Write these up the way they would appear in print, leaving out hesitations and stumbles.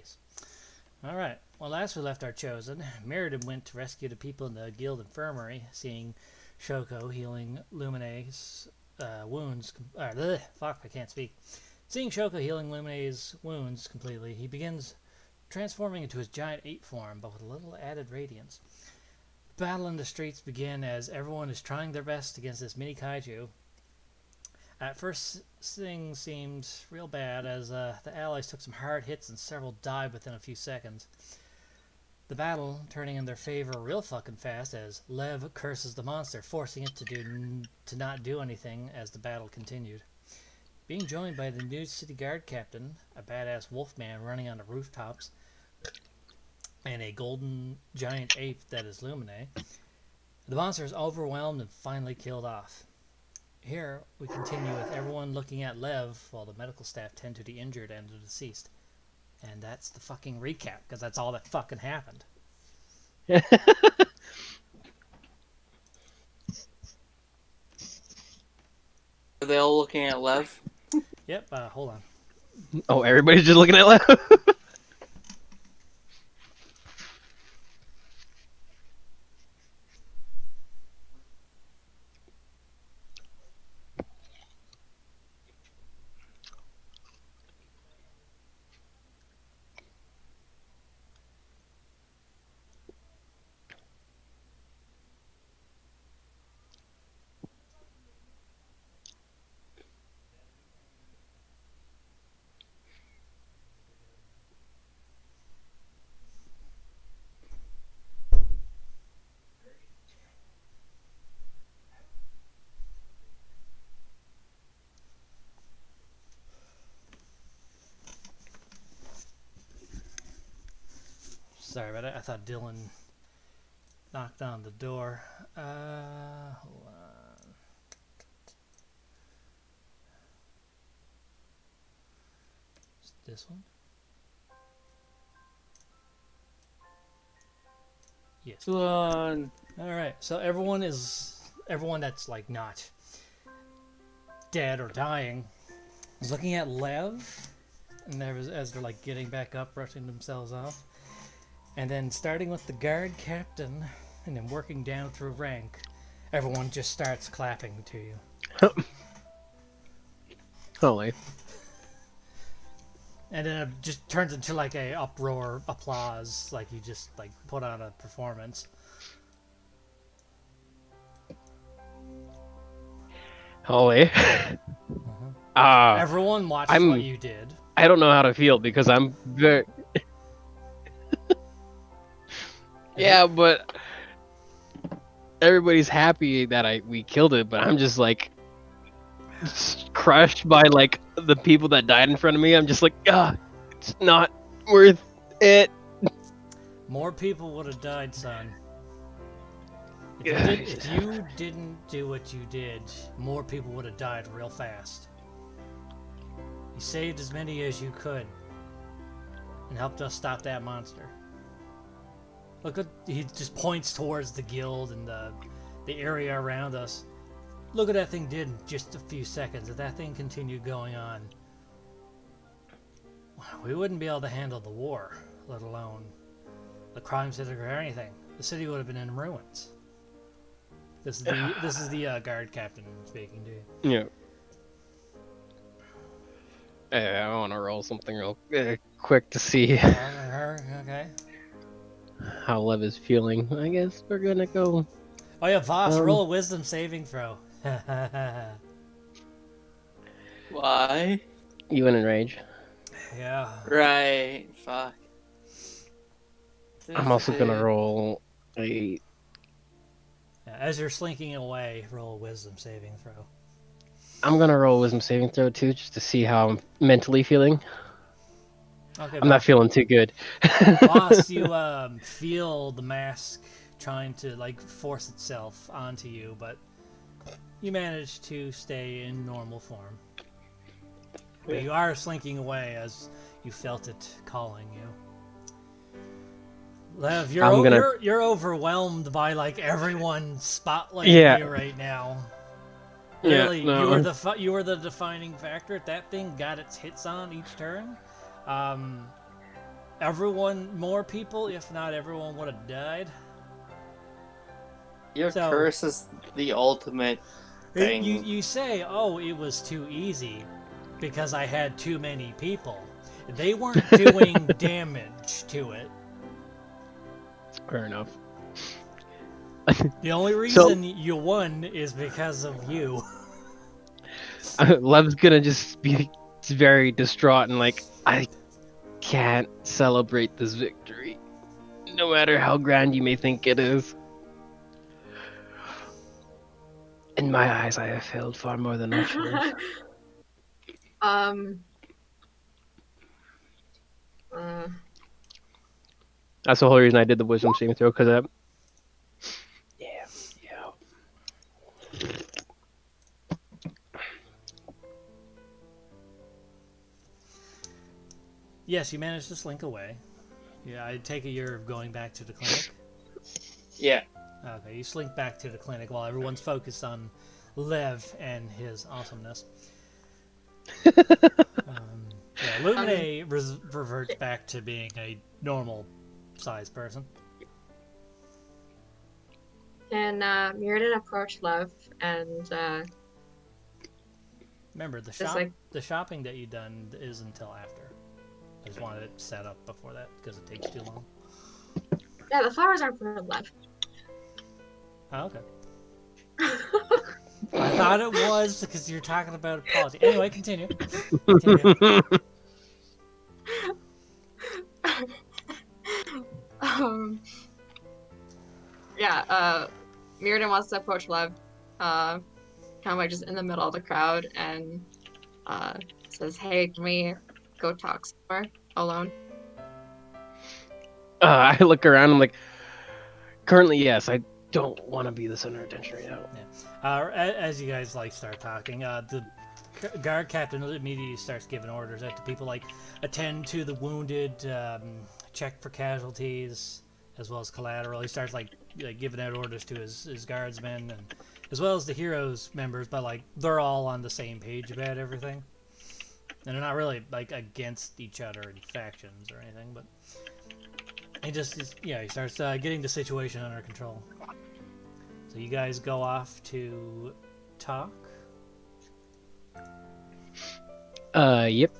peace. Alright, well, last we left our chosen, Meriden went to rescue the people in the guild infirmary, seeing Shoko healing Lumine's wounds. Fuck, I can't speak. Seeing Shoko healing Lumine's wounds completely, he begins transforming into his giant ape form, but with a little added radiance. The battle in the streets begin as everyone is trying their best against this mini kaiju. At first, things seemed real bad as the allies took some hard hits and several died within a few seconds. The battle turning in their favor real fucking fast as Lev curses the monster, forcing it to not do anything as the battle continued. Being joined by the new city guard captain, a badass wolfman running on the rooftops, and a golden giant ape that is Lumine, the monster is overwhelmed and finally killed off. Here, we continue with everyone looking at Lev while the medical staff tend to the injured and the deceased. And that's the fucking recap, because that's all that fucking happened. Are they all looking at Lev? Yep, hold on. Oh, everybody's just looking at Lev? Sorry about it. I thought Dylan knocked on the door. Hold on. Is it this one? Yes. Son. Alright, so everyone that's like not dead or dying is looking at Lev, and as they're like getting back up, brushing themselves off. And then starting with the guard captain, and then working down through rank, everyone just starts clapping to you. Holy. And then it just turns into like a uproar applause, like you just like put on a performance. Holy. Everyone watches what you did. I don't know how to feel because I'm very... Yeah, but everybody's happy that we killed it, but I'm just like crushed by like the people that died in front of me. I'm just like, it's not worth it. More people would have died, son. If you didn't do what you did, more people would have died real fast. You saved as many as you could and helped us stop that monster. Look at, he just points towards the guild and the area around us. Look what that thing did in just a few seconds. If that thing continued going on, we wouldn't be able to handle the war, let alone the crime syndicate or anything. The city would have been in ruins. This is the guard captain speaking to you. Yeah. I want to roll something real quick to see Okay. how Lev is feeling. I guess we're gonna go. Oh yeah, Voss, roll a wisdom saving throw. Why? You went in rage. Yeah. Right. Fuck. I'm also gonna roll a... As you're slinking away, roll a wisdom saving throw. I'm gonna roll a wisdom saving throw too, just to see how I'm mentally feeling. Okay, I'm not feeling too good. Boss, you feel the mask trying to like force itself onto you, but you manage to stay in normal form. But you are slinking away as you felt it calling you. Lev, you're overwhelmed by like everyone spotlighting you right now. Really, you were the defining factor. That thing got its hits on each turn. more people, if not everyone, would have died. Your So curse is the ultimate thing. you say, oh, it was too easy because I had too many people. They weren't doing damage to it. Fair enough. The only So reason you won is because of you. Lev's gonna just be very distraught and like, I can't celebrate this victory, no matter how grand you may think it is. In my eyes, I have failed far more than I should. um. That's the whole reason I did the wisdom saving throw, because yeah. Yes, you managed to slink away. Yeah, I take it you're going back to the clinic. Yeah. Okay, you slink back to the clinic while everyone's focused on Lev and his awesomeness. Yeah, Lumine reverts back to being a normal-sized person. Can Mirrodin approach Lev and Remember, the Just like- shopping that you done is until after. I just wanted it set up before that because it takes too long. yeah, the flowers aren't for Lev. Oh, okay. I thought it was because you're talking about apology. Anyway, continue. Yeah, Mirrodin wants to approach Lev, kind of like just in the middle of the crowd, and says, "Hey, can we go talk somewhere alone?" I look around. I'm like, currently, yes. I don't want to be the center of attention right now. As you guys start talking, the guard captain immediately starts giving orders out to people like attend to the wounded, check for casualties, as well as collateral. He starts giving out orders to his guardsmen, and as well as the heroes members, but they're all on the same page about everything, and they're not really against each other in factions or anything. But he he starts getting the situation under control. So you guys go off to talk. Yep.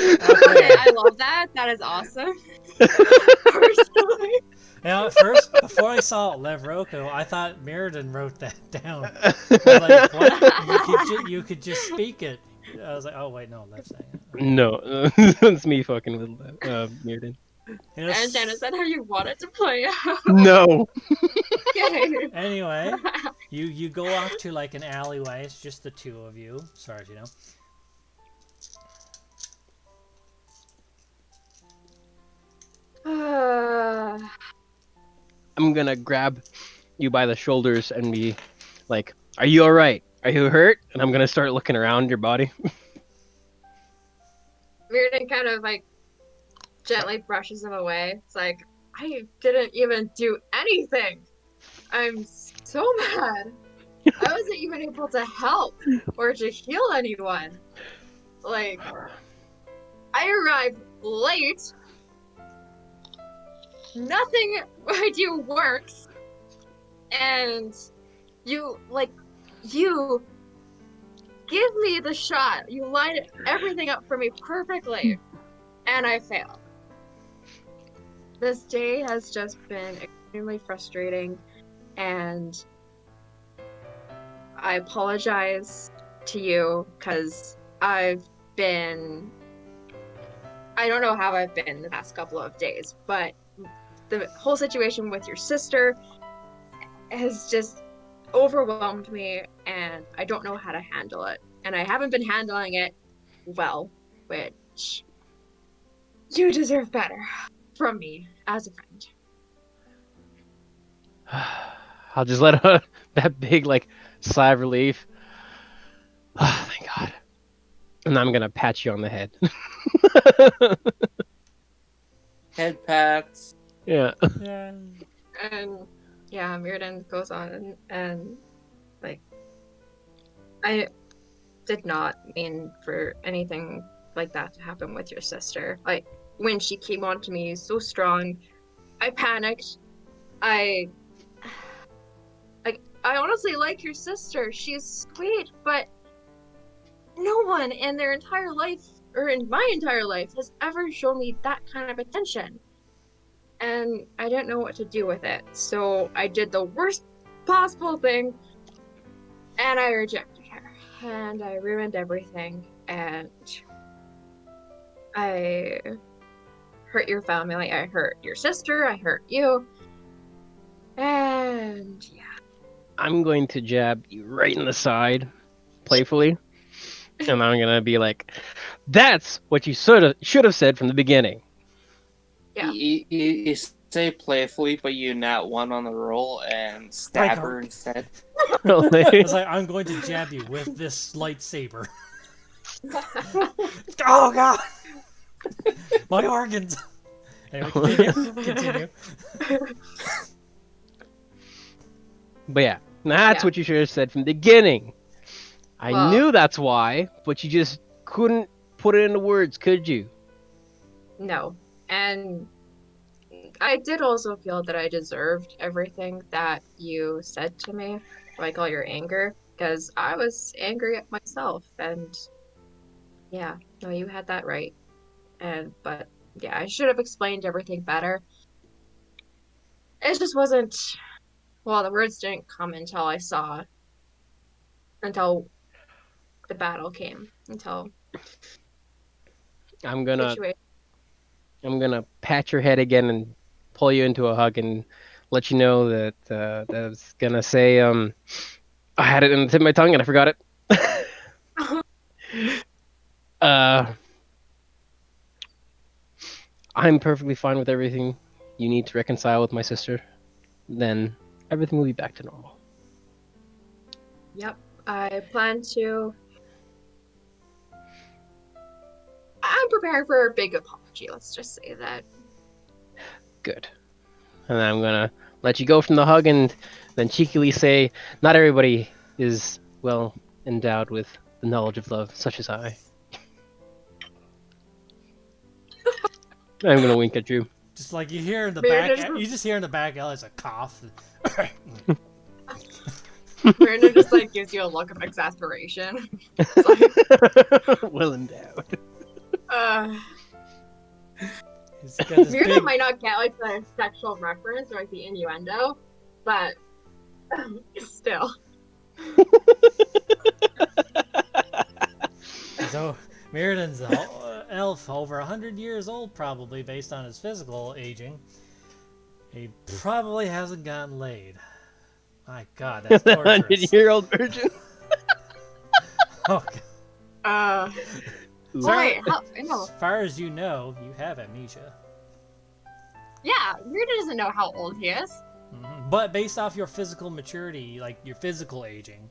Okay, I love that. That is awesome. Personally. Now, at first, before I saw Lev Roko, I thought Mirrodin wrote that down. I was like, what? You could just speak it. I was like, oh, wait, no, Lev's saying it. Okay. No, it's me fucking with Mirrodin. And Jen, is that how you wanted to play out? No. Okay. Anyway, you go off to an alleyway. It's just the two of you, as far as you know. I'm gonna grab you by the shoulders and be like, "Are you all right? Are you hurt?" And I'm gonna start looking around your body. Mirrodin kind of gently brushes him away. It's like, I didn't even do anything. I'm so mad. I wasn't even able to help or to heal anyone. I arrived late. Nothing I do works. And you give me the shot. You lined everything up for me perfectly. And I failed. This day has just been extremely frustrating, and I apologize to you because I don't know how I've been the past couple of days, but the whole situation with your sister has just overwhelmed me, and I don't know how to handle it. And I haven't been handling it well, which you deserve better from me as a friend. I'll just let out that big sigh of relief. Oh, thank God. And I'm gonna pat you on the head. Head pats. Yeah. Yeah. And yeah, Mirrodin goes on and did not mean for anything like that to happen with your sister. Like, when she came on to me so strong, I panicked. I I honestly like your sister. She's sweet, but no one in their entire life, or in my entire life, has ever shown me that kind of attention. And I didn't know what to do with it. So I did the worst possible thing, and I rejected her. And I ruined everything. And I hurt your family. I hurt your sister. I hurt you. And yeah. I'm going to jab you right in the side, playfully, and I'm gonna be like, "That's what you should have said from the beginning." Yeah. You say playfully, but you nat one on the roll and Break stab her. her instead. It's like, I'm going to jab you with this lightsaber. Oh god! My organs! Anyway, continue. But yeah, that's Yeah. what you should have said from the beginning. I Well- knew that's why, but you just couldn't put it into words, could you? No. And I did also feel that I deserved everything that you said to me, like all your anger, because I was angry at myself. And yeah, no, you had that right. But yeah, I should have explained everything better. It just wasn't, well, the words didn't come until the battle came, until I'm the gonna situation. I'm gonna pat your head again and pull you into a hug and let you know that that I was gonna say I had it in the tip of my tongue and I forgot it. uh, I'm perfectly fine with everything. You need to reconcile with my sister, then everything will be back to normal. Yep, I plan to. I'm prepared for a big apology, let's just say that. Good. And then I'm gonna let you go from the hug and then cheekily say, not everybody is well endowed with the knowledge of love, such as I. I'm gonna wink at you. Just like you hear in the Miranda back, just- you just hear in the back, Ella's a cough. Miranda just like gives you a look of exasperation. Well endowed. Uh, He's got this Miranda big. might not get like the sexual reference or like the innuendo, but still. So Mirrodin's an elf over 100 years old, probably based on his physical aging. He probably hasn't gotten laid. My God, that's The torturous. 100-year-old virgin. Oh, God. Wait, how, I know. As far as you know, you have amnesia. Yeah, Miranda doesn't know how old he is. But based off your physical maturity, like your physical aging,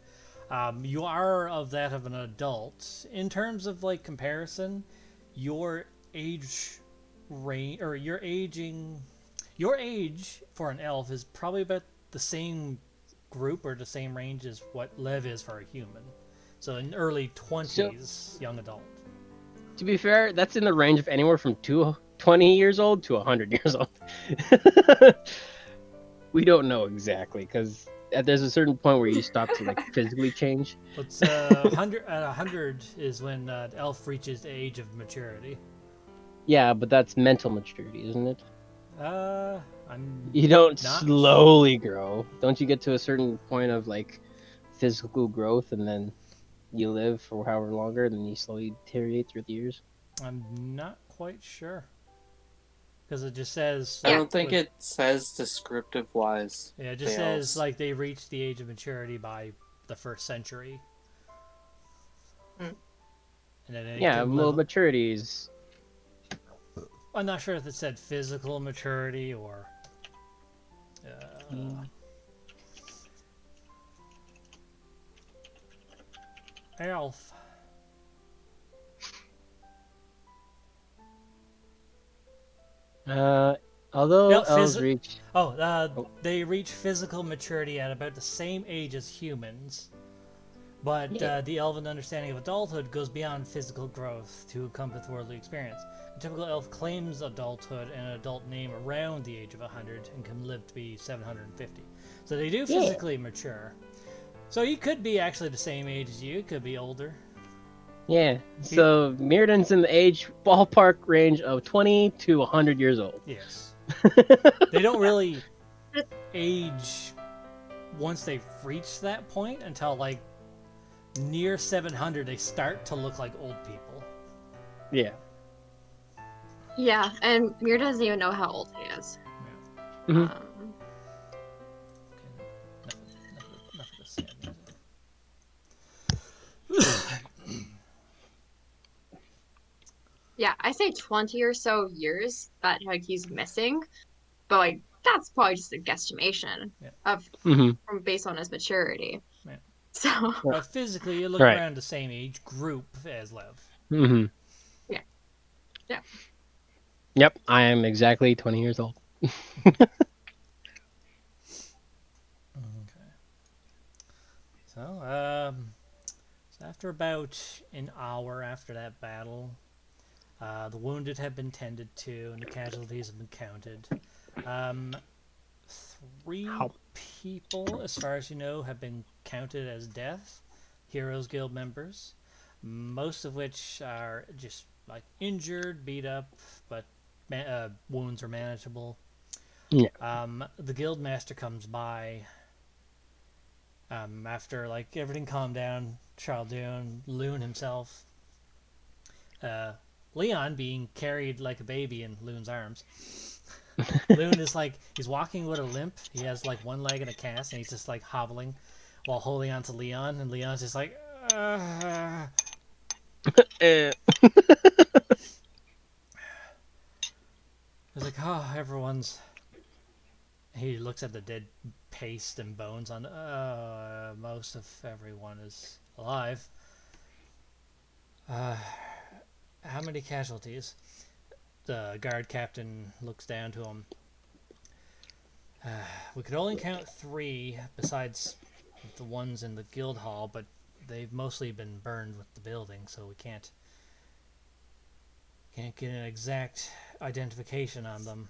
you are of that of an adult. In terms of like comparison, your age range or your age for an elf is probably about the same group or the same range as what Lev is for a human. So in early 20s, young adult. To be fair, that's in the range of anywhere from 20 years old to 100 years old. We don't know exactly, because there's a certain point where you stop to like physically change. But 100 is when the elf reaches the age of maturity. Yeah, but that's mental maturity, isn't it? I'm You don't not slowly grow. Don't you get to a certain point of like physical growth and then you live for however longer and then you slowly deteriorate through the years? I'm not quite sure. Because it just says... I don't think it says descriptive wise. Yeah, it just says like they reached the age of maturity by the 1st century. Hmm. And then it Yeah, can well, live... maturity is... I'm not sure if it said physical maturity or... Elf. Although Yeah, elves reach... They reach physical maturity at about the same age as humans. But Yeah. the elven understanding of adulthood goes beyond physical growth to encompass worldly experience. A typical elf claims adulthood and an adult name around the age of 100 and can live to be 750. So they do Yeah. physically mature. So he could be actually the same age as you, could be older. Yeah. He, So Mirrodin's in the age ballpark range of 20 to 100 years old. yes. They don't really age once they've reached that point until like near 700 they start to look like old people. Yeah. Yeah, and Mir doesn't even know how old he is. Yeah. Mhm. Um, Okay, enough of this sad music. yeah, I say 20 or so years that like he's missing, but like that's probably just a guesstimation Yeah. of Mhm. from based on his maturity. Yeah. So But physically, you look Right. around the same age group as Lev. Mhm. yeah, yeah. Yep. I am exactly 20 years old. Okay. So after about an hour after that battle, the wounded have been tended to and the casualties have been counted. Um, 3 How? people, as far as you know, have been counted as deaths, Heroes Guild members, most of which are just like injured, beat up, but wounds are manageable. Yeah. The guild master comes by after like everything calmed down. Charldoon, Loon himself, uh, Leon being carried like a baby in Loon's arms. Loon is like he's walking with a limp. He has like one leg in a cast, and he's just like hobbling while holding on to Leon. And Leon's just like, Eh. he's like, oh, everyone's. He looks at the dead paste and bones on. Most of everyone is alive. How many casualties? The guard captain looks down to him. We could only count 3 besides the ones in the guild hall, but they've mostly been burned with the building, so we can't get an exact identification on them.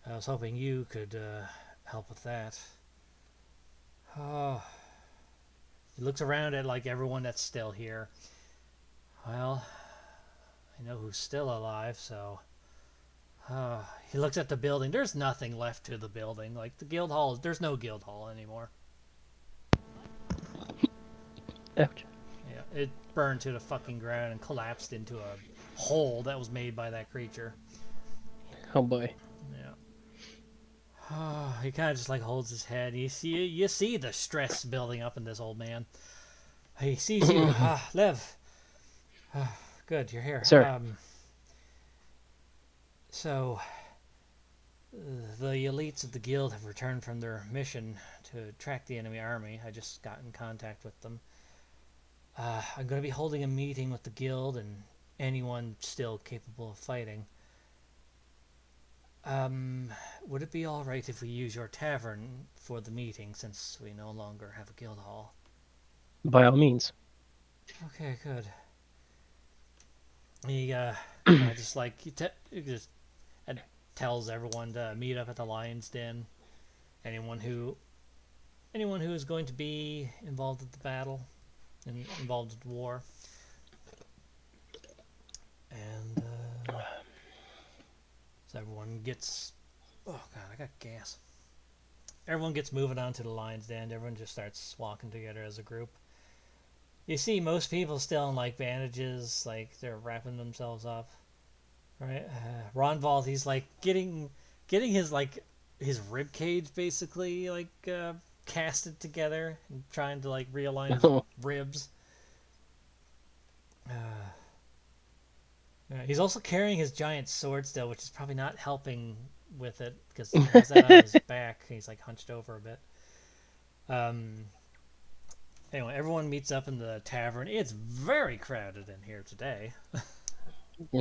I was hoping you could help with that. Oh, he looks around at like everyone that's still here. Well, I know who's still alive, so he looks at the building. There's nothing left to the building. Like the guild hall, there's no guild hall anymore. Ouch. Yeah, it burned to the fucking ground and collapsed into a hole that was made by that creature. Oh boy. Yeah. He kind of just like holds his head. You see the stress building up in this old man. He sees you. Lev. Good, you're here. Sir. So the elites of the guild have returned from their mission to track the enemy army. I just got in contact with them. I'm going to be holding a meeting with the guild and anyone still capable of fighting. Would it be alright if we use your tavern for the meeting since we no longer have a guild hall? By all means. Okay, good. He just like he just tells everyone to meet up at the Lion's Den. Anyone who is going to be involved in the battle and involved in the war. And so everyone gets. Oh god, I got gas. Everyone gets moving on to the Lion's Den. Everyone just starts walking together as a group. You see most people still in like bandages, like they're wrapping themselves up. Right? Ronvald, he's like getting his like his rib cage basically like casted together and trying to like realign his ribs. He's also carrying his giant sword still, which is probably not helping with it because he has that on his back. He's like hunched over a bit. Anyway, everyone meets up in the tavern. It's very crowded in here today.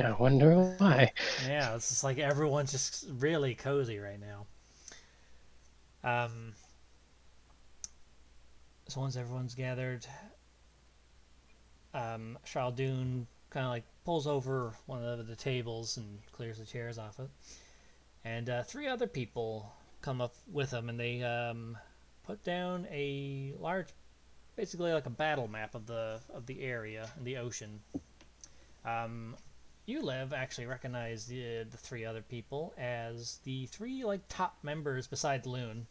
I wonder why. Yeah, it's just like everyone's just really cozy right now. So once everyone's gathered, Charles kind of like pulls over one of the tables and clears the chairs off it. And three other people come up with him, and they put down a large, basically like a battle map of the area and the ocean. You, Lev, actually recognize the three other people as the three like top members beside Loon.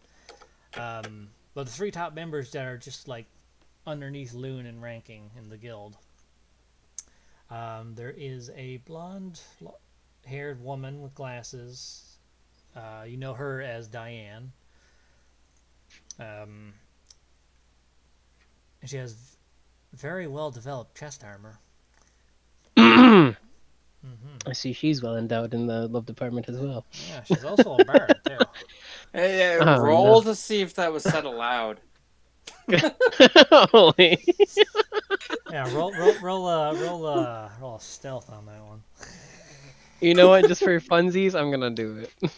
But the three top members that are just like underneath Loon in ranking in the guild. There is a blonde-haired woman with glasses. You know her as Diane. And she has very well-developed chest armor. I see she's well endowed in the love department as well. Yeah, she's also a bard too. Hey, Oh, roll no. to see if that was said aloud. Holy. Yeah, roll a stealth on that one. You know what? Just for funsies, I'm gonna do it.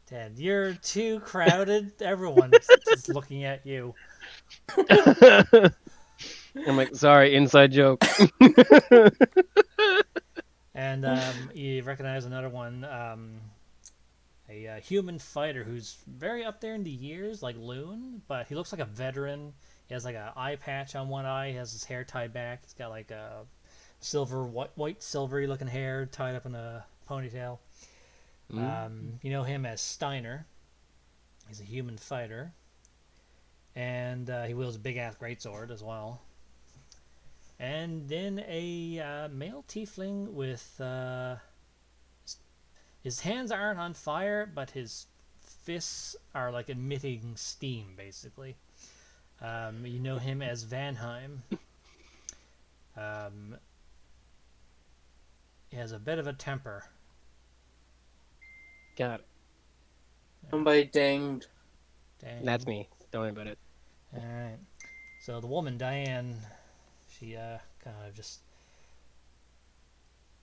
Dad, you're too crowded. Everyone's just looking at you. I'm like, sorry, inside joke. And you recognize another one, a human fighter who's very up there in the years, like Loon, but he looks like a veteran. He has like an eye patch on one eye. He has his hair tied back. He's got like a white silvery looking hair tied up in a ponytail. You know him as Steiner. He's a human fighter. And he wields a big-ass greatsword as well. And then a male tiefling with... his hands aren't on fire, but his fists are like emitting steam, basically. You know him as Vanheim. He has a bit of a temper. Got it. Somebody dinged. Dang. That's me. Don't worry about it. Alright. So the woman, Diane, she kind of just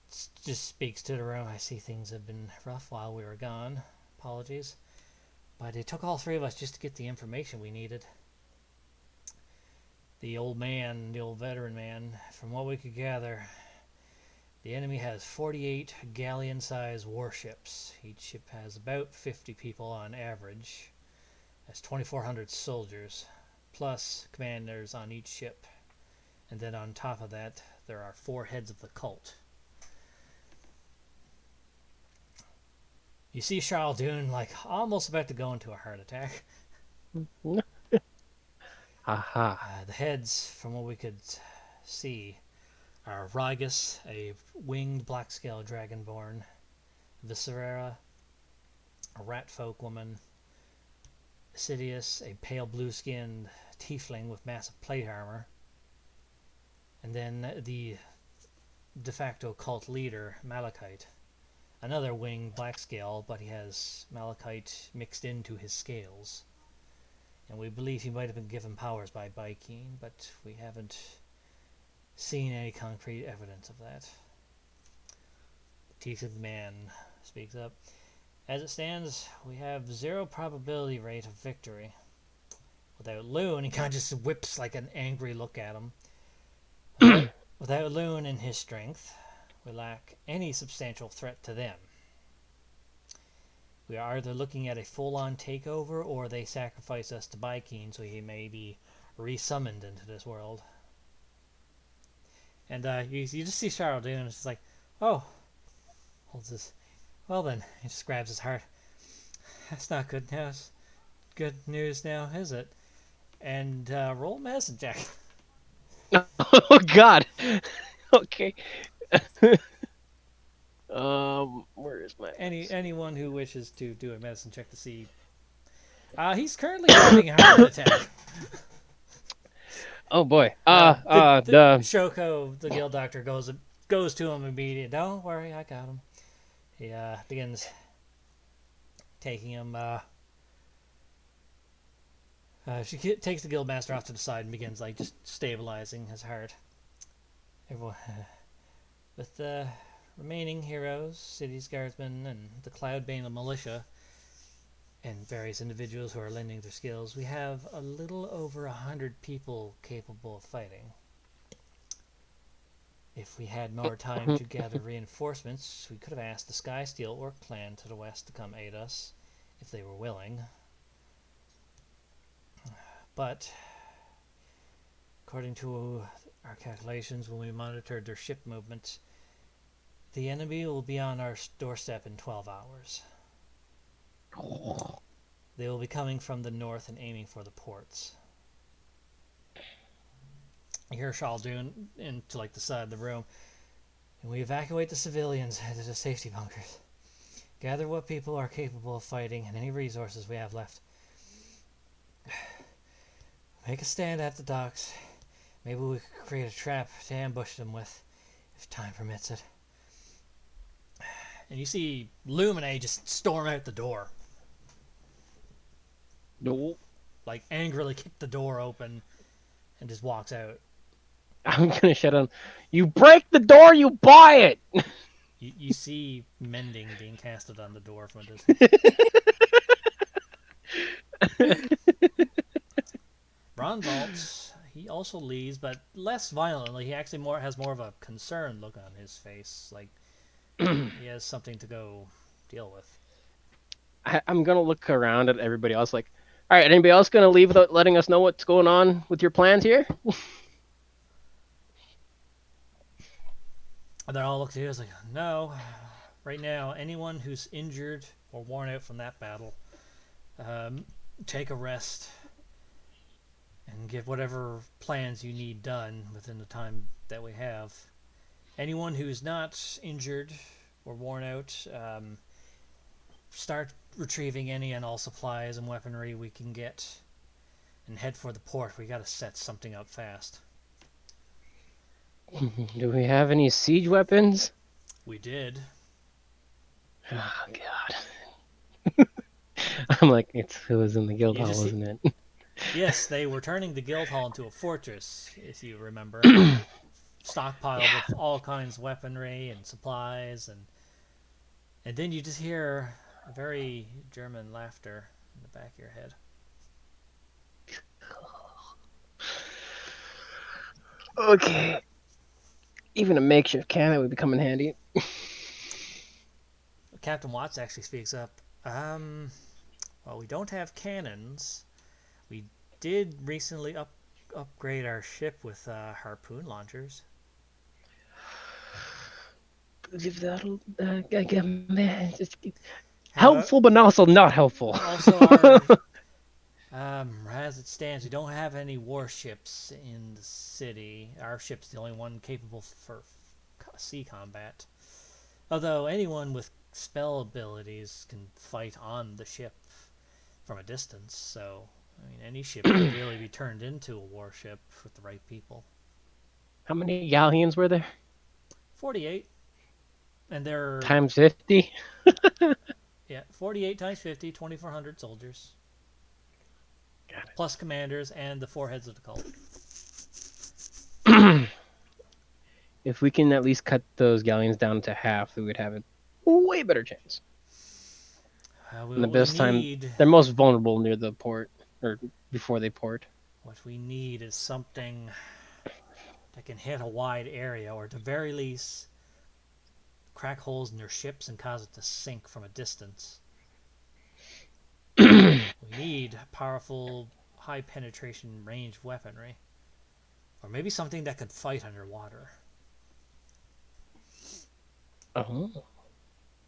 speaks to the room. I see things have been rough while we were gone. Apologies. But it took all three of us just to get the information we needed. The old veteran man, from what we could gather, the enemy has 48 galleon-sized warships. Each ship has about 50 people on average. That's 2,400 soldiers, plus commanders on each ship. And then on top of that, there are 4 heads of the cult. You see Charles Dune like almost about to go into a heart attack. Haha. The heads, from what we could see, are Rygus, a winged black-scale dragonborn, Sylvay'Alla, a rat-folk woman, Sidious, a pale blue-skinned tiefling with massive plate armor, and then the de facto cult leader, Malachite, another winged black scale, but he has Malachite mixed into his scales. And we believe he might have been given powers by Bykeen, but we haven't seen any concrete evidence of that. The teeth of the man speaks up. As it stands, we have 0 probability rate of victory. Without Loon, he kind of just whips like an angry look at him. Without Loon and his strength, we lack any substantial threat to them. We are either looking at a full-on takeover, or they sacrifice us to Bykeen so he may be resummoned into this world. And you just see Charles Dune, and it's just like, oh, holds his... Well then, he just grabs his heart. That's not good news. Good news now, is it? And roll medicine check. Oh God. Okay. Where is my Anyone who wishes to do a medicine check to see. He's currently having a heart attack. Oh boy. Shoko, the guild doctor, goes to him immediately. Don't worry, I got him. He begins taking him. She takes the guildmaster off to the side and begins like just stabilizing his heart. Everyone, with the remaining heroes, city's guardsmen, and the Cloudbane militia, and various individuals who are lending their skills, we have a little over 100 people capable of fighting. If we had more time to gather reinforcements, we could have asked the Skysteel Orc clan to the west to come aid us, if they were willing. But, according to our calculations when we monitored their ship movement, the enemy will be on our doorstep in 12 hours. They will be coming from the north and aiming for the ports. You hear Shaldun into like the side of the room. And we evacuate the civilians to the safety bunkers. Gather what people are capable of fighting and any resources we have left. Make a stand at the docks. Maybe we could create a trap to ambush them with, if time permits it. And you see Lumine just storm out the door. No. Like, angrily kick the door open and just walks out. I'm gonna shut down. You break the door, you buy it! You see mending being casted on the door from a distance. Bronvault, he also leaves, but less violently. He actually has more of a concerned look on his face. Like, he has something to go deal with. I'm gonna look around at everybody else like, alright, anybody else gonna leave without letting us know what's going on with your plans here? And they're all looking at you like, no. Right now, anyone who's injured or worn out from that battle, take a rest and get whatever plans you need done within the time that we have. Anyone who's not injured or worn out, start retrieving any and all supplies and weaponry we can get and head for the port. We gotta set something up fast. Do we have any siege weapons? We did. Oh god. I'm like, it was in the guild You hall, just see- wasn't it? Yes, they were turning the guild hall into a fortress, if you remember. Stockpiled Yeah. with all kinds of weaponry and supplies, and then you just hear a very German laughter in the back of your head. Okay. Even a makeshift cannon would come in handy. Captain Watts actually speaks up. Well, we don't have cannons. We did recently upgrade our ship with harpoon launchers. Helpful, but also not helpful. Also, our as it stands, we don't have any warships in the city. Our ship's the only one capable for sea combat. Although anyone with spell abilities can fight on the ship from a distance, so I mean, any ship could really be turned into a warship with the right people. How many galleons were there? 48, and they're Times 50? yeah, 48 times 50, 2,400 soldiers. Got it. Plus commanders and the four heads of the cult. If we can at least cut those galleons down to half, we would have a way better chance. And the best time, they're most vulnerable near the port, or before they port. What we need is something that can hit a wide area, or at the very least, crack holes in their ships and cause it to sink from a distance. We need powerful, high penetration range weaponry. Or maybe something that could fight underwater. Oh.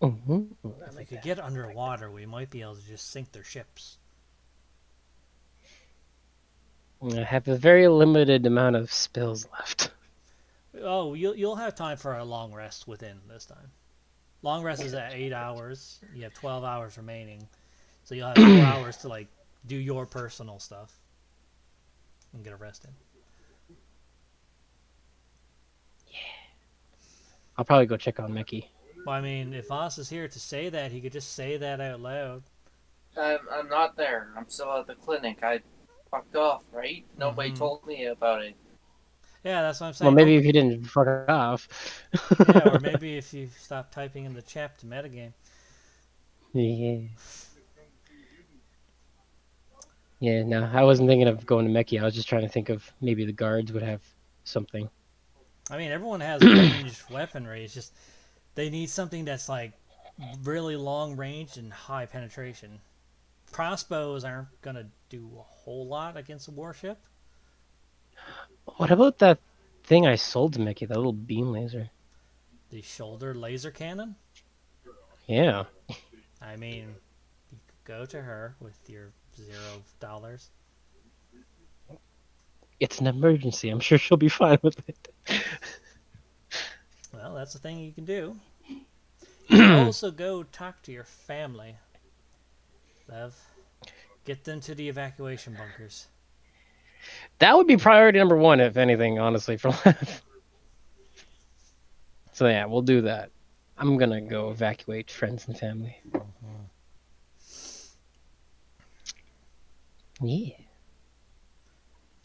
If we could get underwater, we might be able to just sink their ships. I have a very limited amount of spells left. Oh, you'll have time for a long rest within this time. Long rest is at 8 hours. You have 12 hours remaining. So you'll have 4 hours to like do your personal stuff and get a rest in. I'll probably go check on Mickey. Well, I mean, if Voss is here to say that, he could just say that out loud. I'm not there. I'm still at the clinic. I fucked off, right? Nobody told me about it. Yeah, that's what I'm saying. Well, maybe if you didn't fuck off. Yeah, or maybe if you stop typing in the chat to metagame. Yeah. Yeah, no, I wasn't thinking of going to Mechie. I was just trying to think of maybe the guards would have something. I mean, everyone has ranged weaponry. It's just they need something that's like really long range and high penetration. Crossbows aren't gonna do a whole lot against a warship. What about that thing I sold to Mickey, that little beam laser? The shoulder laser cannon. Yeah. I mean, you could go to her with your $0. It's an emergency. I'm sure she'll be fine with it. Well, that's the thing you can do. You can also go talk to your family, Lev. Get them to the evacuation bunkers. That would be priority number one, if anything, honestly, for life. So yeah, we'll do that. I'm gonna go evacuate friends and family. Yeah.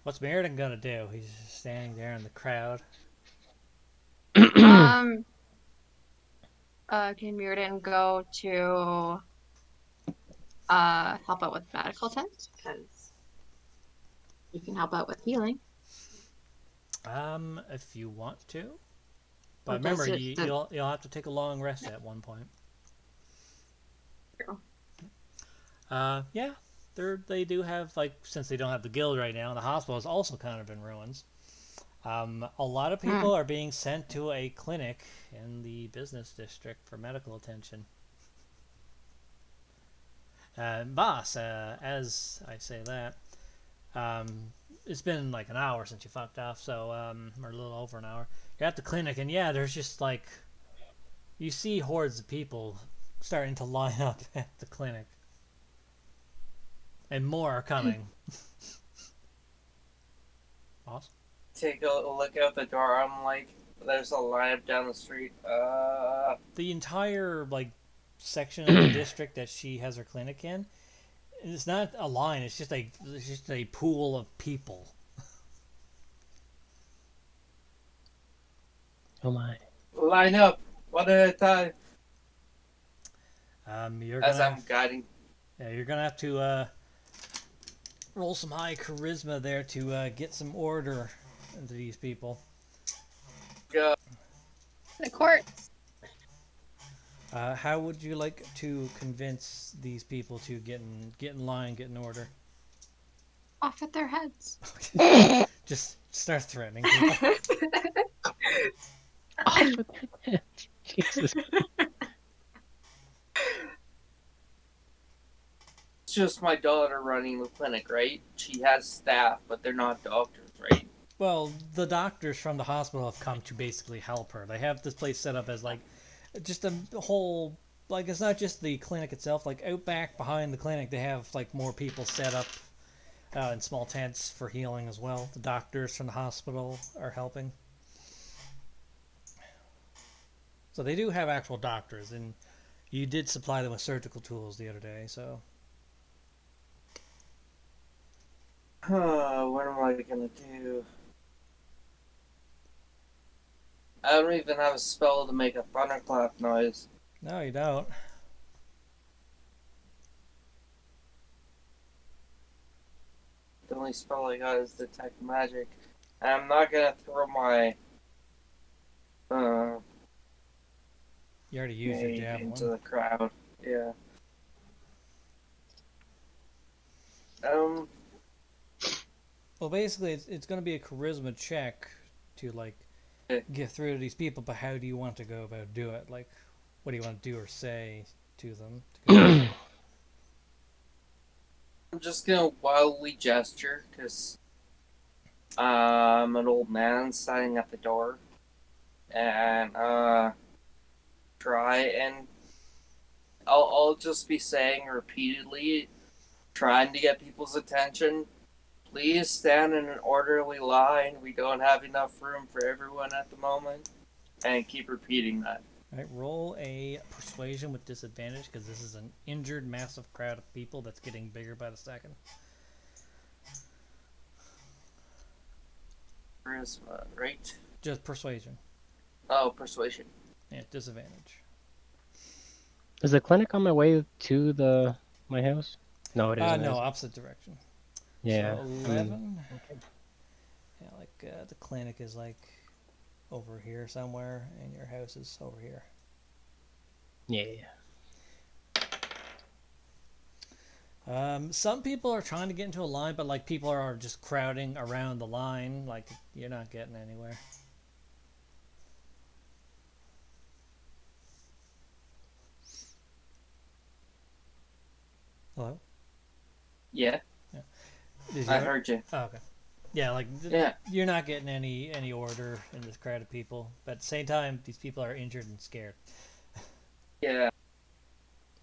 What's Meriden gonna do? He's just standing there in the crowd. Can Mirrodin go to help out with medical tent? Because you can help out with healing. If you want to, but Or does remember, it you'll have to take a long rest at one point. Yeah, they do have, like, since they don't have the guild right now, the hospital is also kind of in ruins. A lot of people are being sent to a clinic in the business district for medical attention. Boss, as I say that, it's been like an hour since you fucked off, so or a little over an hour. You're at the clinic, and yeah, there's just like you see hordes of people starting to line up at the clinic, and more are coming. Boss? Take a look out the door. I'm like, there's a lineup down the street. The entire like section of the district that she has her clinic in, it's not a line. It's just a pool of people. Oh my. Line up, one at a time. You're As gonna I'm guiding. yeah, you're gonna have to roll some high charisma there to get some order into these people. Go. the courts. How would you like to convince these people to get in line, get in order? Off with their heads. Just start threatening people. Off with their heads. Jesus. It's just my daughter running the clinic, right? She has staff, but they're not doctors, right? Well, the doctors from the hospital have come to basically help her. They have this place set up as like just a whole, like, it's not just the clinic itself. Like out back behind the clinic, they have like more people set up in small tents for healing as well. The doctors from the hospital are helping. So they do have actual doctors, and you did supply them with surgical tools the other day, so. What am I gonna do? I don't even have a spell to make a thunderclap noise. No, you don't. The only spell I got is detect magic. And I'm not gonna throw my You already used your mage javelin. into the crowd. Yeah. Well, basically, it's going to be a charisma check to, like, get through to these people, but how do you want to go about do it? Like, what do you want to do or say to them? I'm just gonna wildly gesture, because I'm an old man standing at the door. And, try and I'll just be saying repeatedly, trying to get people's attention. Please stand in an orderly line. We don't have enough room for everyone at the moment. And keep repeating that. Alright, roll a persuasion with disadvantage, because this is an injured, massive crowd of people that's getting bigger by the second. Charisma, right? Just persuasion. Oh, persuasion. Yeah, disadvantage. Is the clinic on my way to my house? No, it isn't. No, is it? opposite direction. Yeah. So I mean, 11. Yeah, like the clinic is like over here somewhere, and your house is over here. yeah. Some people are trying to get into a line, but like people are just crowding around the line. Like you're not getting anywhere. Hello. Yeah, Yeah. Did I you? heard you. Oh, okay. Yeah, like Yeah, you're not getting any order in this crowd of people. But at the same time, these people are injured and scared. yeah.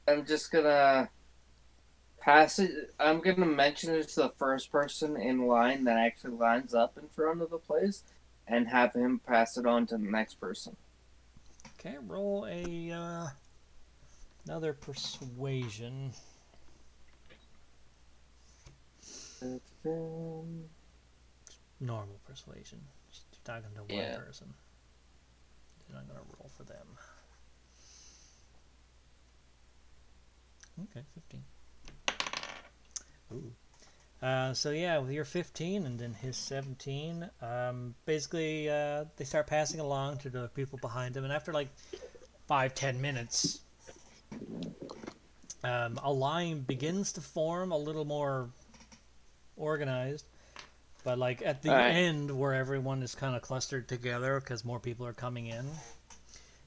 I'm just gonna pass it. I'm gonna mention it to the first person in line that actually lines up in front of the place, and have him pass it on to the next person. Okay, roll a another persuasion. Normal persuasion. Just you're talking to one Yeah. person. Then I'm gonna roll for them. Okay, 15. Ooh. So yeah, with your 15 and then his 17, basically they start passing along to the people behind them, and after like 5-10 minutes, a line begins to form a little more organized. But like at All the right. end, where everyone is kind of clustered together because more people are coming in, and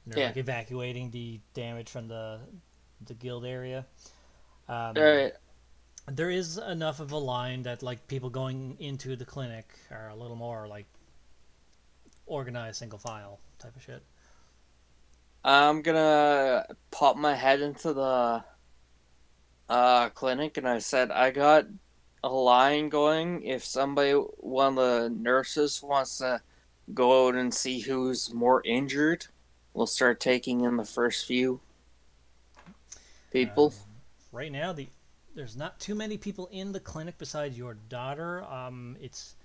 they're Yeah. like evacuating the damage from the guild area. All right. There is enough of a line that like people going into the clinic are a little more like organized, single file type of shit. I'm gonna pop my head into the clinic, and I said I got a line going. If somebody, one of the nurses, wants to go out and see who's more injured, we'll start taking in the first few Um, people. right now, there's not too many people in the clinic besides your daughter. It's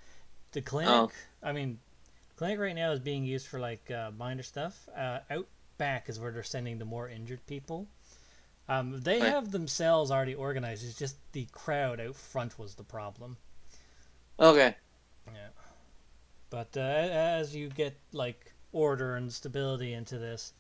the clinic. Oh, I mean, clinic right now is being used for like minor stuff. Out back is where they're sending the more injured people. They okay. have themselves already organized. It's just the crowd out front was the problem. Okay. Yeah. But as you get like order and stability into this,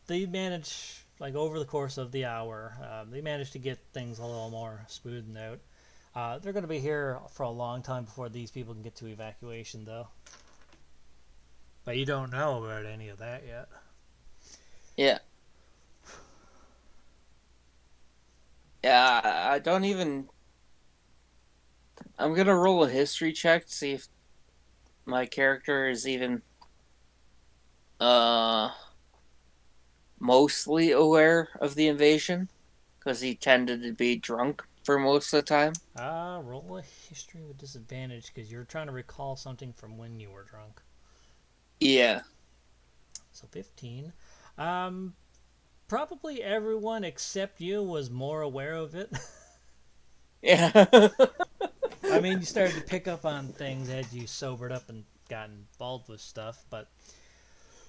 they manage like over the course of the hour, they manage to get things a little more smoothed out. They're going to be here for a long time before these people can get to evacuation, though. But you don't know about any of that yet. Yeah. Yeah. I don't even. I'm gonna roll a history check to see if my character is even uh mostly aware of the invasion, because he tended to be drunk for most of the time. Roll a history with disadvantage because you're trying to recall something from when you were drunk. Yeah. So 15. Um, Probably everyone except you was more aware of it. Yeah. I mean, you started to pick up on things as you sobered up and got involved with stuff, but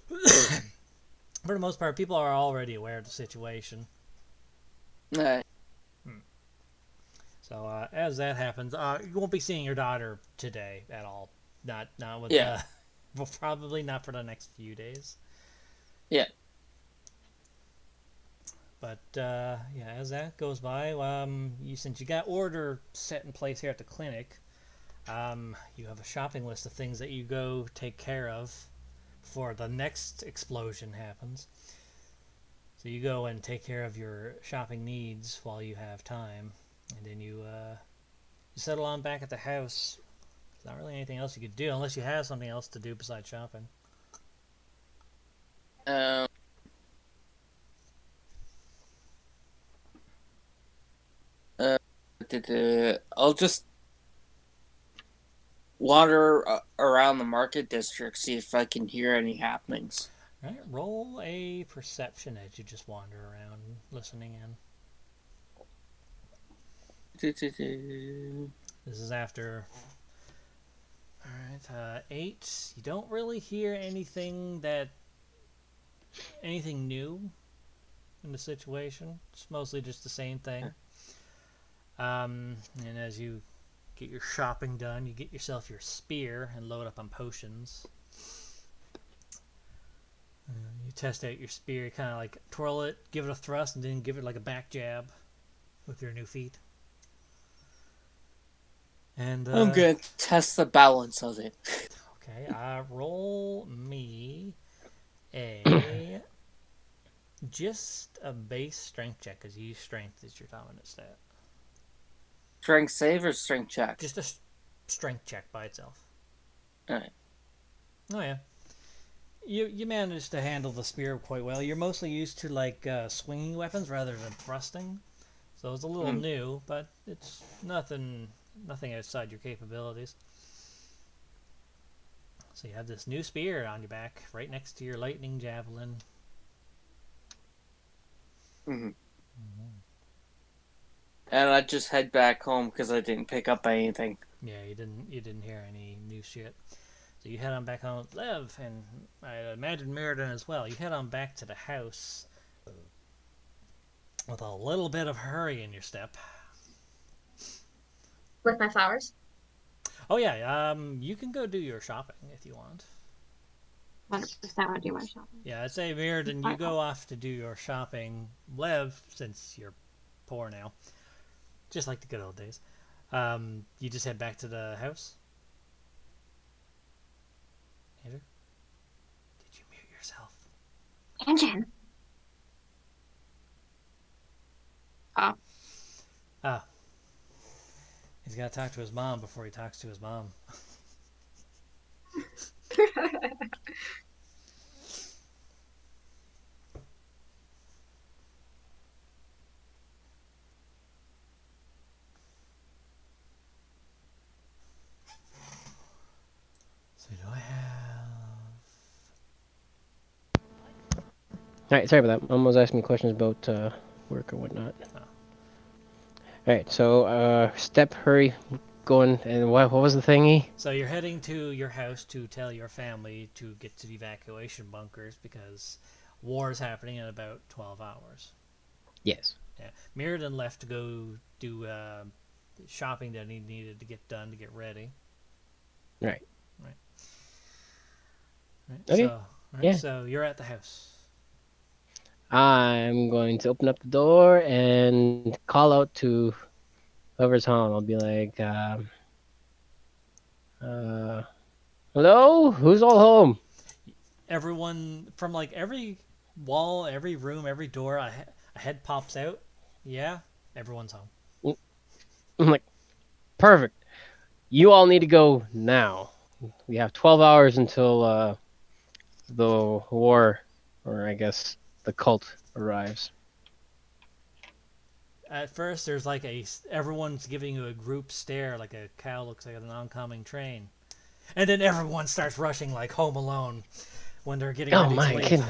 for the most part, people are already aware of the situation. Alright. So as that happens, you won't be seeing your daughter today at all. Not with Yeah. well, probably not for the next few days. Yeah. But yeah, as that goes by, since you got order set in place here at the clinic, you have a shopping list of things that you go take care of before the next explosion happens. So you go and take care of your shopping needs while you have time, and then you settle on back at the house. There's not really anything else you could do unless you have something else to do besides shopping. Um, uh, I'll just wander around the market district, see if I can hear any happenings. All right, roll a perception as you just wander around, listening in. This is after. All right, 8. You don't really hear anything new in the situation. It's mostly just the same thing. And as you get your shopping done. You get yourself your spear and load up on potions. You test out your spear. You kind of like twirl it, give it a thrust, and then give it like a back jab with your new feet. And I'm gonna test the balance of it. okay, roll me a just a base strength check because you use strength as your dominant stat. Strength save or strength check? Just a strength check by itself. Alright. Oh yeah. You managed to handle the spear quite well. You're mostly used to like swinging weapons rather than thrusting, so it's a little new, but it's nothing outside your capabilities. So you have this new spear on your back, right next to your lightning javelin. Mm-hmm. And I just head back home because I didn't pick up anything. Yeah, you didn't hear any new shit. So you head on back home with Lev, and I imagine Meriden as well. You head on back to the house with a little bit of hurry in your step. With my flowers? Oh yeah, you can go do your shopping if you want. 100% would do my shopping. Yeah, I'd say Meriden, you go off to do your shopping. Lev, since you're poor now, just like the good old days, you just head back to the house. Andrew, did you mute yourself? Engine. Oh. Ah. He's got to talk to his mom before he talks to his mom. So do I have... Alright, sorry about that. Mom was asking me questions about work or whatnot. Oh. Alright, so step, hurry, going, and what was the thingy? So you're heading to your house to tell your family to get to the evacuation bunkers because war is happening in about 12 hours. Yes. Yeah, Meriden left to go do shopping that he needed to get done to get ready. Right. Okay. Okay. Yeah. So you're at the house. I'm going to open up the door and call out to whoever's home. I'll be like, hello? Who's all home? Everyone from like every wall, every room, every door, a head pops out. Yeah, everyone's home. I'm like, perfect. You all need to go now. We have 12 hours until the war, or I guess the cult arrives. At first, there's like everyone's giving you a group stare, like a cow looks like an oncoming train, and then everyone starts rushing like Home Alone when they're getting ready to leave.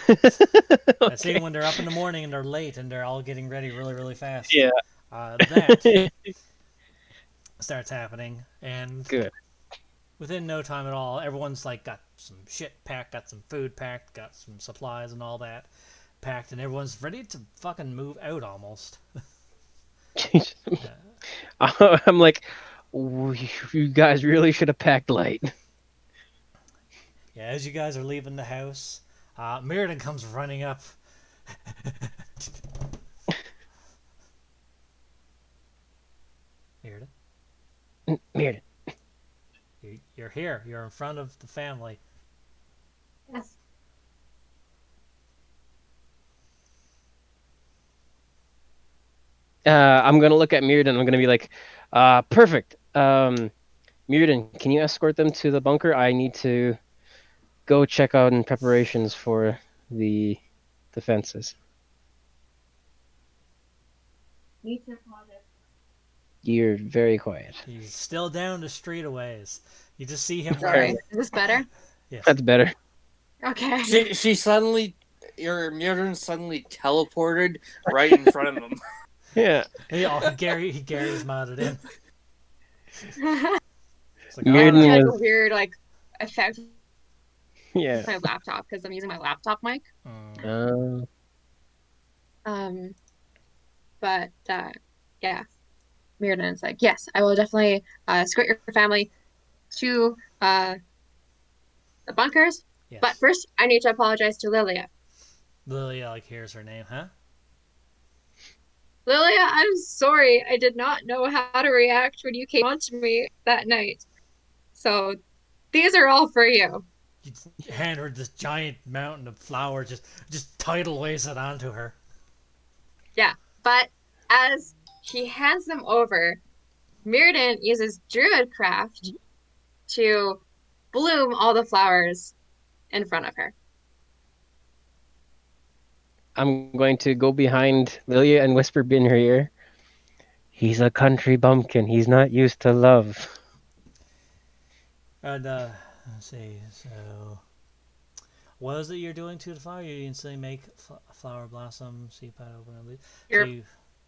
Okay. Same when they're up in the morning and they're late and they're all getting ready really, really fast. Yeah. That starts happening, and Good. within no time at all, everyone's like got some shit packed, got some food packed, got some supplies and all that packed, and everyone's ready to fucking move out almost. I'm like, you guys really should have packed light. Yeah, as you guys are leaving the house, Meriden comes running up. Meriden? Meriden. You're here. You're in front of the family. Yes. I'm gonna look at Mirrodin. I'm gonna be like, perfect. Mirrodin, can you escort them to the bunker? I need to go check out in preparations for the defenses. You're very quiet. He's still down the street a ways. You just see him Sorry. running. Is this better? Yes. That's better. Okay. She suddenly, your Mirrodin suddenly teleported right in front of him. Yeah. He Gary's modded in. It's like, Mirrodin like was- a weird effect Yeah. with my laptop because I'm using my laptop mic. But yeah, Mirrodin's like, yes, I will definitely escort your family to the bunkers. But Yes. first, I need to apologize to Lilia. Lilia like hears her name, huh? Lilia, I'm sorry. I did not know how to react when you came on to me that night. So these are all for you. You hand her this giant mountain of flowers, just tidal waves it onto her. Yeah. But as she hands them over, Mirrodin uses Druidcraft to bloom all the flowers in front of her. I'm going to go behind Lilia and whisper in her ear. He's a country bumpkin. He's not used to love. And let's see. So, what is it you're doing to the flower? You instantly make a flower blossom, seed pod open, and leaf. So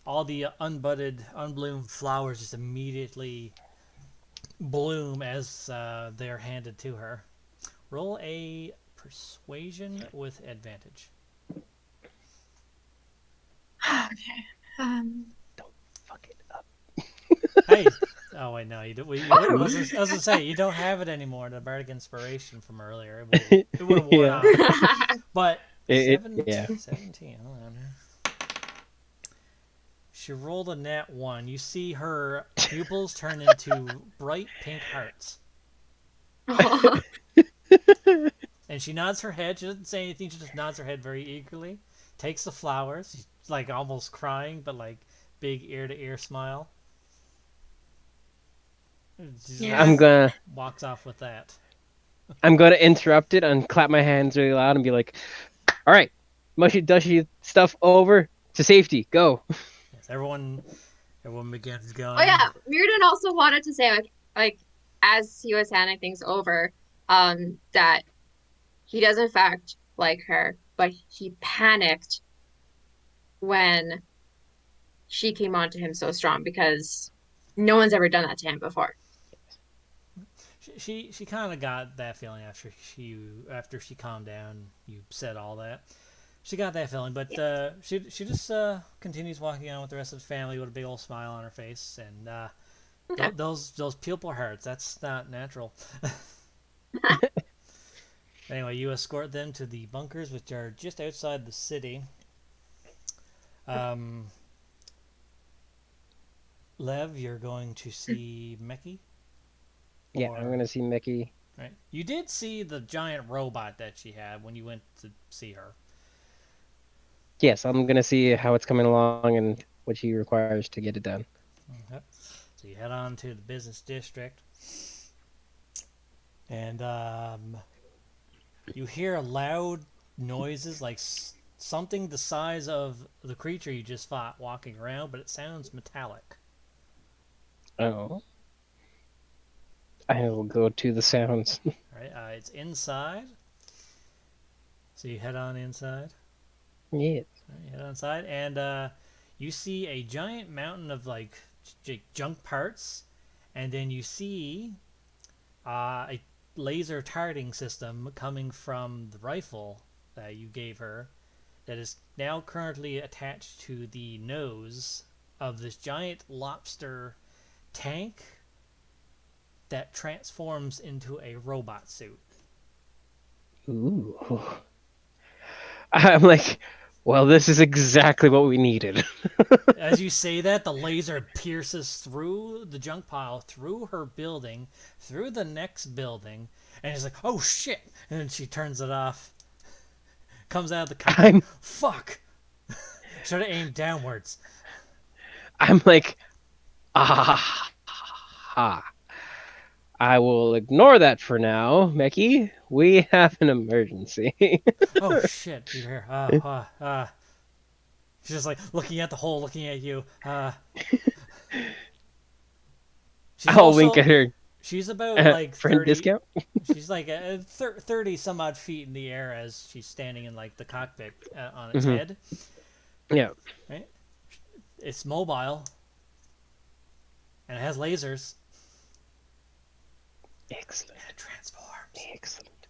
all the unbudded, unbloomed flowers just immediately bloom as they're handed to her. Roll a persuasion with advantage. Okay. Don't fuck it up. Hey. Oh wait, no, you don't. I was gonna say you don't have it anymore. The bardic inspiration from earlier, it would have worn off. But 17. Hold on. She rolled a nat 1. You see her pupils turn into bright pink hearts, and she nods her head. She doesn't say anything. She just nods her head very eagerly. Takes the flowers. She's like almost crying, but like big ear to ear smile. Yeah. I'm gonna Walks off with that. interrupt it and clap my hands really loud and be like, "All right, mushy dushy stuff over to safety. Go." Yes, everyone begins going. Oh yeah, Mirrodin also wanted to say like as he was handing things over, that he does in fact like her, but he panicked when she came on to him so strong because no one's ever done that to him before. She kind of got that feeling after she calmed down. You said all that. She got that feeling, but she just continues walking on with the rest of the family with a big old smile on her face, and Okay. those pupil hearts. That's not natural. Anyway, you escort them to the bunkers, which are just outside the city. Lev, you're going to see Meki. Yeah, I'm gonna see Mickey. Right. You did see the giant robot that she had when you went to see her. Yes, I'm gonna see how it's coming along and what she requires to get it done. Okay. So you head on to the business district, and you hear loud noises like something the size of the creature you just fought walking around, but it sounds metallic. Oh. I will go to the sounds. All right. It's inside. So you head on inside. Yeah. All right, you head on inside, and you see a giant mountain of like junk parts, and then you see a laser targeting system coming from the rifle that you gave her that is now currently attached to the nose of this giant lobster tank that transforms into a robot suit. Ooh. I'm like, well, this is exactly what we needed. As you say that, the laser pierces through the junk pile, through her building, through the next building, and she's like, oh shit! And then she turns it off, comes out of the cockpit. Fuck! Should have aimed downwards. I'm like, ah. I will ignore that for now, Mickey. We have an emergency. Oh shit! You hear? She's just like looking at the hole, looking at you. She's I'll wink at her. She's about like friend 30. Discount? She's like 30 some odd feet in the air as she's standing in like the cockpit on its head. Yeah. Right. It's mobile. And it has lasers. Excellent. And it transforms. Excellent.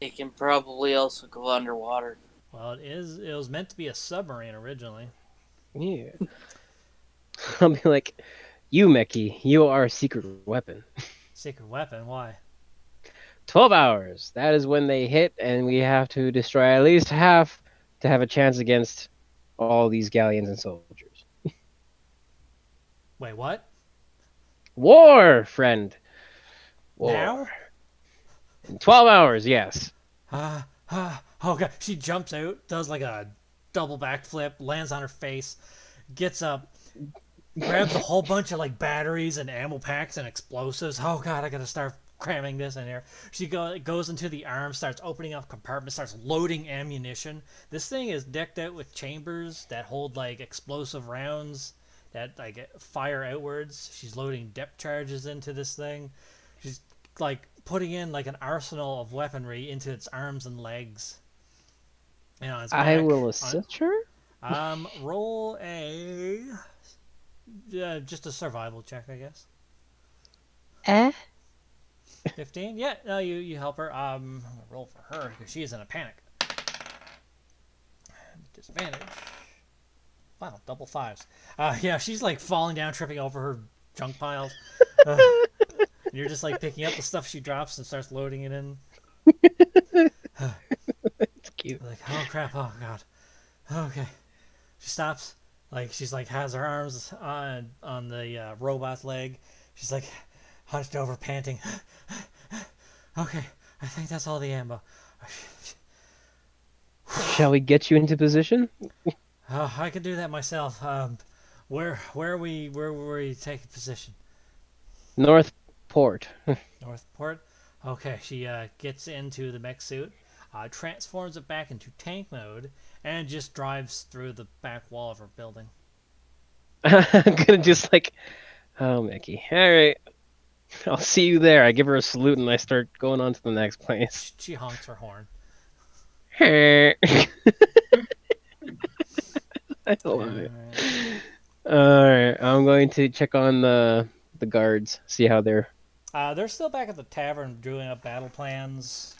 It can probably also go underwater. Well, it was meant to be a submarine originally. Yeah. I'll be like, You, Mickey, you are a secret weapon. Secret weapon? Why? 12 hours. That is when they hit, and we have to destroy at least half to have a chance against all these galleons and soldiers. Wait, what? War, friend. War. Now? In 12 hours, yes. Oh god. She jumps out, does like a double backflip, lands on her face, gets up, grabs a whole bunch of like batteries and ammo packs and explosives. Oh god, I gotta start cramming this in here. She goes into the arms, starts opening up compartments, starts loading ammunition. This thing is decked out with chambers that hold like explosive rounds that like fire outwards. She's loading depth charges into this thing. She's like putting in like an arsenal of weaponry into its arms and legs. And on its I back. will assist her. Roll a just a survival check, I guess. 15? Yeah, no, you help her. I'm gonna roll for her because she is in a panic. Disadvantage. Wow, double fives. Yeah, she's like falling down, tripping over her junk piles. And you're just like picking up the stuff she drops and starts loading it in. It's cute. Like, oh crap, oh god. Okay. She stops. Like, she's like, has her arms on the robot's leg. She's like, hunched over, panting. Okay, I think that's all the ammo. Shall we get you into position? I could do that myself. Where we take a position? North Port. Northport. Okay, she gets into the mech suit, transforms it back into tank mode, and just drives through the back wall of her building. I'm gonna just like, oh, Mickey. All right. I'll see you there. I give her a salute and I start going on to the next place. She honks her horn. I love it. Alright, I'm going to check on the guards, see how they're. They're still back at the tavern doing up battle plans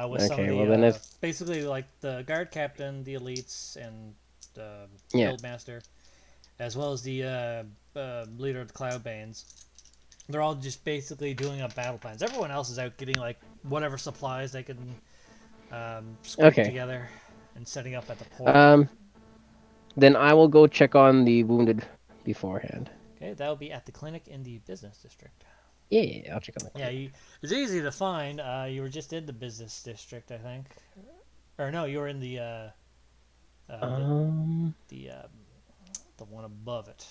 with some of Okay, the well then if basically like the guard captain, the elites, and the Yeah. guild master, as well as the leader of the Cloudbanes. They're all just basically doing up battle plans. Everyone else is out getting like whatever supplies they can scrape Okay. together and setting up at the port. Then I will go check on the wounded beforehand. Okay, that'll be at the clinic in the business district. Yeah, I'll check on the Yeah, it's easy to find. You were just in the business district, I think, or no, you were in the one above it.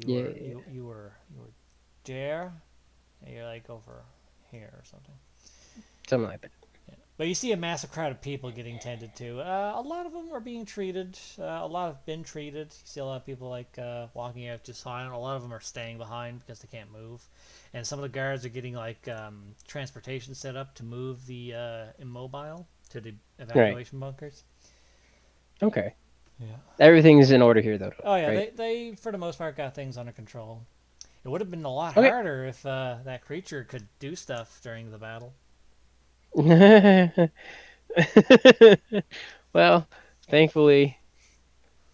You were there, and you're like over here or something. something like that. Yeah. But you see a massive crowd of people getting tended to. A lot of them are being treated. A lot have been treated. You see a lot of people like walking out just fine. A lot of them are staying behind because they can't move. And some of the guards are getting like transportation set up to move the immobile to the evacuation bunkers. Okay. Yeah. Everything's in order here, though. Oh yeah, right? they for the most part got things under control. It would have been a lot harder if that creature could do stuff during the battle. Well, thankfully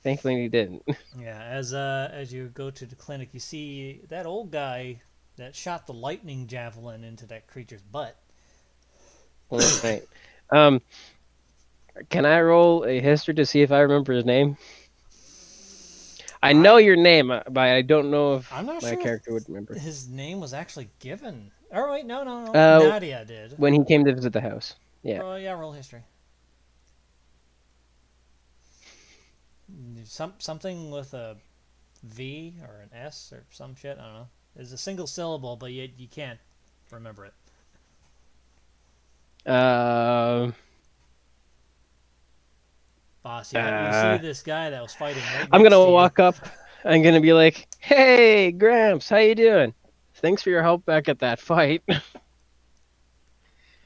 he didn't. Yeah, as you go to the clinic, you see that old guy that shot the lightning javelin into that creature's butt. Right. Can I roll a history to see if I remember his name? I know your name, but I don't know if I'm not my sure character would remember. His name was actually given. Oh wait, no. Uh, Nadia did. When he came to visit the house. Yeah. Roll history. Something with a V or an S or some shit. I don't know. It's a single syllable, but you can't remember it. Boss, you see this guy that was fighting right I'm next gonna to you. walk up. I'm gonna be like, "Hey, Gramps, how you doing? Thanks for your help back at that fight."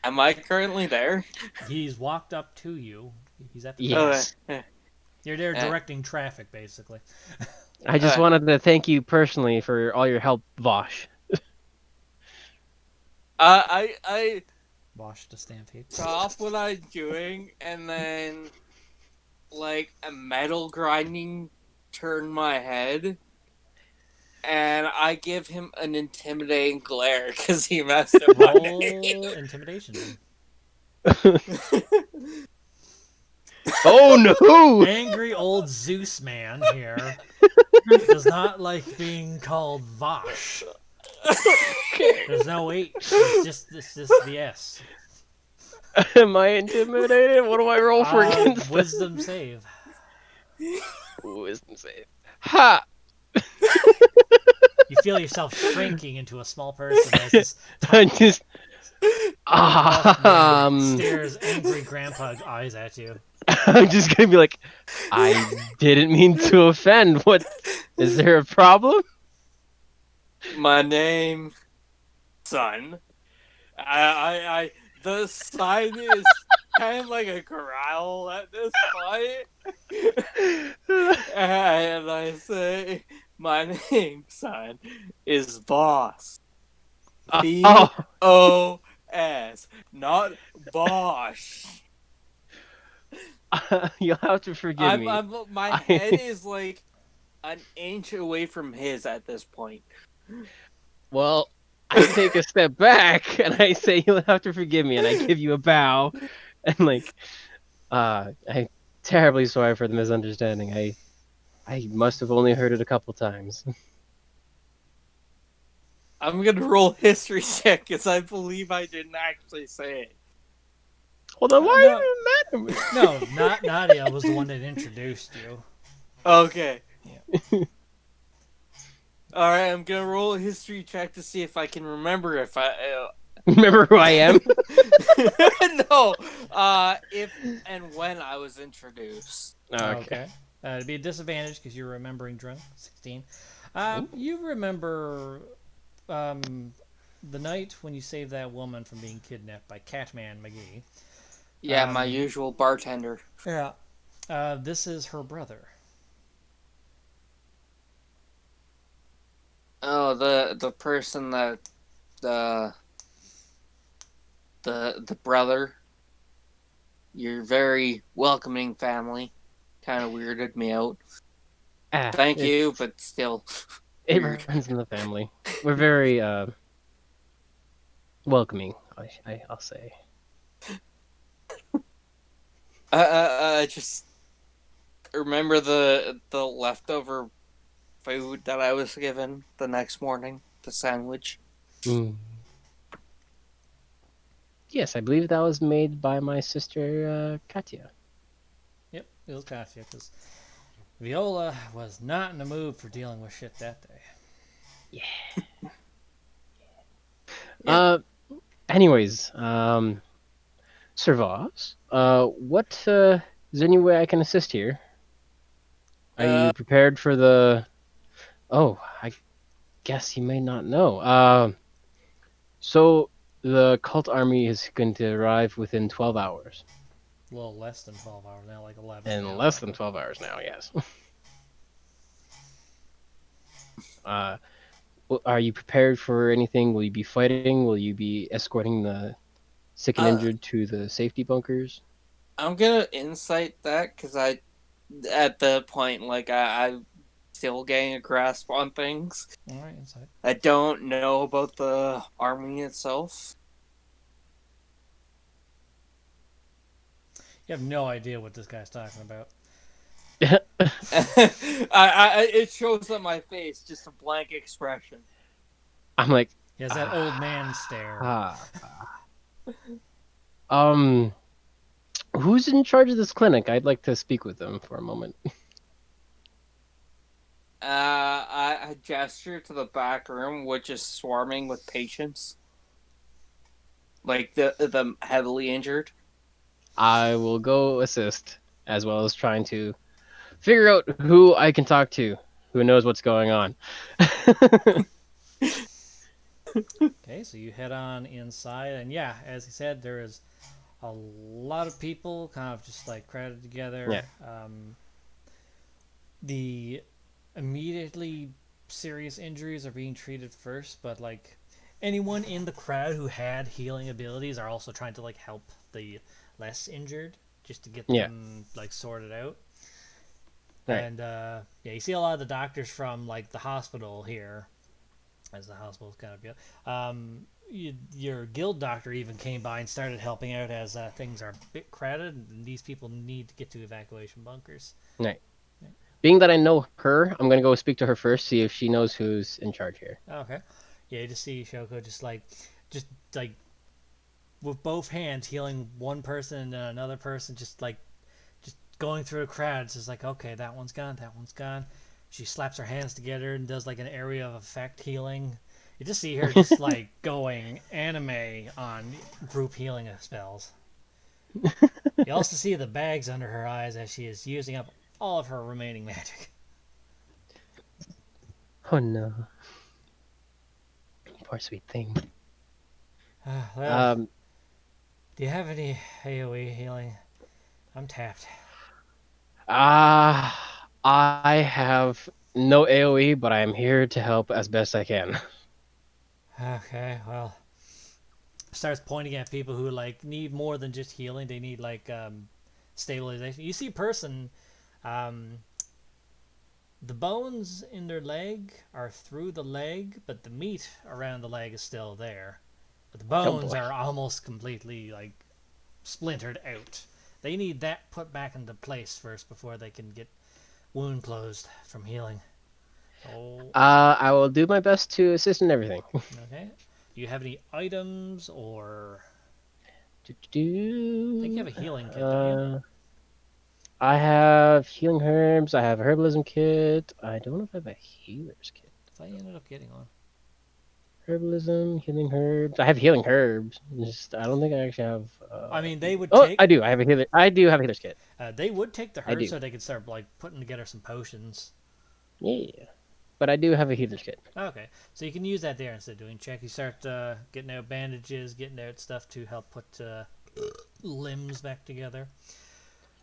Am I currently there? He's walked up to you. He's at the Yes. You're there directing traffic, basically. I just wanted to thank you personally for all your help, Vosh. I Wash the stampede. stop what I'm doing, and then like a metal grinding turned my head, and I give him an intimidating glare because he messed up my name. Roll intimidation. Oh no! Angry old Zeus man here does not like being called Vosh. There's no H. It's just the S. Am I intimidated? What do I roll for against that? Wisdom save. Wisdom save. Ha! You feel yourself shrinking into a small person as this I just buff man um stares angry grandpa eyes at you. I'm just gonna be like, I didn't mean to offend. What is there a problem? My name, son. The sign is kind of like a growl at this point. And I say, my name, son, is Boss. Oh, B-O-S, not Bosh. you'll have to forgive me. My head is like an inch away from his at this point. Well, I take a step back and I say you'll have to forgive me, and I give you a bow, and like, I'm terribly sorry for the misunderstanding. I must have only heard it a couple times. I'm gonna roll history check because I believe I didn't actually say it. Well, then why No. are you mad at me? No, not Nadia was the one that introduced you. Okay. Yeah. All right, I'm gonna roll a history check to see if I can remember if I. Remember who I am? No. If and when I was introduced. Okay. It'd be a disadvantage because you're remembering drunk. 16. You remember the night when you saved that woman from being kidnapped by Catman McGee. Yeah, my usual bartender. Yeah. This is her brother. Oh, the person that the brother. Your very welcoming family kind of weirded me out. Thank you, but still. It Weird. runs in the family. We're very welcoming. I'll say. I just remember the leftover food that I was given the next morning, the sandwich. Mm. Yes, I believe that was made by my sister Katya. Yep, it was Katya because Viola was not in the mood for dealing with shit that day. Yeah. Anyways, Sir Voss, what is there any way I can assist here? Are you prepared for the? Oh, I guess you may not know. So the cult army is going to arrive within 12 hours. A little less than 12 hours now, like 11. And now. less than 12 hours now, yes. Are you prepared for anything? Will you be fighting? Will you be escorting the sick and injured to the safety bunkers? I'm gonna insight that because at the point, like I'm still getting a grasp on things. All right, inside. I don't know about the army itself. You have no idea what this guy's talking about. It shows on my face just a blank expression. I'm like, He has that old man stare. Who's in charge of this clinic? I'd like to speak with them for a moment. I gesture to the back room, which is swarming with patients, like the heavily injured. I will go assist, as well as trying to figure out who I can talk to, who knows what's going on. Okay, so you head on inside, and yeah, as he said, there is a lot of people kind of just like crowded together. Yeah. The immediately serious injuries are being treated first, but like anyone in the crowd who had healing abilities are also trying to like help the less injured just to get them like sorted out. Right. And yeah, you see a lot of the doctors from like the hospital here, as the hospital's kind of built. Your guild doctor even came by and started helping out as things are a bit crowded, and these people need to get to evacuation bunkers. Right. Being that I know her, I'm gonna go speak to her first, see if she knows who's in charge here. Okay. Yeah, you just see Shoko just like with both hands healing one person and then another person, just going through the crowd. It's just like, okay, that one's gone, that one's gone. She slaps her hands together and does like an area of effect healing. You just see her just like going anime on group healing spells. You also see the bags under her eyes as she is using up all of her remaining magic. Oh no. Poor sweet thing. Well, Um, do you have any AoE healing? I'm tapped. I have no AoE, but I am here to help as best I can. Okay, well, starts pointing at people who like need more than just healing. They need like stabilization. You see a person, um, the bones in their leg are through the leg, but the meat around the leg is still there. But the Oh bones boy. are almost completely like splintered out. They need that put back into place first before they can get wound closed from healing. Oh, I will do my best to assist in everything. okay. Do you have any items or? Do, I think you have a healing kit, don't you? I have healing herbs. I have a herbalism kit. I don't know if I have a healer's kit. I thought you ended up getting one. Herbalism, healing herbs. I have healing herbs. Just I don't think I actually have. I mean, they would Oh, take. I do. I have a healer. I do have a healer's kit. They would take the I herbs do. so they could start like putting together some potions. Yeah, but I do have a healer's kit. Okay, so you can use that there instead of doing check. You start getting out bandages, getting out stuff to help put limbs back together.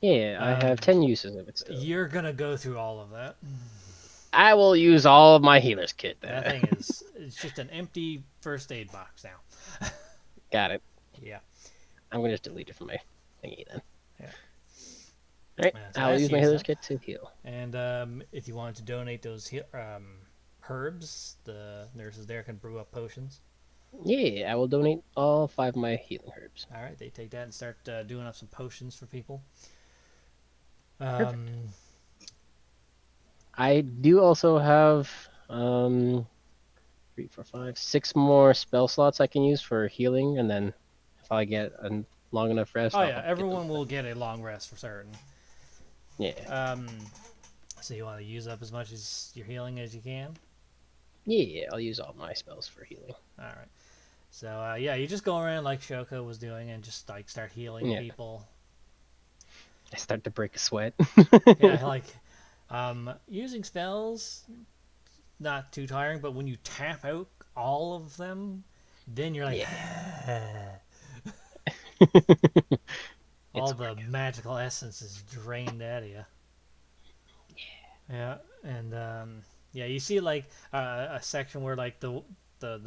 Yeah, I have 10 uses of it still. You're gonna go through all of that. I will use all of my healer's kit then. That thing it's just an empty first aid box now. Got it. Yeah. I'm gonna just delete it from my thingy then. Yeah. Alright, So I'll that's use my used healer's up. kit to heal. And if you wanted to donate those herbs, the nurses there can brew up potions. Yeah, I will donate all 5 of my healing herbs. All right, they take that and start doing up some potions for people. Perfect. I do also have 3, 4, 5, 6 more spell slots I can use for healing, and then if I get a long enough rest, Oh I'll yeah, get everyone them. will get a long rest for certain. Yeah. So you want to use up as much as your healing as you can. Yeah, I'll use all my spells for healing. All right. So yeah, you just go around like Shoko was doing and just like start healing Yeah. people. I start to break a sweat. Yeah, like using spells, not too tiring, but when you tap out all of them, then you're like, all It's the magical essence is drained out of you. Yeah, and yeah, you see like a section where like the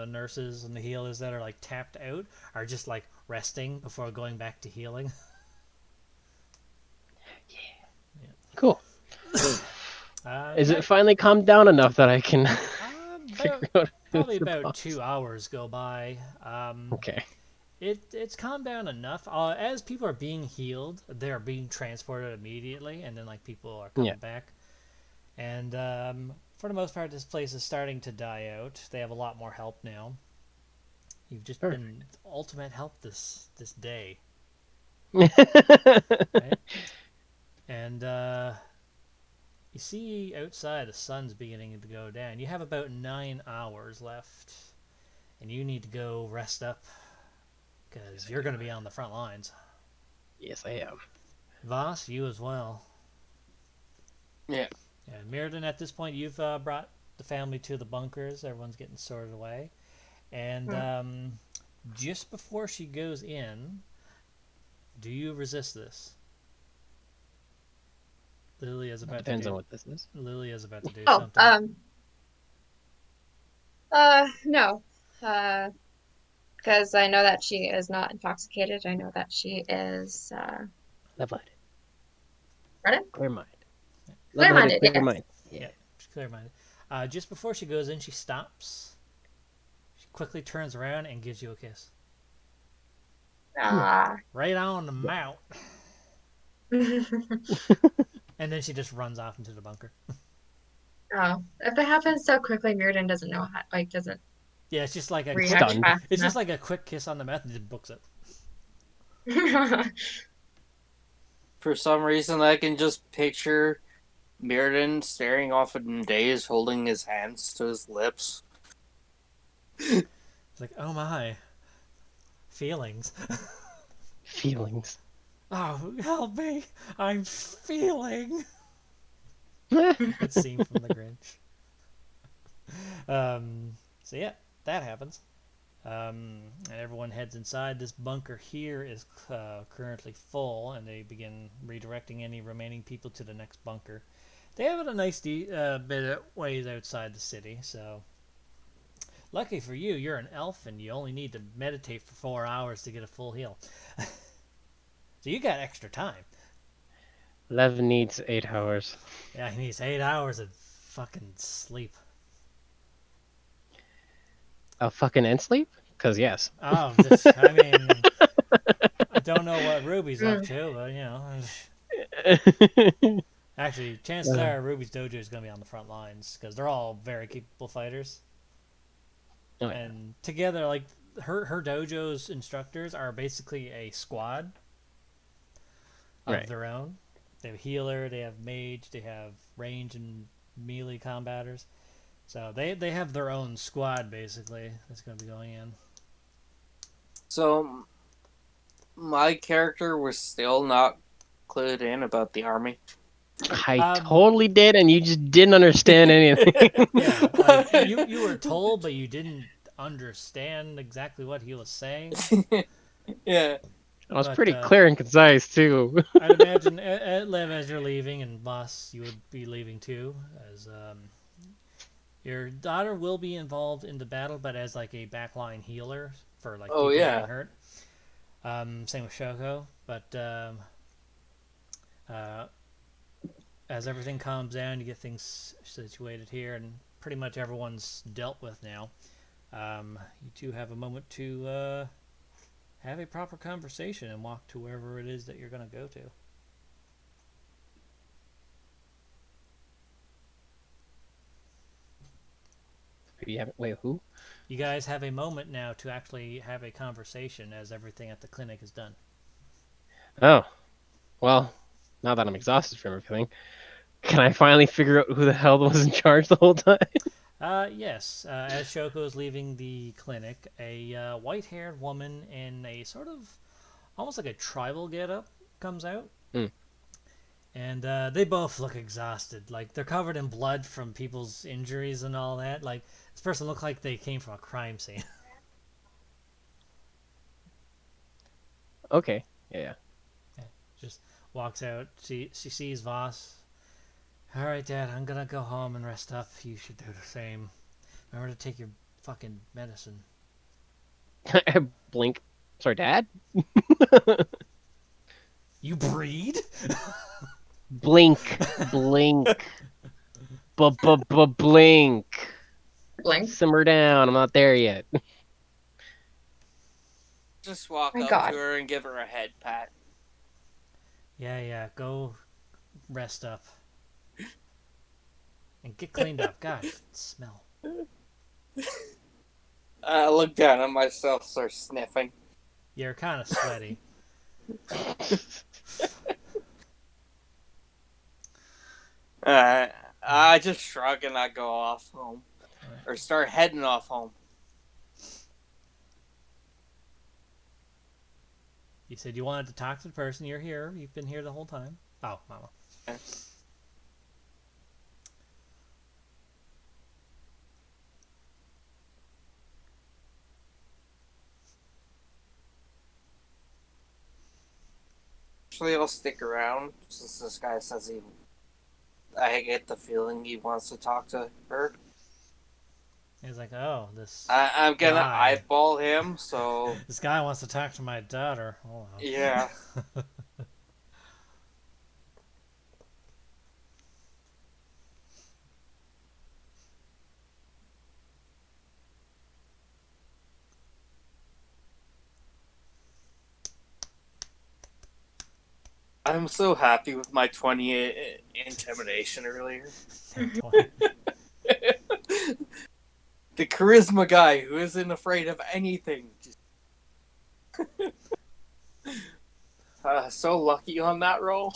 nurses and the healers that are like tapped out are just like resting before going back to healing. cool. Is Yeah, it finally calmed down enough that I can figure out probably who's the about boss? 2 hours go by. Okay. It's calmed down enough. As people are being healed, they're being transported immediately, and then like people are coming back. And for the most part, this place is starting to die out. They have a lot more help now. You've just been ultimate help this day, right? And you see outside the sun's beginning to go down. You have about 9 hours left, and you need to go rest up because you're going to be on the front lines. Yes, I am. Voss, you as well. Yeah. And Mirrodin, at this point, you've brought the family to the bunkers. Everyone's getting sorted away. And just before she goes in, do you resist this? Lily is about Depends to do. on what this is. Lily is about to do Oh, something. no. Because I know that she is not intoxicated. I know that she is, Level-headed. pardon? Clear mind. Level-headed, Clear-minded, clear yes. mind. Yeah, she's clear-minded. Just before she goes in, she stops. She quickly turns around and gives you a kiss. Ah. Right on the mouth. And then she just runs off into the bunker. Oh, if it happens so quickly, Mirrodin doesn't know how, like, doesn't Yeah, it's just like a react Stunned. fast it's just enough. like a quick kiss on the mouth and just books it. For some reason, I can just picture Mirrodin staring off in daze, holding his hands to his lips. It's like, oh my, feelings. Feelings. Oh, help me! I'm feeling. That scene from The Grinch. So yeah, that happens. And everyone heads inside. This bunker here is currently full, and they begin redirecting any remaining people to the next bunker. They have it a nice bit of ways outside the city, so lucky for you, you're an elf and you only need to meditate for 4 hours to get a full heal. So you got extra time. Lev needs 8 hours. Yeah, he needs 8 hours of fucking sleep. A fucking end sleep? Cause yes. Oh, I mean, I don't know what Ruby's up to, but you know. Actually, chances are Ruby's dojo is going to be on the front lines because they're all very capable fighters. Oh, yeah. And together, like her dojo's instructors are basically a squad of Right. their own. They have healer, they have mage, they have range and melee combaters. So they have their own squad basically that's going to be going in. So, my character was still not clued in about the army. I totally did, and you just didn't understand anything. Yeah, like you were told, but you didn't understand exactly what he was saying. Yeah. I was But, pretty clear and concise too. I'd imagine, Lev, as you're leaving, and Boss, you would be leaving too, as your daughter will be involved in the battle, but as like a backline healer for like Oh, people yeah. getting hurt. Same with Shoko, but as everything calms down, you get things situated here, and pretty much everyone's dealt with now. You two have a moment to have a proper conversation and walk to wherever it is that you're going to go to. Wait, who? You guys have a moment now to actually have a conversation as everything at the clinic is done. Oh, well, now that I'm exhausted from everything, can I finally figure out who the hell was in charge the whole time? Yes. As Shoko is leaving the clinic, a white-haired woman in a sort of almost like a tribal getup comes out. Hmm. And they both look exhausted. Like, they're covered in blood from people's injuries and all that. Like, this person looked like they came from a crime scene. Okay, yeah. Just walks out. She sees Voss. All right, Dad, I'm gonna go home and rest up. You should do the same. Remember to take your fucking medicine. Blink. Sorry, Dad? You breed? Blink. Blink. Blink. Blink. Simmer down. I'm not there yet. Just walk My up God. to her and give her a head pat. Yeah, go rest up. And get cleaned up. Gosh, smell. I look down at myself, start sniffing. You're kind of sweaty. I just shrug and I go off home. Or start heading off home. You said you wanted to talk to the person. You're here. You've been here the whole time. Oh, mama. Actually, I'll stick around since this guy says I get the feeling he wants to talk to her. He's like, oh, this I'm gonna guy. eyeball him, so This guy wants to talk to my daughter. Hold on. yeah. I'm so happy with my 20 intimidation earlier. The charisma guy who isn't afraid of anything. Just so lucky on that roll.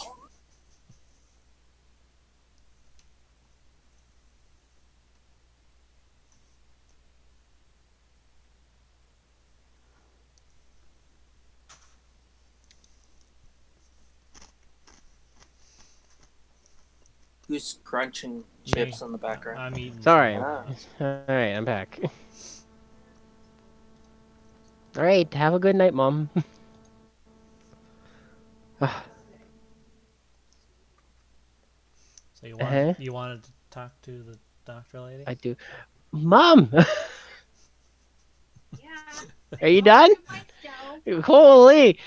Who's crunching chips in the background? I'm eating. Sorry. Ah. All right, I'm back. All right, have a good night, Mom. So Uh-huh. you wanted to talk to the doctor lady? I do. Mom, Yeah. are you done? Holy,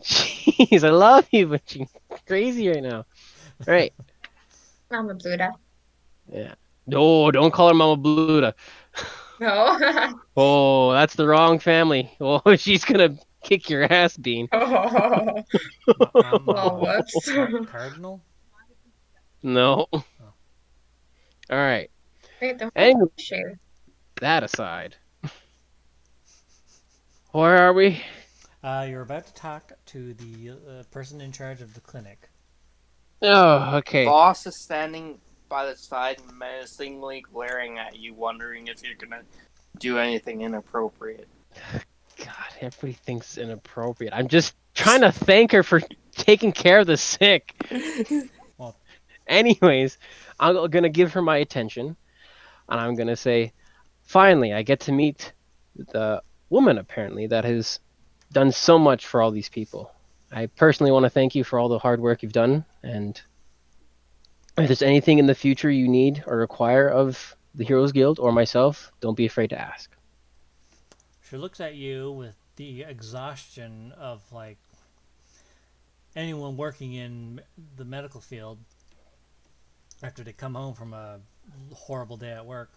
jeez, I love you, but you're crazy right now. All right. Mama Buddha. Yeah. No, don't call her Mama Bluta. No. Oh, that's the wrong family. Oh, she's gonna kick your ass, Bean. Oh. Well, Mama, whoops. Cardinal? No. All right. Wait, then And what share? that aside, where are we? You're about to talk to the person in charge of the clinic. Oh, okay. Voss is standing by the side, menacingly glaring at you, wondering if you're gonna do anything inappropriate. God, everybody thinks inappropriate. I'm just trying to thank her for taking care of the sick. Well, Anyways, I'm gonna give her my attention, and I'm gonna say, finally, I get to meet the woman apparently that has done so much for all these people. I personally want to thank you for all the hard work you've done, and if there's anything in the future you need or require of the Heroes Guild or myself, don't be afraid to ask. she looks at you with the exhaustion of like anyone working in the medical field after they come home from a horrible day at work.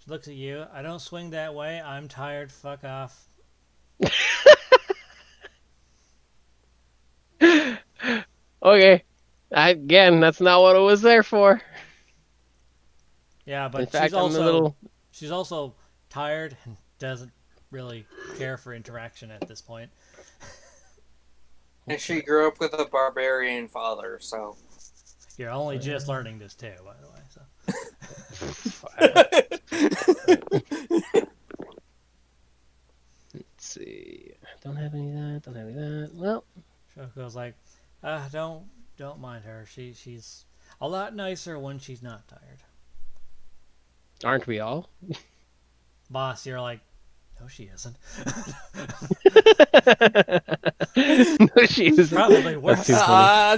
She looks at you. I don't swing that way. I'm tired. Fuck off. Okay. Again, that's not what it was there for. Yeah, In but fact, I'm a little. she's also tired and doesn't really care for interaction at this point. And she grew up with a barbarian father, so. You're only just learning this too, by the way. So. Let's see. Don't have any of that. Don't have any of that. Well, Shoko's like, don't mind her. She's a lot nicer when she's not tired. aren't we all? Boss, you're like, no, she isn't. No, she is Probably worse. That's too funny.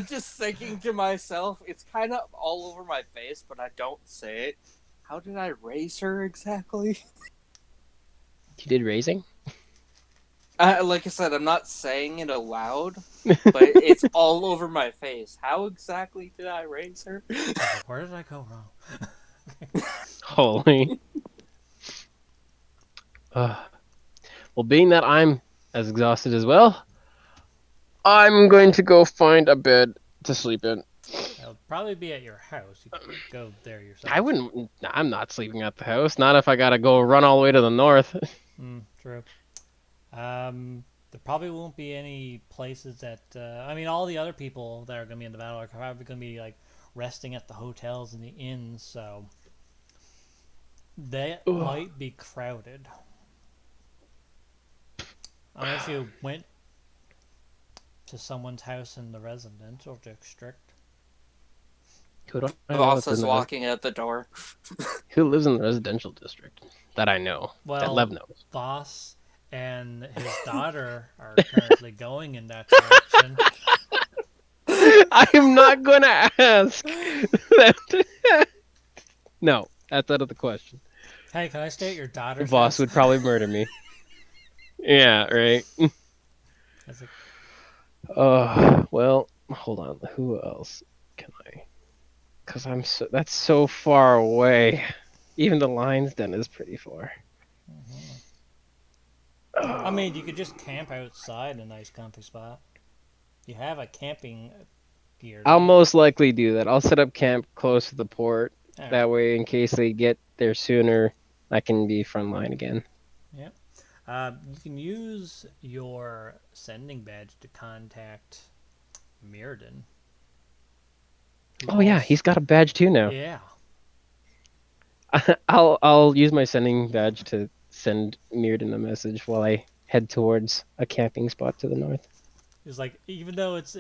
I'm just thinking to myself, it's kind of all over my face, but I don't say it. How did I raise her exactly? You did raising? Like I said, I'm not saying it aloud, but it's all over my face. How exactly did I raise her? Where did I go wrong? Holy. Well, being that I'm as exhausted as well, I'm going to go find a bed to sleep in. It'll probably be at your house. You can go there yourself. I wouldn't. I'm not sleeping at the house. Not if I gotta go run all the way to the north. True. There probably won't be any places that. I mean, all the other people that are going to be in the battle are probably going to be like resting at the hotels and the inns, so they might be crowded. Unless you went to someone's house in the residential district. Who do I know Voss that's is in the res- walking out the door. Who lives in the residential district that I know? That Well, Lev knows. Boss and his daughter are currently going in that direction. I am not gonna ask. No, that's out of the question. Hey, can I stay at your daughter's The boss house? would probably murder me. Yeah, right. That's like, Well, hold on. Who else can I? Because that's so far away. Even the Lion's Den is pretty far. I mean, you could just camp outside a nice comfy spot. You have a camping gear. I'll Don't you? most likely do that. I'll set up camp close to the port. All right. That way, in case they get there sooner, I can be frontline again. Yep. You can use your sending badge to contact Mirrodin. Oh yeah, he's got a badge too now. Yeah. I'll use my sending badge to send Mirrodin a message while I head towards a camping spot to the north. It's like even though it's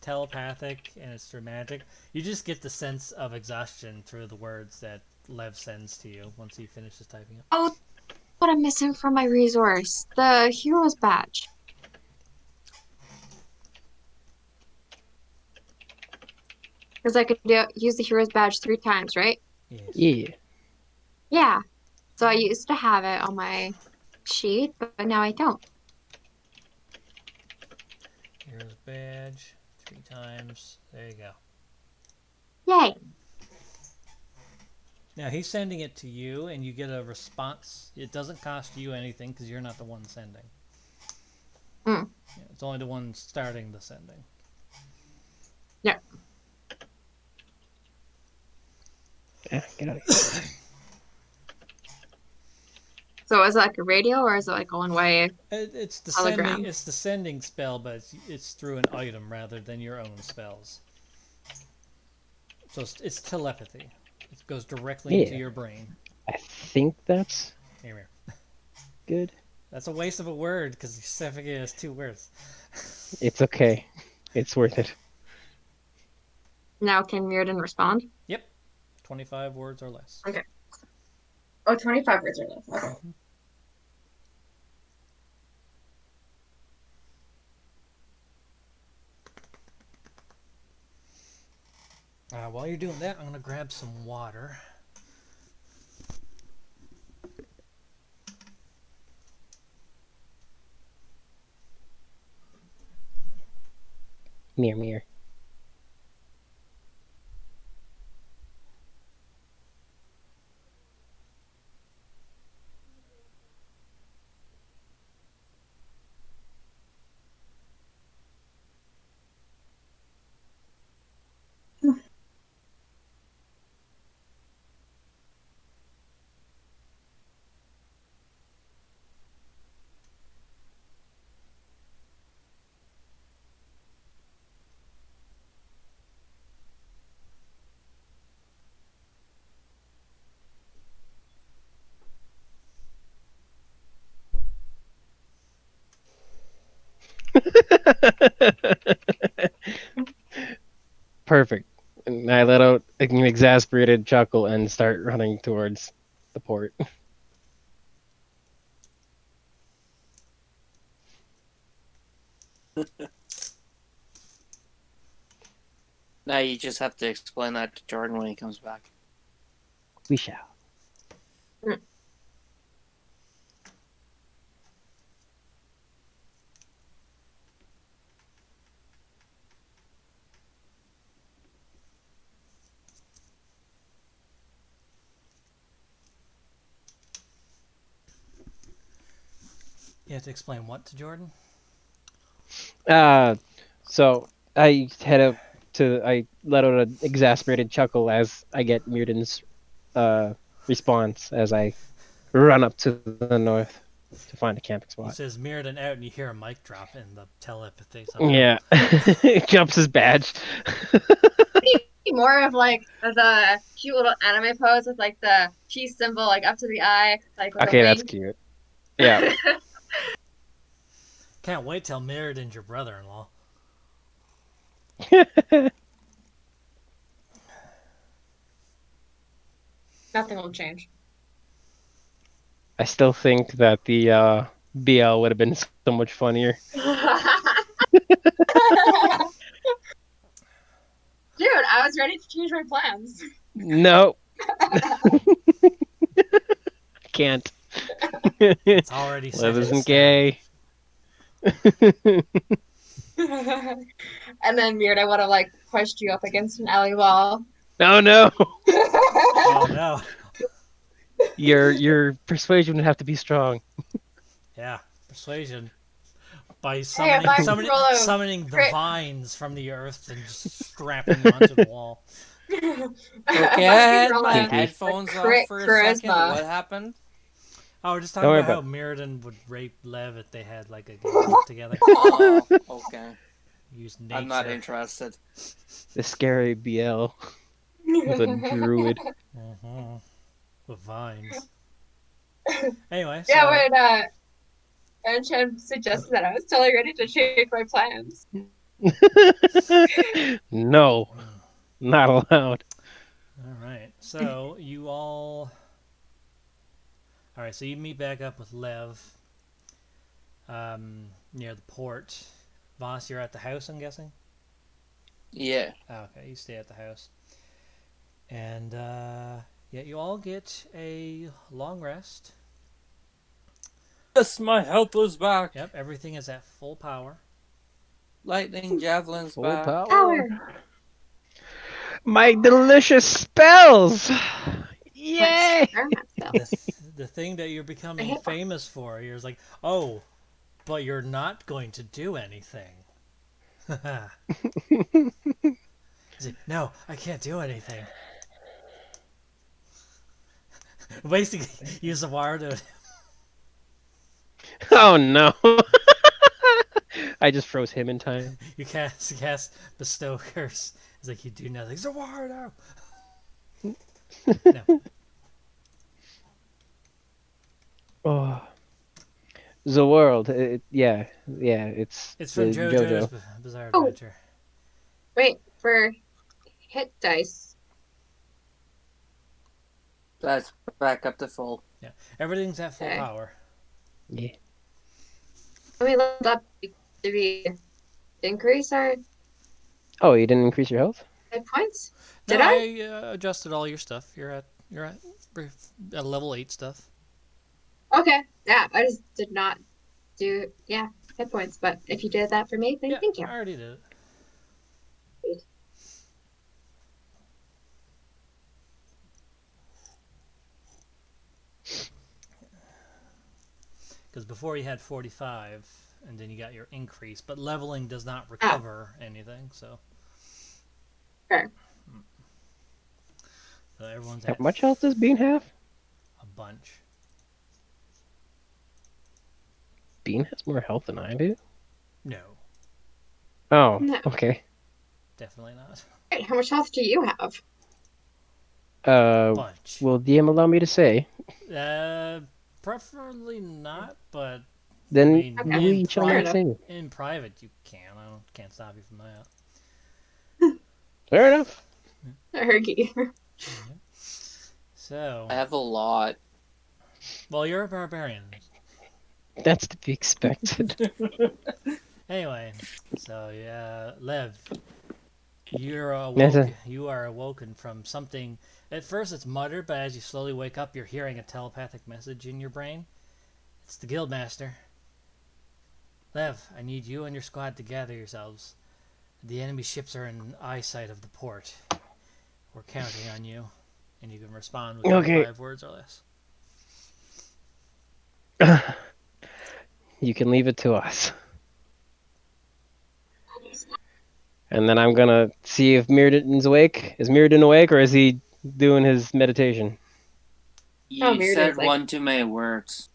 telepathic and it's dramatic, you just get the sense of exhaustion through the words that Lev sends to you once he finishes typing it. Oh, what I'm missing from my resource. The hero's badge. Because I could use the hero's badge 3 times, right? Yes. Yeah. Yeah. So I used to have it on my sheet, but now I don't. Here's badge 3 times. There you go. Yay. Now he's sending it to you, and you get a response. It doesn't cost you anything because you're not the one sending. Mm. Yeah, it's only the one starting the sending. Yeah. Yeah, get out of here. So is it like a radio or is it like a one-way? It's the Hologram. sending. It's the sending spell, but it's through an item rather than your own spells. So it's telepathy. It goes directly into Yeah. your brain. I think that's Here. good. That's a waste of a word because suffocate has 2 words. It's okay. It's worth it. Now can Mirrodin respond? Yep. 25 words or less. Okay. Oh, 25 words or less. Okay. While you're doing that, I'm going to grab some water. Mirror. Perfect. And I let out an exasperated chuckle and start running towards the port. Now you just have to explain that to Jordan when he comes back. We shall. You have to explain what to Jordan? So I I let out an exasperated chuckle as I get Mutan's response as I run up to the north to find a camping He spot. says Mirrodin out, and you hear a mic drop in the telepathy. Somehow. Yeah, jumps his badge. More of like the cute little anime pose with like the peace symbol like up to the eye, like with Okay, a that's wink. cute. Yeah. Can't wait till Mirrodin's your brother-in-law. Nothing will change. I still think that the BL would have been so much funnier. Dude, I was ready to change my plans. No. Can't. It's already set Liv in isn't stone. gay. And then Weird, I would have like pushed you up against an alley wall. No, no. Oh no. Your persuasion would have to be strong. Yeah, persuasion. by Hey, summoning, if I summoning, roll a summoning the crit- vines from the earth and just strapping you onto the wall. if Okay, I I could had roll my Kinky. headphones off crit for a second. charisma. What happened? Oh, we're just Don't talking worry about how about Mirrodin would rape Lev if they had like a guild together. Oh, okay. Use I'm not nature. interested. the scary BL with a druid. Mm-hmm. With vines. Anyway, Yeah, so when Anchan suggested that, I was totally ready to change my plans. No, not allowed. all right. So you all right. So you meet back up with Lev near the port. Voss, you're at the house, I'm guessing. Yeah. Oh, okay, you stay at the house. And yeah, you all get a long rest. Yes, my health was back. Yep, everything is at full power. Lightning javelin's Full back. power. Power. My delicious spells. Yay! The thing that you're I becoming hate that. famous for, you're just like, oh, but you're not going to do anything. He's like, no, I can't do anything. Basically, use the wire to. Oh no! I just froze him in time. You cast bestow curse. It's like you do nothing. Zawardo. No. Oh, the world. Yeah, it's It's from JoJo's Bizarre Oh. Adventure. Wait, for hit dice. That's back up to full. Yeah, everything's at full Okay. power. Yeah. Let me look up. Did we increase our Oh, you didn't increase your health? hit points? No, Did I? adjusted all your stuff. You're at level 8 stuff. Okay. Yeah, I just did not do hit points. But if you did that for me, then Yeah, thank you. I already did it. Because before you had 45, and then you got your increase, but leveling does not recover anything, so. Sure. So everyone's How at much health does Bean have? a bunch. Bean has more health than I do? No, Oh, No. okay. definitely not. Wait, how much health do you have? Bunch. Will DM allow me to say? Preferably not, but Then I mean, Okay. we shall Fair not enough. say. in private you can. I can't stop you from that. Fair enough. Hergy. So, I have a lot. well, you're a barbarian. That's to be expected. Anyway, so yeah, Lev, you're Yes, awoke. You are awoken from something. At first, it's muttered, but as you slowly wake up, you're hearing a telepathic message in your brain. It's the Guildmaster. Lev, I need you and your squad to gather yourselves. The enemy ships are in eyesight of the port. We're counting on you, and you can respond with Okay. 5 words or less. You can leave it to us. And then I'm gonna see if Mirrodin's awake. Is Mirrodin awake, or is he doing his meditation? You Oh, weird, said it's like- one too many words.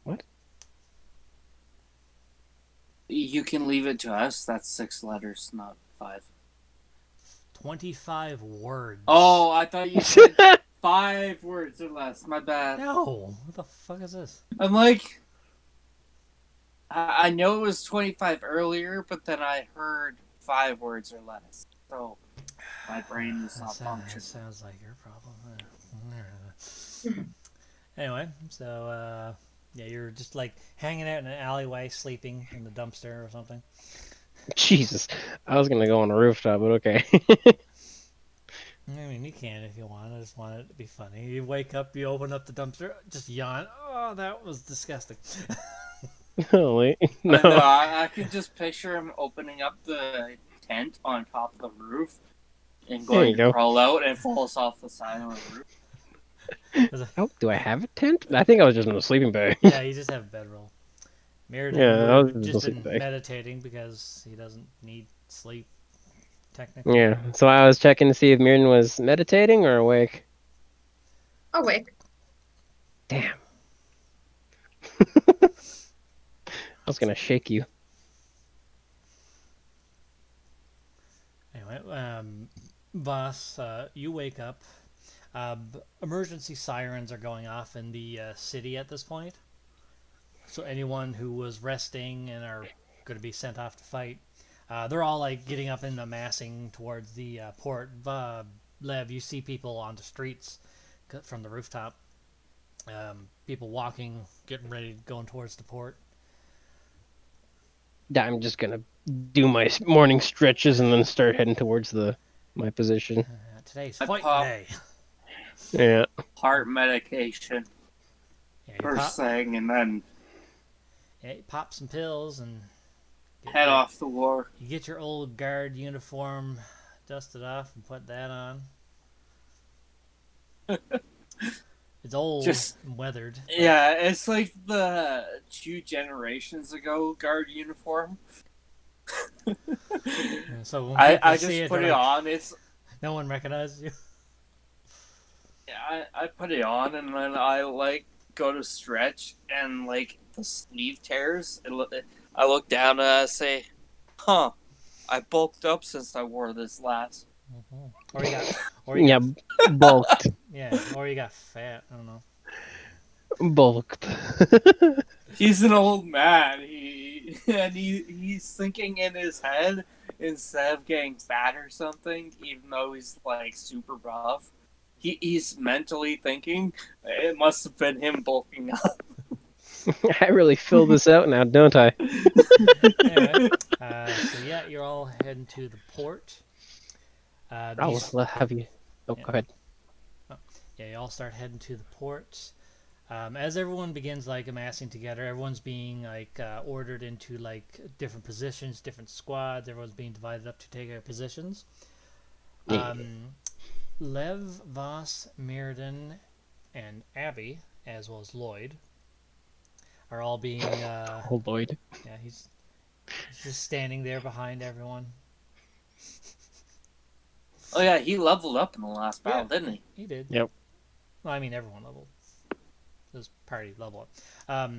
What? You can leave it to us. That's 6 letters, not 5. 25 words. Oh, I thought you said 5 words or less. My bad. No! What the fuck is this? I'm like, I know it was 25 earlier, but then I heard 5 words or less. So my brain was not That functioning. sounds like your problem. Anyway, so yeah, you're just like hanging out in an alleyway, sleeping in the dumpster or something. Jesus, I was gonna go on a rooftop, but okay. I mean, you can if you want. I just want it to be funny. You wake up, you open up the dumpster, just yawn. Oh, that was disgusting. Oh wait, no. No, I could just picture him opening up the tent on top of the roof and There going you to go. crawl out and falls off the side of the roof. Oh, do I have a tent? I think I was just in a sleeping bag. Yeah, you just have a bedroll. Meriden Yeah, I would was have just supposed to been say. meditating because he doesn't need sleep, technically. Yeah, so I was checking to see if Mirren was meditating or awake. Awake. Damn. I was gonna shake you. Anyway, boss, you wake up. Emergency sirens are going off in the city at this point. So anyone who was resting and are going to be sent off to fight, they're all like getting up and amassing towards the port. Lev, you see people on the streets from the rooftop. People walking, getting ready, going towards the port. I'm just gonna do my morning stretches and then start heading towards my position. Today's I fighting pop- day. Yeah. Heart medication Yeah, first thing, and then you pop some pills and head off the war. You get your old guard uniform dusted off and put that on. It's old and weathered. Yeah, it's like the 2 generations ago guard uniform. So when I people just see it, put they're it like, on. It's no one recognizes you. yeah, I put it on, and then I like go to stretch, and like the sleeve tears. I look down and I say, "Huh, I bulked up since I wore this last." Or you got, Yeah, bulked. yeah, or you got fat. I don't know. Bulked. He's an old man. He's thinking in his head instead of getting fat or something, even though he's like super buff. He's mentally thinking it must have been him bulking up. I really fill this out now, don't I? Anyway, so yeah, you're all heading to the port. I'll have you. Oh, Yeah. go ahead. Yeah, you all start heading to the port. As everyone begins like amassing together, everyone's being like ordered into like different positions, different squads. Everyone's being divided up to take their positions. Lev, Voss, Mirrodin, and Abby, as well as Lloyd, are all being. Oh, Lloyd. Yeah, he's just standing there behind everyone. Oh yeah, he leveled up in the last battle, didn't he? He did. Yep. Well, I mean, everyone leveled. This party level up.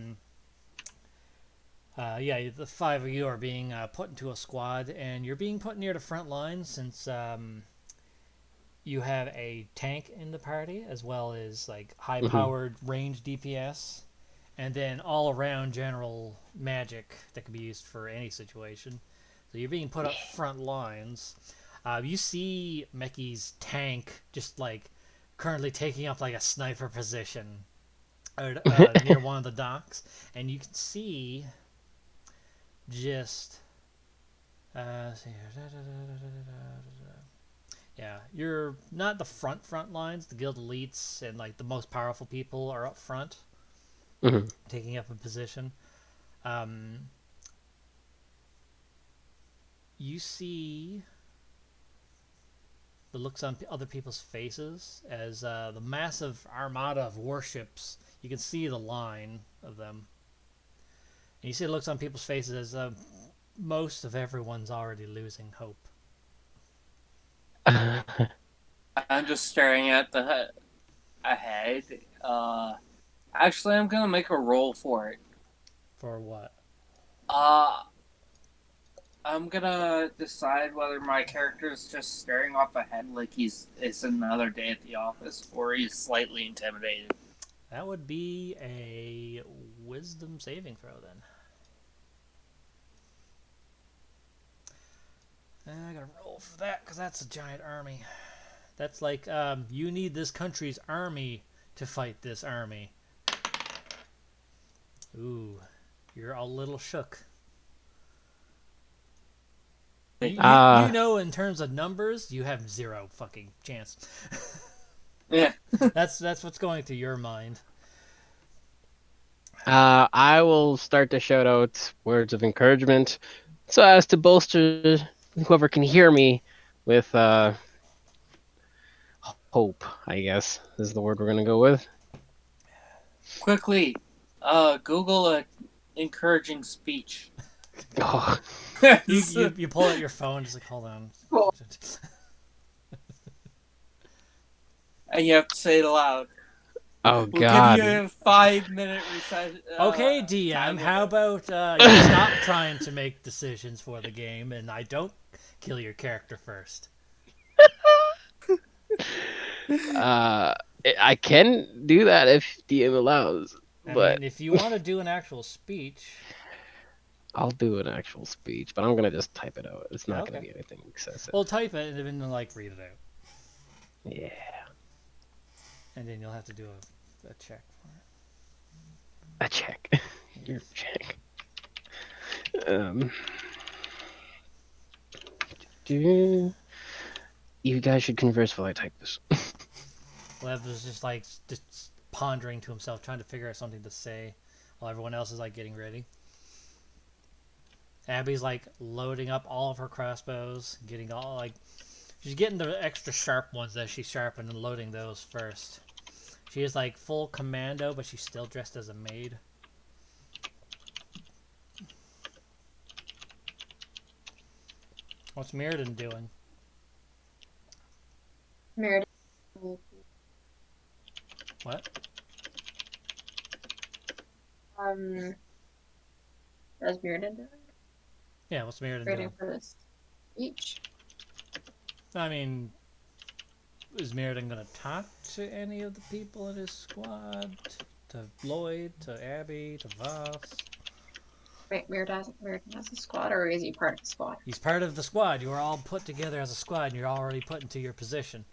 Yeah, the 5 of you are being put into a squad, and you're being put near the front line since you have a tank in the party, as well as like high-powered range DPS, and then all-around general magic that can be used for any situation. So you're being put up front lines. You see Meki's tank just like currently taking up like a sniper position near one of the docks, and you can see just yeah, you're not the front lines. The guild elites and like the most powerful people are up front, taking up a position. You see the looks on other people's faces as the massive armada of warships. You can see the line of them. And you see the looks on people's faces as most of everyone's already losing hope. I'm just staring at the ahead. Actually, I'm gonna make a roll for it. For what? I'm gonna decide whether my character is just staring off ahead like it's another day at the office, or he's slightly intimidated. That would be a wisdom saving throw then. I gotta roll for that because that's a giant army. That's like, you need this country's army to fight this army. Ooh, you're a little shook. You know, in terms of numbers, you have zero fucking chance. Yeah. That's what's going through your mind. I will start to shout out words of encouragement so as to bolster whoever can hear me with hope, I guess, is the word we're going to go with. Quickly, Google a encouraging speech. Oh, You pull out your phone, just like, hold on. Cool. And you have to say it aloud. oh We'll give God. you a 5-minute recess. Okay, time DM, how limit. about you stop trying to make decisions for the game, and I don't kill your character first. I can do that if DM allows, I but mean, if you want to do an actual speech, I'll do an actual speech. But I'm gonna just type it out. It's not gonna okay. be anything excessive. Well, type it and then like read it out, Yeah, and then you'll have to do a check for it. a check. Your check. You guys should converse while I type this. Lev was just like just pondering to himself, trying to figure out something to say, while everyone else is like getting ready. Abby's like loading up all of her crossbows, getting all like she's getting the extra sharp ones that she sharpened and loading those first. She is like full commando, but she's still dressed as a maid. What's Mirrodin doing? Meredith. What? Does Meredith do it? Yeah, what's Mirrodin Waiting doing? for this speech. I mean, is Mirrodin gonna talk to any of the people in his squad? To Lloyd, to Abby, to Voss? Wait, Meredith has a squad, or is he part of the squad? He's part of the squad. You are all put together as a squad, and you're already put into your position.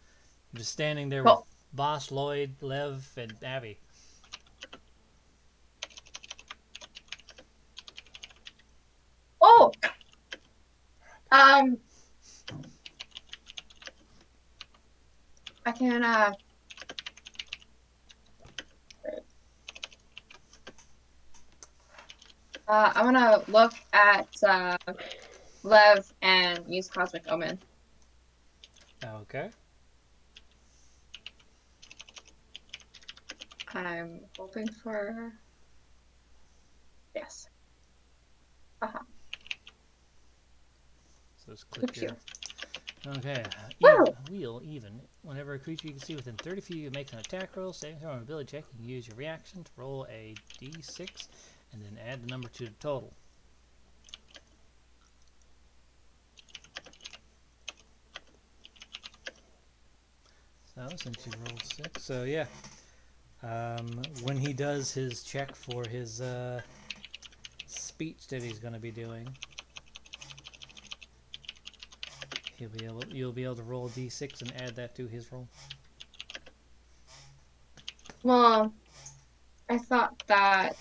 You're just standing there with Well, Voss, Lloyd, Lev, and Abby. oh, I can I'm gonna look at Lev and use Cosmic Omen. Okay. I'm hoping for yes. So just click Pew, your... Okay. Woo! Wheel, even. Whenever a creature you can see within 30 feet of you makes an attack roll, saving throw, or an ability check, you can use your reaction to roll a d6 and then add the number to the total. So, since you rolled 6, so yeah. When he does his check for his speech that he's going to be doing, you'll be able to roll a d6 and add that to his roll. Well, I thought that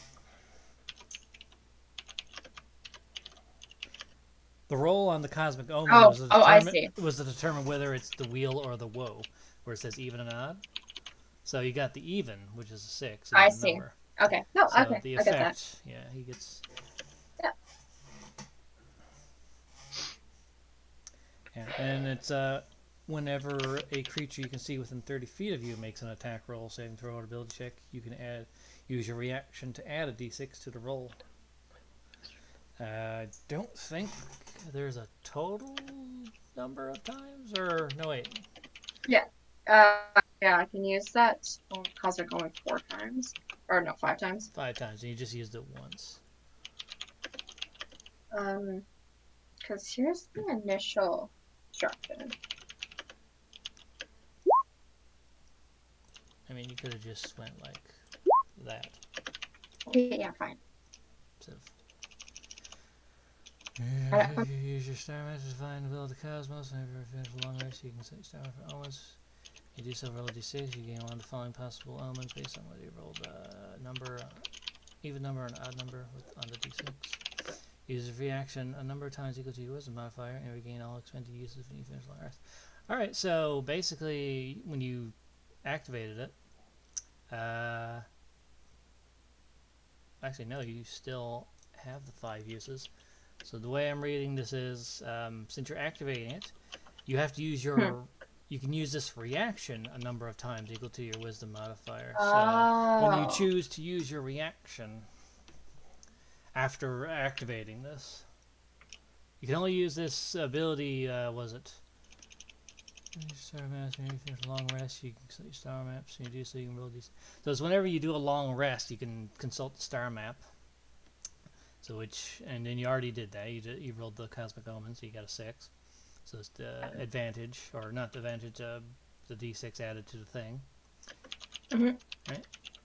The roll on the Cosmic Omen I see. was to determine whether it's the wheel or the woe, where it says even and odd. So you got the even, which is a 6. I Even see. number. Okay. No, So okay. the I get that. effect, yeah, he gets. Yeah. Yeah, and it's whenever a creature you can see within 30 feet of you makes an attack roll, saving throw, or ability check, you can use your reaction to add a d6 to the roll. I don't think there's a total number of times, or no wait. Yeah, I can use that Cosmic Omen 4 times. Or no, 5 times. 5 times, and you just used it once. Because here's the initial instruction. I mean, you could have just went like that. Okay, yeah, fine. So, I- you use your star match to find the will of the cosmos, and if you finish a long race, you can set star for omens. You do so roll a d6, you gain one of the following possible omens based on whether you rolled a number, even number, or an odd number on the d6. Use a reaction a number of times equal to your wisdom modifier, and regain all expended uses when you finish long rest. Alright, so basically, when you activated it, actually no, you still have the 5 uses. So the way I'm reading this is, since you're activating it, you have to use your... You can use this reaction a number of times equal to your wisdom modifier. So when you choose to use your reaction, after activating this. You can only use this ability, was it? Star maps, when you finish a long rest, you can consult your star maps, and you do so you can roll these. So it's whenever you do a long rest, you can consult the star map. So and then you already did that. You rolled the Cosmic Omen, so you got a 6. So it's the advantage, or not the advantage, the D6 added to the thing. Right?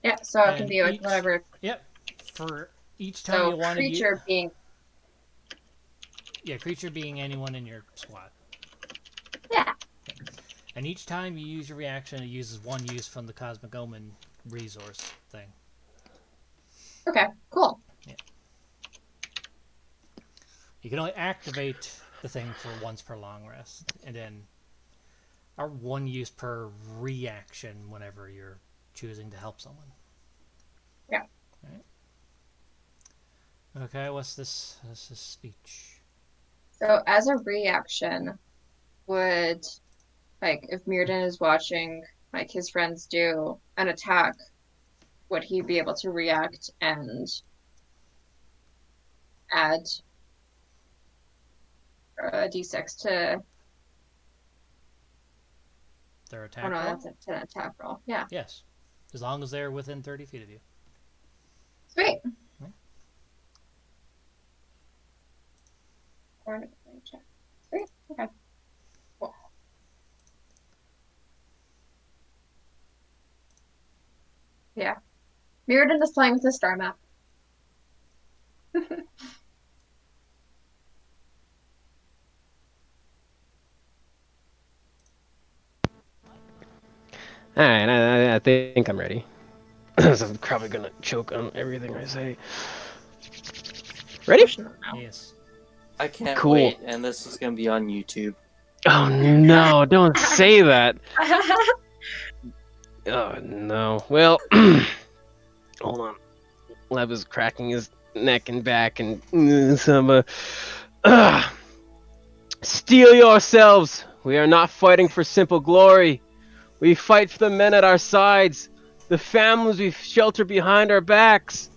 Yeah, so it can And be like whatever. Yep. For each time you want to use. Creature being. Yeah, creature being anyone in your squad. Yeah. And each time you use your reaction, it uses 1 use from the Cosmic Omen resource thing. Okay, cool. Yeah. You can only activate the thing for once per long rest, and then or 1 use per reaction whenever you're choosing to help someone. Yeah. Right. Okay, what's this speech? So as a reaction, would like if Mirrodin is watching like his friends do an attack, would he be able to react and add a d6 to? Their attack Oh no, roll? that's an attack roll. Yeah. Yes. As long as they're within 30 feet of you. Sweet. Right. Sweet. Okay. Cool. Yeah. Mirrodin is playing with the star map. All right, I think I'm ready. So I'm probably gonna choke on everything I say. Ready? Yes. I can't Cool. wait, and this is gonna be on YouTube. Oh no! Don't say that. Oh no. Well, hold on. Lev is cracking his neck and back, and some. Steel yourselves. We are not fighting for simple glory. We fight for the men at our sides, the families we shelter behind our backs.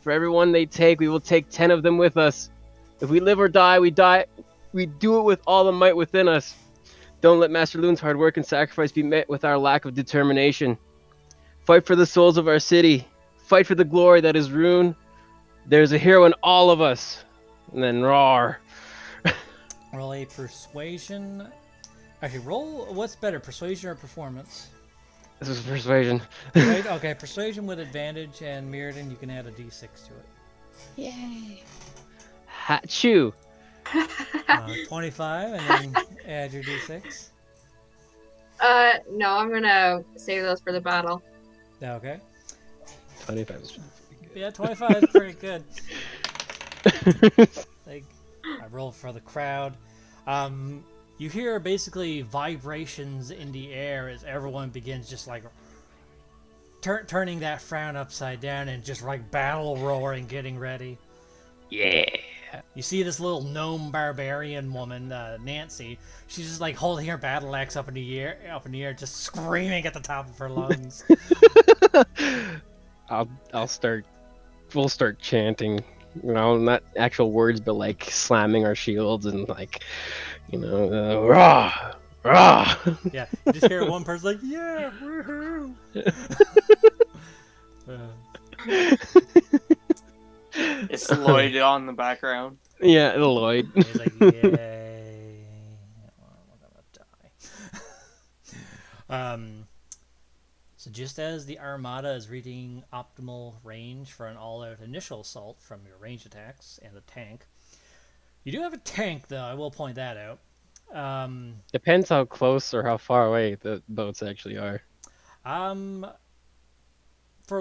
For everyone they take, we will take 10 of them with us. If we live or die, we die. We do it with all the might within us. Don't let Master Loon's hard work and sacrifice be met with our lack of determination. Fight for the souls of our city. Fight for the glory that is Rune. There's a hero in all of us. And then roar. Roll a persuasion. Actually, roll. What's better, persuasion or performance? This is persuasion. Okay, persuasion with advantage, and Mirrodin, you can add a d6 to it. Yay. Hachu. 25, and then add your d6. No, I'm gonna save those for the battle. Okay. 25 is Yeah, 25 is pretty good. Like, I roll for the crowd. You hear basically vibrations in the air as everyone begins just like turning that frown upside down and just like battle roaring, getting ready. Yeah. You see this little gnome barbarian woman, Nancy. She's just like holding her battle axe up in the air, just screaming at the top of her lungs. We'll start chanting, not actual words, but like slamming our shields and like, rah, rah. Yeah, you just hear one person like, yeah, woohoo. It's Lloyd on the background. Yeah, Lloyd. He's like, yay. I'm gonna die. So just as the Armada is reaching optimal range for an all-out initial assault from your ranged attacks and a tank, you do have a tank, though. I will point that out. Depends how close or how far away the boats actually are. For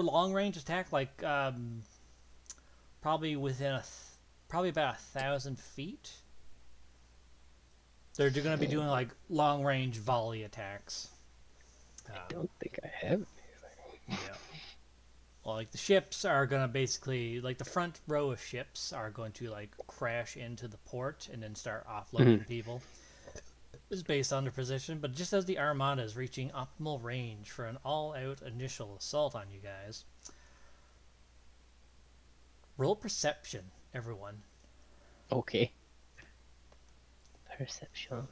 long range attack, like probably within probably about 1,000 feet. They're going to be doing like long range volley attacks. I don't think I have anything. Yeah. Well, like the ships are going to basically, like the front row of ships are going to like crash into the port and then start offloading people. This is based on their position, but just as the Armada is reaching optimal range for an all-out initial assault on you guys, roll perception Everyone. Okay. Perception.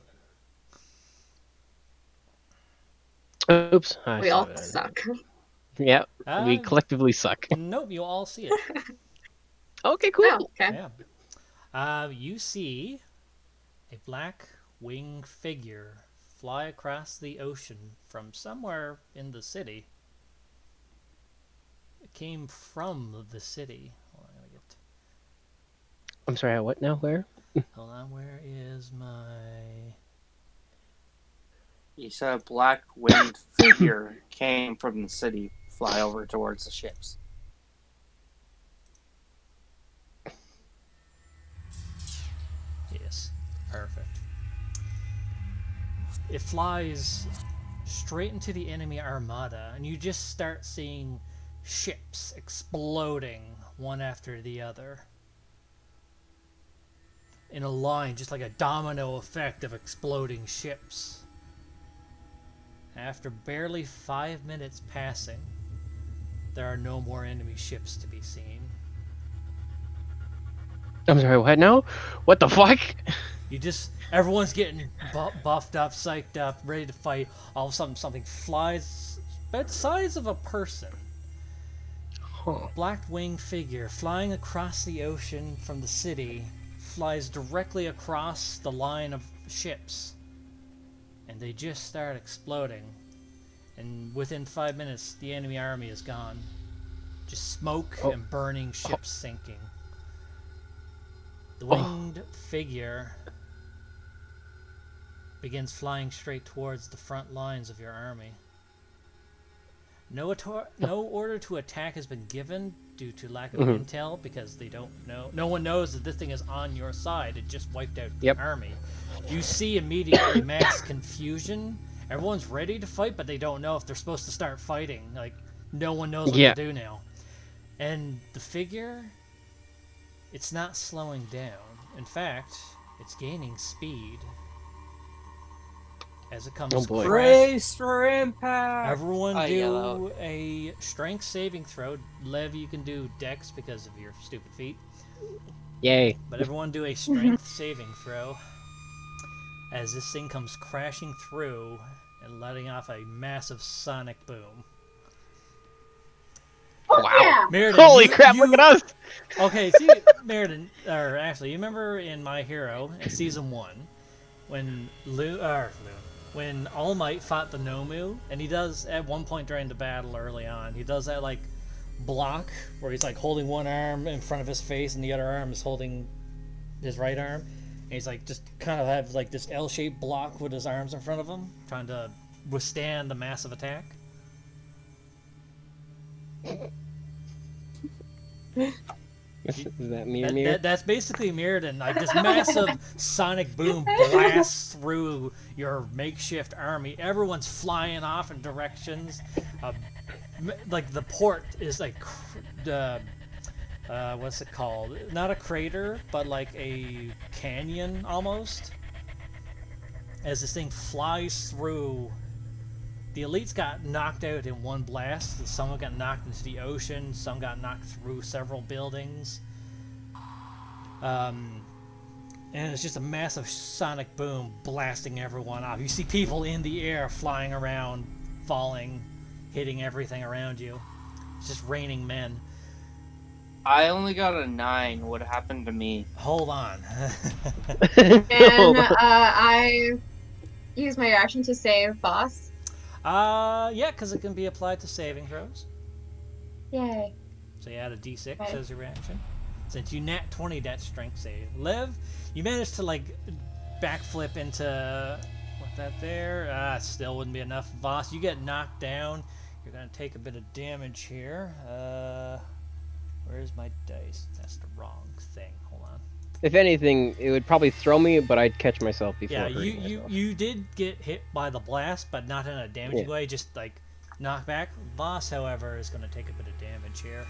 Oops. I We saw all that. suck. Yeah, we Uh, collectively suck. nope, you all see it. Okay, Oh, cool. okay. Yeah. You see a black winged figure fly across the ocean from somewhere in the city. It came from the city. Hold on, I gotta get. I'm sorry, what now? Where? Hold on, where is my? You said a black winged figure came from the city, fly over towards the ships. Yes, perfect. It flies straight into the enemy armada, and you just start seeing ships exploding one after the other in a line, just like a domino effect of exploding ships. After barely 5 minutes passing, there are no more enemy ships to be seen. I'm sorry, what now? What the fuck? Everyone's getting buffed up, psyched up, ready to fight. All of a sudden, something flies about the size of a person. Huh. Black winged figure flying across the ocean from the city flies directly across the line of ships, and they just start exploding. And within 5 minutes, the enemy army is gone. Just smoke Oh. and burning ships sinking. The Oh. winged figure begins flying straight towards the front lines of your army. No order to attack has been given due to lack of intel, because they don't know. No one knows that this thing is on your side. It just wiped out the army. You see immediately mass confusion. Everyone's ready to fight, but they don't know if they're supposed to start fighting. Like, no one knows what to do now. And the figure, it's not slowing down. In fact, it's gaining speed as it comes. Oh boy. Brace for impact! Everyone I yell do a strength saving throw. Lev, you can do dex because of your stupid feet. Yay. But everyone do a strength saving throw as this thing comes crashing through and letting off a massive sonic boom. Wow. Meriden, Holy crap, look at us! Okay, see, Meriden, or actually, you remember in My Hero, in Season 1, when when All Might fought the Nomu, and he does, at one point during the battle early on, he does that, like, block, where he's, like, holding one arm in front of his face, and the other arm is holding his right arm, and he's, like, just kind of have, like, this L-shaped block with his arms in front of him, trying to withstand the massive attack. Is that me? That's basically Mirrodin. Like, this massive sonic boom blasts through your makeshift army. Everyone's flying off in directions. Like, the port is like what's it called? Not a crater, but like a canyon almost. As this thing flies through. The elites got knocked out in one blast. Some got knocked into the ocean. Some got knocked through several buildings. And it's just a massive sonic boom blasting everyone off. You see people in the air flying around, falling, hitting everything around you. It's just raining men. I only got a 9. What happened to me? Hold on. And I use my action to save boss. Yeah, because it can be applied to saving throws. Yay. So you add a d6 as your reaction. Since you nat 20 that strength save. Lev, you managed to like backflip into what that there. Still wouldn't be enough. Voss, you get knocked down. You're gonna take a bit of damage here. Where's my dice? That's the wrong thing. Hold on. If anything, it would probably throw me, but I'd catch myself before hurting myself. You did get hit by the blast, but not in a damaging way, just like knock back. Voss, however, is going to take a bit of damage here.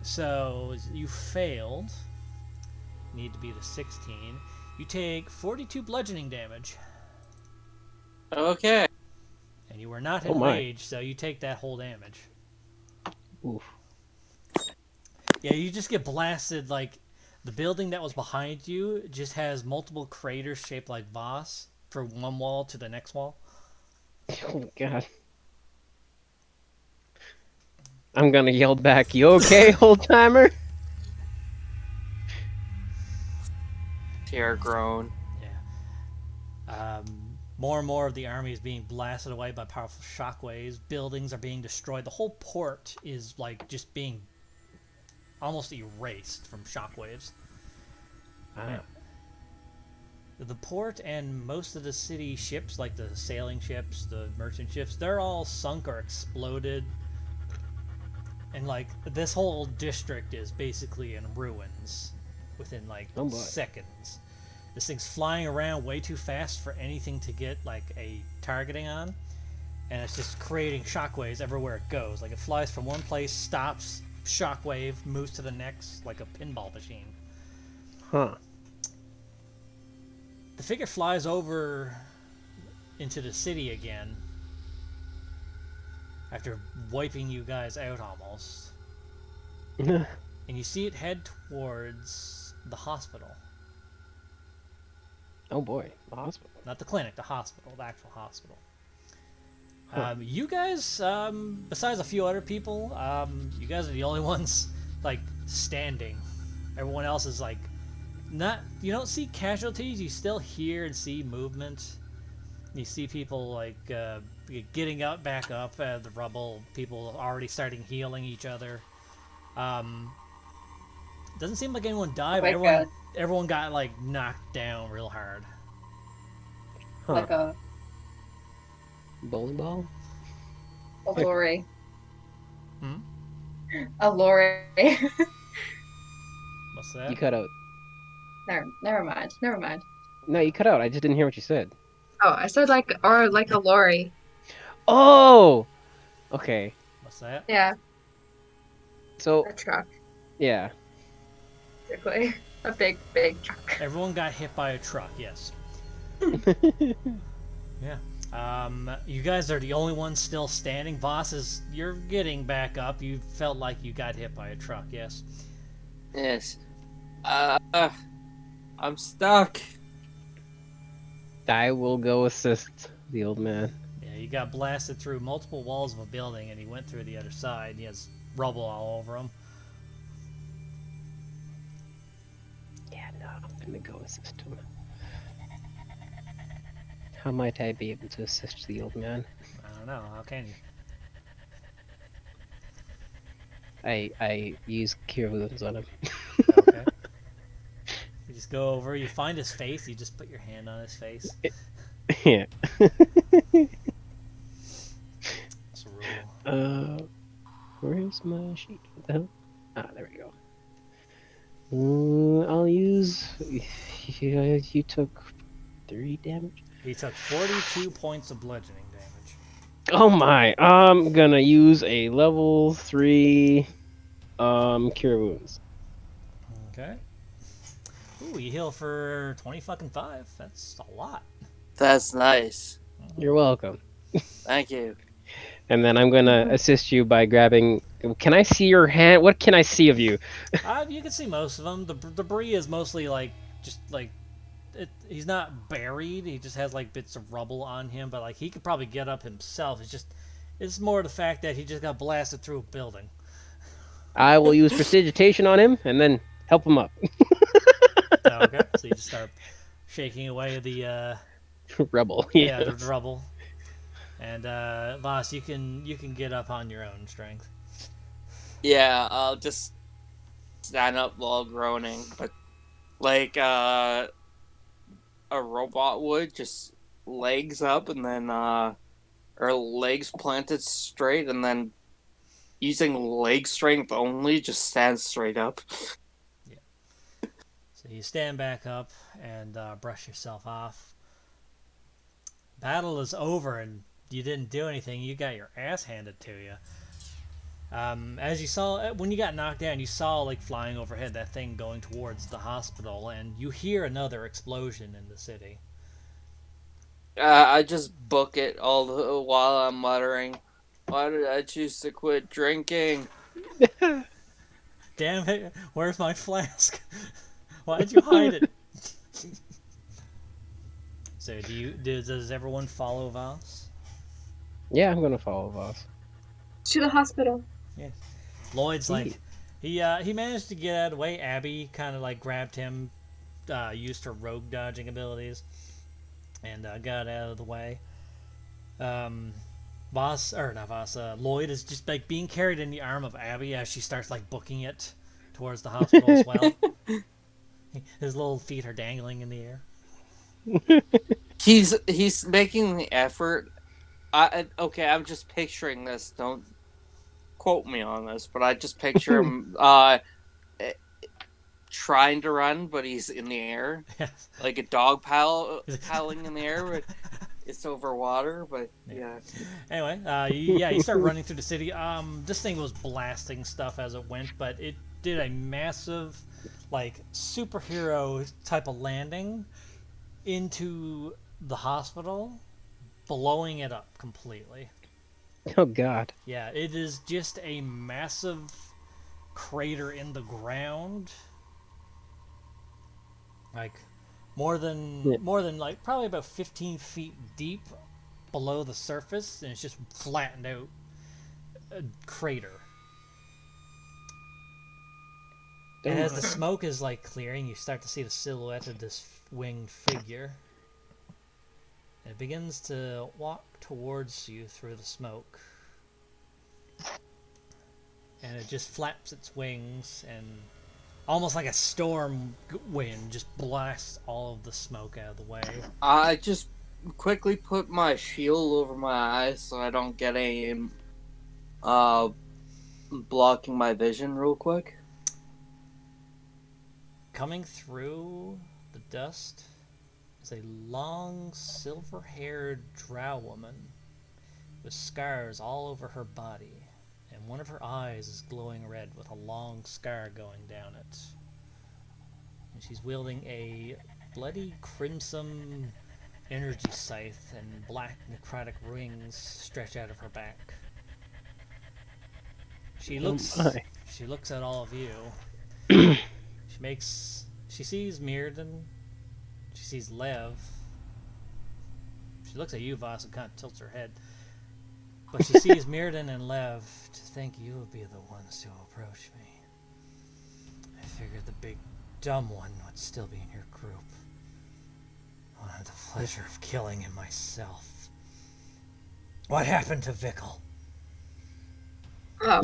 So you failed. Need to be the 16. You take 42 bludgeoning damage. Okay. And you were not enraged, so you take that whole damage. Oof. Yeah, you just get blasted. Like the building that was behind you just has multiple craters shaped like Voss from one wall to the next wall. Oh my god. I'm gonna yell back, "You okay, old timer?" Tear groan. Yeah. More and more of the army is being blasted away by powerful shockwaves. Buildings are being destroyed. The whole port is like just being almost erased from shockwaves. Ah. The port and most of the city ships, like the sailing ships, the merchant ships, they're all sunk or exploded. And like this whole district is basically in ruins within like Oh boy. seconds. This thing's flying around way too fast for anything to get like a targeting on, and it's just creating shockwaves everywhere it goes. Like it flies from one place, stops, shockwave, moves to the next, like a pinball machine. Huh. The figure flies over into the city again after wiping you guys out almost, and you see it head towards the hospital. Oh boy, the hospital. Not the clinic, the hospital, the actual hospital. Huh. You guys, besides a few other people, you guys are the only ones like standing. Everyone else is like not. You don't see casualties. You still hear and see movement. You see people like getting up, back up the rubble. People already starting healing each other. Doesn't seem like anyone died. Oh But my God. everyone got like knocked down real hard. Huh. Like a Bowling ball? lorry. Hmm? A lorry. What's that? You cut out. Never mind. Never mind. No, you cut out. I just didn't hear what you said. Oh, I said like a lorry. Oh! Okay. What's that? Yeah, So, a truck, yeah. basically. A big truck. Everyone got hit by a truck. Yes. Yeah. You guys are the only ones still standing. Bosses, you're getting back up. You felt like you got hit by a truck, yes? Yes. I'm stuck. I will go assist the old man. Yeah, you got blasted through multiple walls of a building, and he went through the other side. He has rubble all over him. Yeah, no, I'm gonna go assist him. How might I be able to assist the old man? I don't know. How can you? I use cure wounds on him. Okay. You just go over. You find his face. You just put your hand on his face. Yeah. That's a rule. Where's my sheet? What the hell? Ah, there we go. I'll use. Yeah, you took 3 damage. He took 42 points of bludgeoning damage. Oh my! I'm gonna use a level 3 cure wounds. Okay. Ooh, you heal for 20 fucking 5. That's a lot. That's nice. You're welcome. Thank you. And then I'm gonna assist you by grabbing. Can I see your hand? What can I see of you? You can see most of them. The debris is mostly like just like he's not buried. He just has like bits of rubble on him, but like he could probably get up himself. It's more the fact that he just got blasted through a building. I will use prestidigitation on him and then help him up. Okay, so you just start shaking away the Rebel. yeah, the rubble. And Voss, you can get up on your own strength. Yeah, I'll just stand up while groaning, but like a robot would, just legs up and then or legs planted straight and then using leg strength only, just stand straight up. So you stand back up and brush yourself off. Battle is over and you didn't do anything. You got your ass handed to you. As you saw, when you got knocked down, you saw like flying overhead that thing going towards the hospital, and you hear another explosion in the city. I just book it all the while I'm muttering, "Why did I choose to quit drinking?" Damn it! Where's my flask? Why'd you hide it? So does everyone follow Voss? Yeah, I'm gonna follow Voss. To the hospital. Yes. Lloyd's Sweet. like, he managed to get out of the way. Abby kind of like grabbed him, used her rogue dodging abilities, and got out of the way. Lloyd is just like being carried in the arm of Abby as she starts like booking it towards the hospital as well. His little feet are dangling in the air. He's making the effort. Okay, I'm just picturing this. Don't quote me on this, but I just picture him trying to run, but he's in the air, Yes. like a dog paddling in the air, but it's over water. But yeah. Anyway, you start running through the city. This thing was blasting stuff as it went, but it did a massive, like, superhero type of landing into the hospital, blowing it up completely. Oh God. Yeah, it is just a massive crater in the ground, like more than like probably about 15 feet deep below the surface, and it's just flattened out a crater. And as the smoke is like clearing, you start to see the silhouette of this winged figure. It begins to walk towards you through the smoke. And it just flaps its wings, and almost like a storm wind just blasts all of the smoke out of the way. I just quickly put my shield over my eyes so I don't get any blocking my vision real quick. Coming through the dust is a long, silver-haired drow woman with scars all over her body, and one of her eyes is glowing red with a long scar going down it. And she's wielding a bloody crimson energy scythe, and black necrotic rings stretch out of her back. She looks at all of you. She sees Mirrodin. She sees Lev. She looks at you, Voss, and kind of tilts her head. But she sees Mirrodin and Lev. To think you would be the ones to approach me. I figured the big dumb one would still be in your group. I had the pleasure of killing him myself. What happened to Vickle? Oh.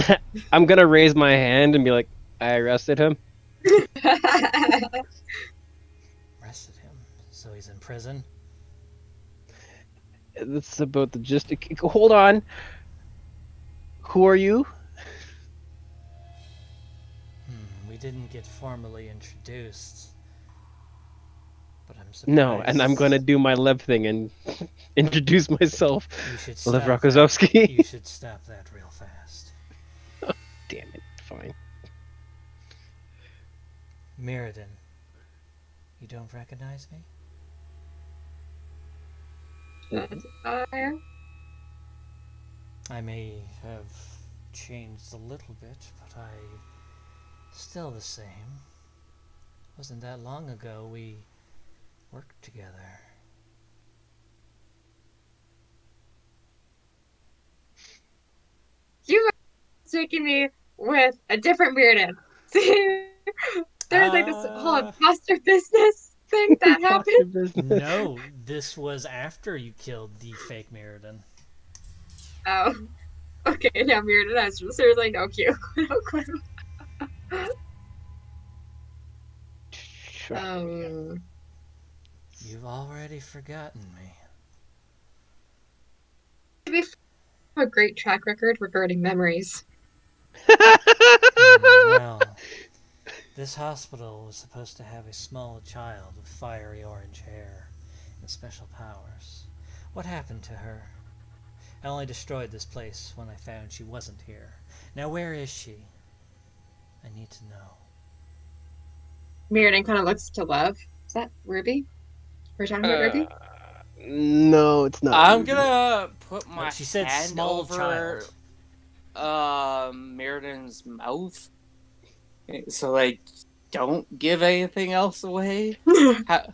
I'm gonna raise my hand and be like, I arrested him. Arrested him? So he's in prison? This is about the gist. Hold on. Who are you? We didn't get formally introduced. But I'm surprised. No, and I'm gonna do my Lev thing and introduce myself. You should Lev stop Rokozovsky. You should stop that real fast. Damn it. Fine. Mirrodin, you don't recognize me? I may have changed a little bit, but still the same. Wasn't that long ago we worked together. You are mistaking me with a different Mirrodin. See, there's like this whole imposter business thing that happened. No, this was after you killed the fake Mirrodin. Oh, okay. Now Mirrodin has seriously no clue. No clue. You've already forgotten me. We have a great track record regarding memories. Well, this hospital was supposed to have a small child with fiery orange hair and special powers. What happened to her? I only destroyed this place when I found she wasn't here. Now where is she? I need to know. Mirrodin kind of looks to Lev. Is that Ruby? We're talking about Ruby? No, it's not. I'm gonna put my She said hand small over child. Mirrodin's mouth So, like, don't give anything else away. How,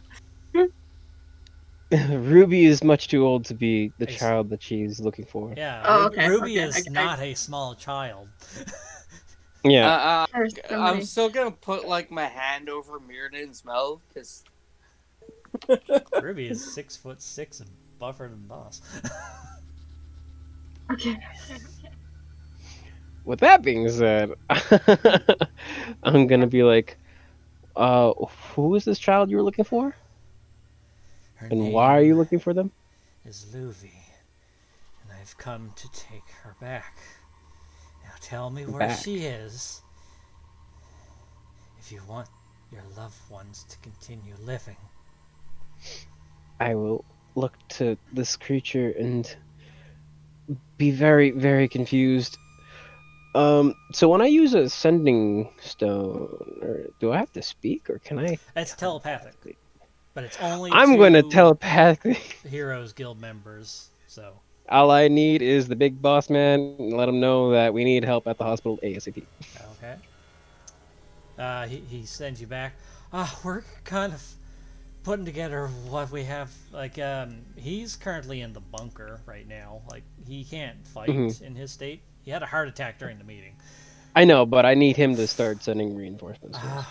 Ruby is much too old to be the Nice. child that she's looking for. Yeah, Oh, okay, Ruby okay. is not a small child. Yeah. There's so I'm many. still gonna put like my hand over Mirrodin's mouth because Ruby is 6'6" and buffer than boss. Okay. With that being said, I'm gonna be like, who is this child you were looking for? Her And why are name you looking for them? is Luvi, and I've come to take her back. Now tell me where Back. she is, if you want your loved ones to continue living. I will look to this creature and be very, very confused. So when I use a sending stone, do I have to speak or can I It's telepathic, telepathically? but it's only I'm gonna to telepathically. Heroes Guild members. So All I need is the big boss man and let him know that we need help at the hospital ASAP. okay. He sends you back. We're kind of putting together what we have. Like, he's currently in the bunker right now. Like, he can't fight Mhm. in his state. He had a heart attack during the meeting. I know, but I need him to start sending reinforcements first.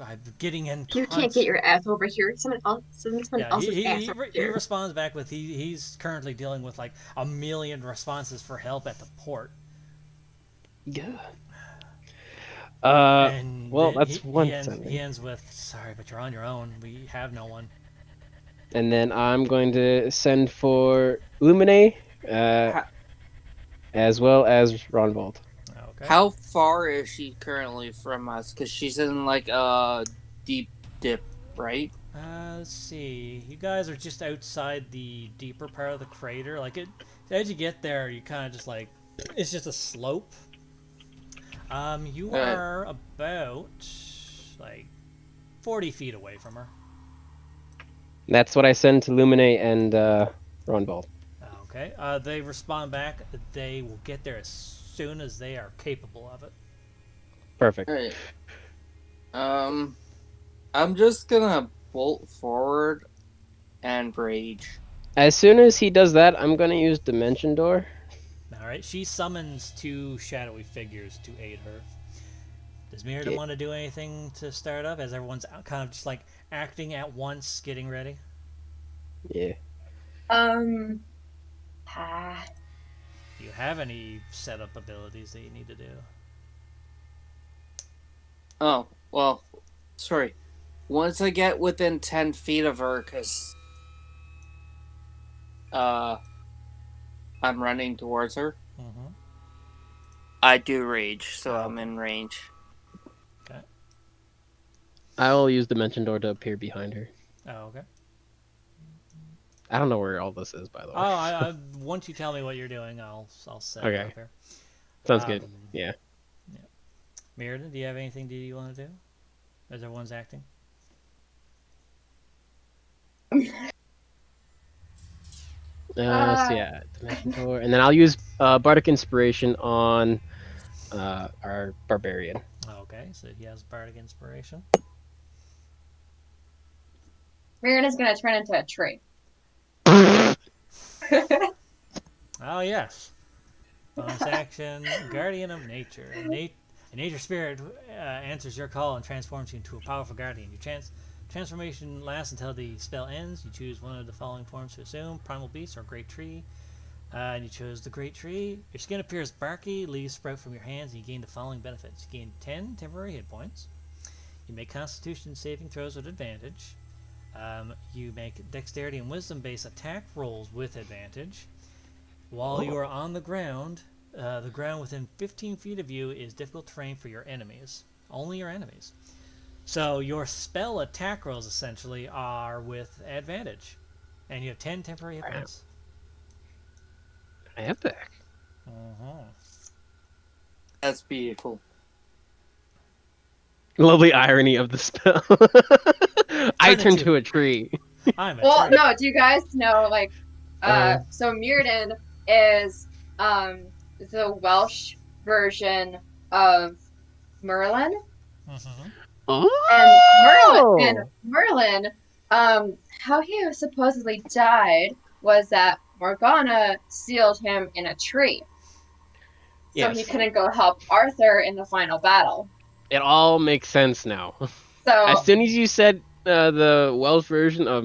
I'm getting in. You can't get your F over here. Someone Yeah, else's ass over he here. responds back with he's currently dealing with like 1,000,000 responses for help at the port. Yeah. And Well, then that's one he sending. ends with, sorry, but you're on your own. We have no one. And then I'm going to send for Lumine, how, as well as Ronvold. Okay. how far is she currently from us? Because she's in like a deep dip, right? Let's see. You guys are just outside the deeper part of the crater. Like as you get there, you kind of just like it's just a slope. You Alright. are about like 40 feet away from her. That's what I send to Lumine and Ronvold. Okay. They respond back. They will get there as soon as they are capable of it. Perfect. Alright. I'm just gonna bolt forward and rage. As soon as he does that, I'm going to use Dimension Door. All right. She summons two shadowy figures to aid her. Does Mirrodin Okay. want to do anything to start up? As everyone's kind of just like acting at once, getting ready. Yeah. Ah, Do you have any setup abilities that you need to do? Oh, well, sorry. Once I get within 10 feet of her, because I'm running towards her, Mm-hmm. I do rage, so Oh. I'm in range. I will use Dimension Door to appear behind her. Oh, okay. I don't know where all this is, by the way. Once you tell me what you're doing, I'll set it Okay. up here. Sounds good. Yeah. Mirrodin, do you have anything do you want to do? As everyone's acting? So yeah, Dimension Door, and then I'll use Bardic Inspiration on our Barbarian. Okay, so he has Bardic Inspiration. Mirrodin's gonna turn into a tree. Oh, yes. Bonus action, Guardian of Nature. A nature spirit answers your call and transforms you into a powerful guardian. Your transformation lasts until the spell ends. You choose one of the following forms to assume: Primal Beast or Great Tree. And you chose the Great Tree. Your skin appears barky, leaves sprout from your hands, and you gain the following benefits. You gain 10 temporary hit points. You make Constitution saving throws with advantage. You make Dexterity and Wisdom-based attack rolls with advantage. While you are on the ground within 15 feet of you is difficult terrain for your enemies. Only your enemies. So your spell attack rolls essentially are with advantage. And you have 10 temporary hit points. Epic. Uh-huh. That's beautiful. Lovely irony of the spell. I turn to a tree. I'm a Well, tree. no, do you guys know, like, so Mirrodin is, the Welsh version of Merlin. Mm-hmm. Oh! Merlin, how he supposedly died was that Morgana sealed him in a tree, so he Yes. couldn't go help Arthur in the final battle. It all makes sense now. As So, soon as you said the Welsh version of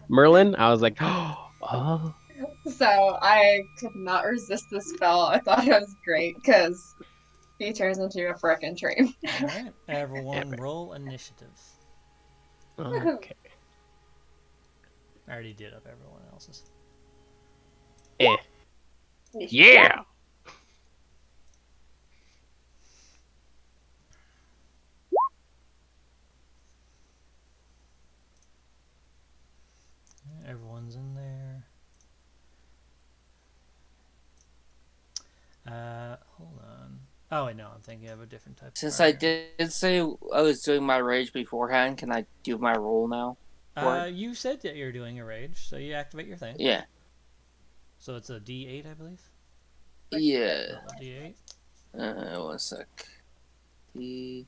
Merlin, I was like, oh. so I could not resist the spell. I thought it was great because he turns into a frickin' tree. All right, everyone, Epic. roll initiative. Okay. I already did up everyone else's. Eh. Yeah! Everyone's in there. Hold on. Oh wait, no, I'm thinking of a different type. Since of I barbarian. did say I was doing my rage beforehand, can I do my roll now? You said that you're doing a rage, so you activate your thing. Yeah. So it's a D8, I believe. Yeah. Roll a D8. 1 sec. The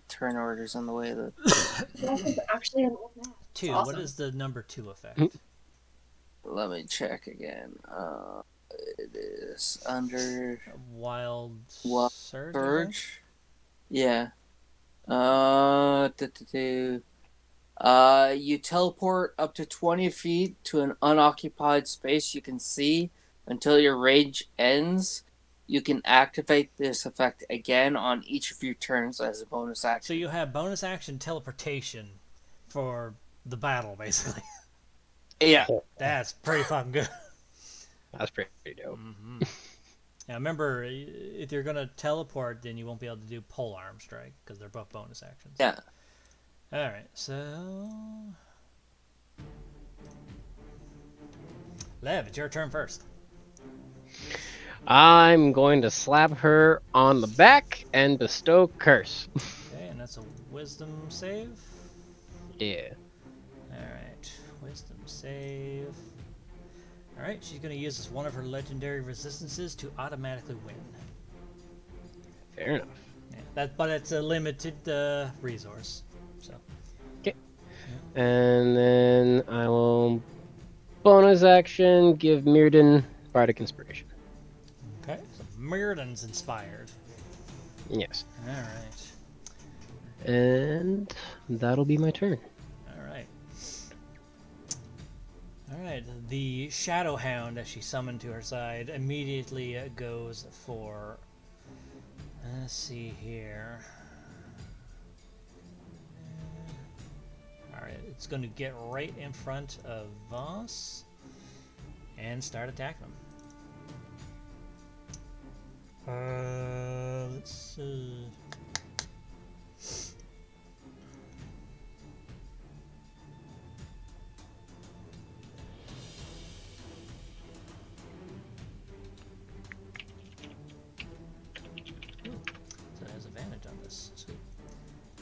turn order's on the way. He's actually an old man. 2. Awesome. What is the number 2 effect? Let me check again. It is under Wild Wild Surge. I think? Surge. Yeah. You teleport up to 20 feet to an unoccupied space you can see until your rage ends. You can activate this effect again on each of your turns as a bonus So action. you have bonus action teleportation for the battle, basically. Yeah. That's pretty fucking good. That's pretty dope. Mm-hmm. Now remember, if you're gonna teleport, then you won't be able to do polearm strike because they're both bonus actions. Yeah. All right, so Lev, it's your turn first. I'm going to slap her on the back and bestow curse. Okay, and that's a wisdom save. Yeah. All right, wisdom save. All right, she's gonna use this one of her legendary resistances to automatically win. Fair enough. Yeah, but it's a limited resource. So. Okay. And then I will bonus action give Mirrodin Bardic Inspiration. Okay, so Mirrodin's inspired. Yes. All right. And that'll be my turn. All right. All right. The Shadow Hound, as she summoned to her side, immediately goes for. Let's see here. All right, it's going to get right in front of Voss and start attacking him. Let's see. So it has advantage on this. Sweet.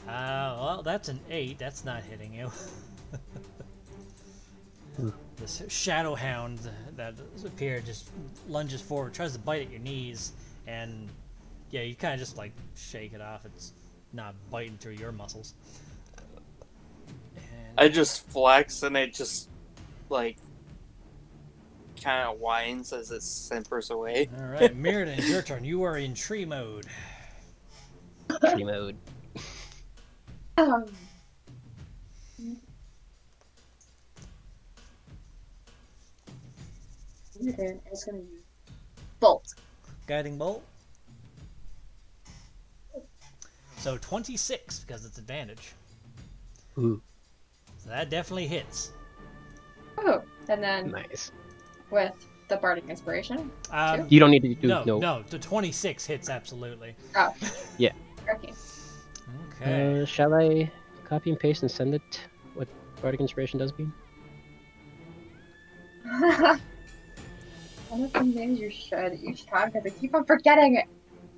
Well, that's an 8. That's not hitting you. This Shadow Hound that appeared just lunges forward, tries to bite at your knees, and yeah, you kind of just like shake it off. It's not biting through your muscles. And I just flex and it just like kind of whines as it simpers away. all right, Mirrodin, it's your turn. You are in tree mode. Tree mode. It's gonna use bolt. Guiding bolt. So 26 because it's advantage. Ooh, So that definitely hits. Oh, and then nice. with the Bardic Inspiration. You don't need to do No, the 26 hits absolutely. Oh. Yeah. Okay. Okay. Shall I copy and paste and send it? What Bardic Inspiration does mean? One of the names you should each time because I keep on forgetting it.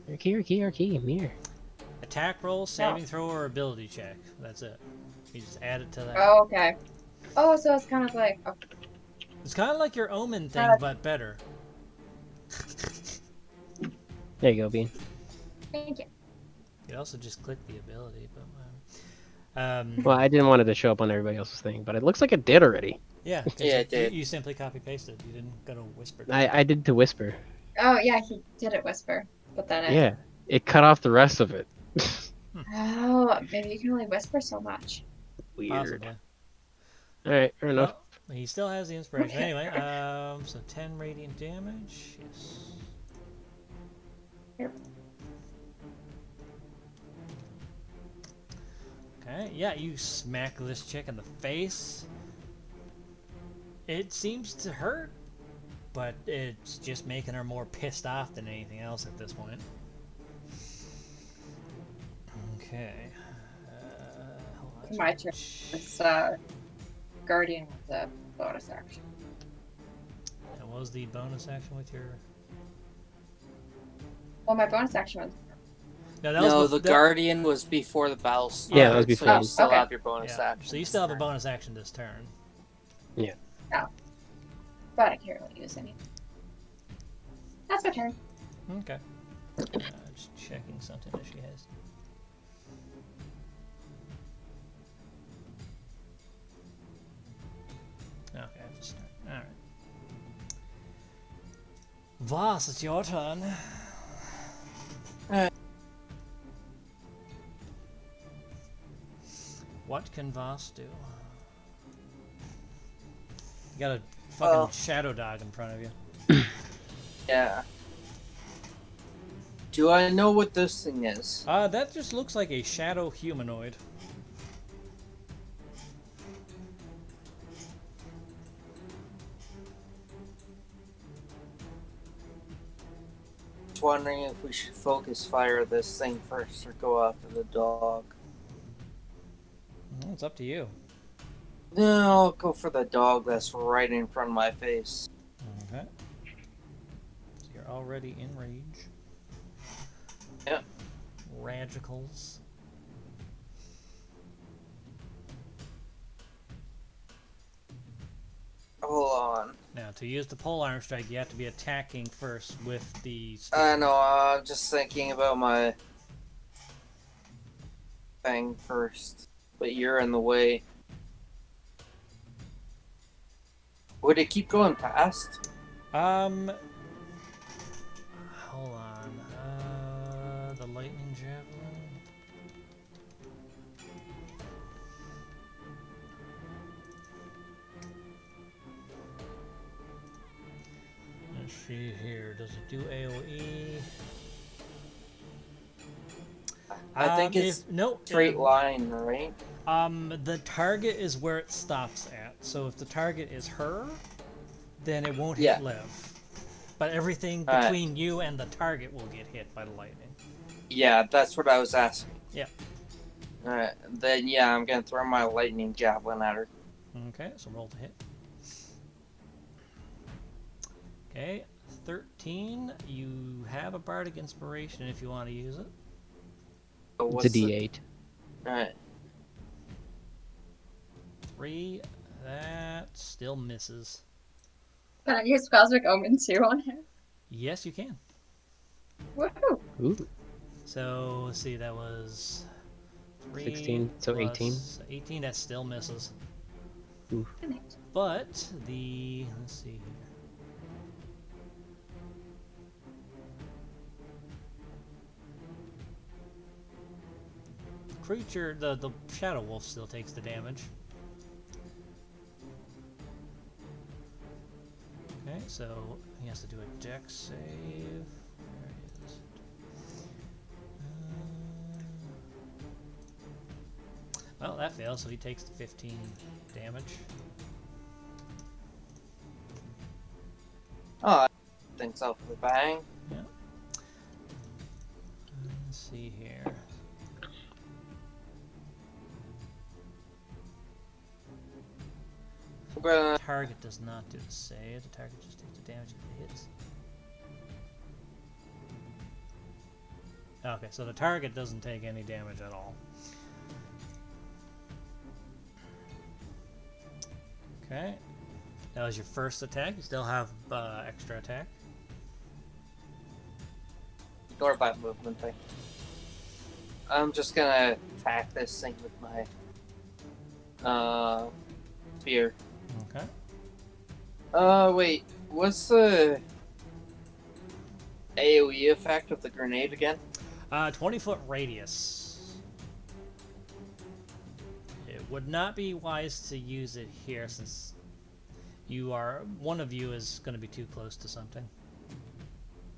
Archie, Mir. Attack roll, saving throw, or ability check. That's it. You just add it to that. Oh, okay. Oh, so it's kind of like. Oh, It's kind of like your omen thing, but better. There you go, Bean. thank you. You could also just click the ability, but Well, I didn't want it to show up on everybody else's thing, but it looks like it did already. yeah, 'cause Yeah, it did. You simply copy pasted. You didn't go to whisper. I did to whisper. Oh yeah, he did it whisper, but then it. Yeah, it cut off the rest of it. Oh, maybe you can only whisper so much. Weird. Possibly. All right, fair enough. Well, he still has the inspiration. Anyway, so 10 radiant damage. Yes. Yep. Okay, yeah, you smack this chick in the face. It seems to hurt, but it's just making her more pissed off than anything else at this point. Okay. Hold on. My turn. It's Guardian with the bonus action. And what was the bonus action with your... Well, my bonus action was. No, that No, was the Guardian was before the battle started. Yeah, that was So before. you still Okay. have your bonus Yeah, action. so you still have a bonus action this turn. But I can't really use any. That's my turn. Okay. Just checking something that she has. Okay, I have to start. Alright. Voss, it's your turn. What can Voss do? You got a fucking shadow dog in front of you. Yeah. Do I know what this thing is? That just looks like a shadow humanoid. Just wondering if we should focus fire this thing first or go after the dog. Well, it's up to you. No, I'll go for the dog that's right in front of my face. Okay. So you're already in rage. Yeah. Radicals. Hold on. Now, to use the polearm strike, you have to be attacking first with the... I know, I'm just thinking about my thing first. But you're in the way. Would it keep going past? Hold on. The lightning javelin. Let's see here. Does it do AOE? I think it's no straight line, right? The target is where it stops at. So if the target is her, then it won't Yeah. hit Liv. But everything Alright. between you and the target will get hit by the lightning. Yeah, that's what I was asking. Yeah. Alright, then yeah, I'm gonna throw my lightning javelin at her. Okay, so roll to hit. Okay, 13. You have a bardic inspiration if you want to use it. So It's a D8. Alright. 3. That still misses. Can I use Cosmic Omen 2 on him? Yes, you can. Woohoo! Ooh, So, let's see, that was 3 16, so plus 18. 18, that still misses. Ooh. But the, let's see here. Creature, the shadow wolf still takes the damage. Okay, so he has to do a dex save. Where is it? Well, that fails, so he takes the 15 damage. Oh, I think so for the bang. Yeah. Let's see here. I'm gonna... Target does not do the save. The target just takes the damage if it hits. Okay, so the target doesn't take any damage at all. Okay. That was your first attack. You still have extra attack. Ignore that movement thing. I'm just gonna attack this thing with my spear. Okay. Wait. What's the AoE effect of the grenade again? 20-foot radius. It would not be wise to use it here since one of you is going to be too close to something.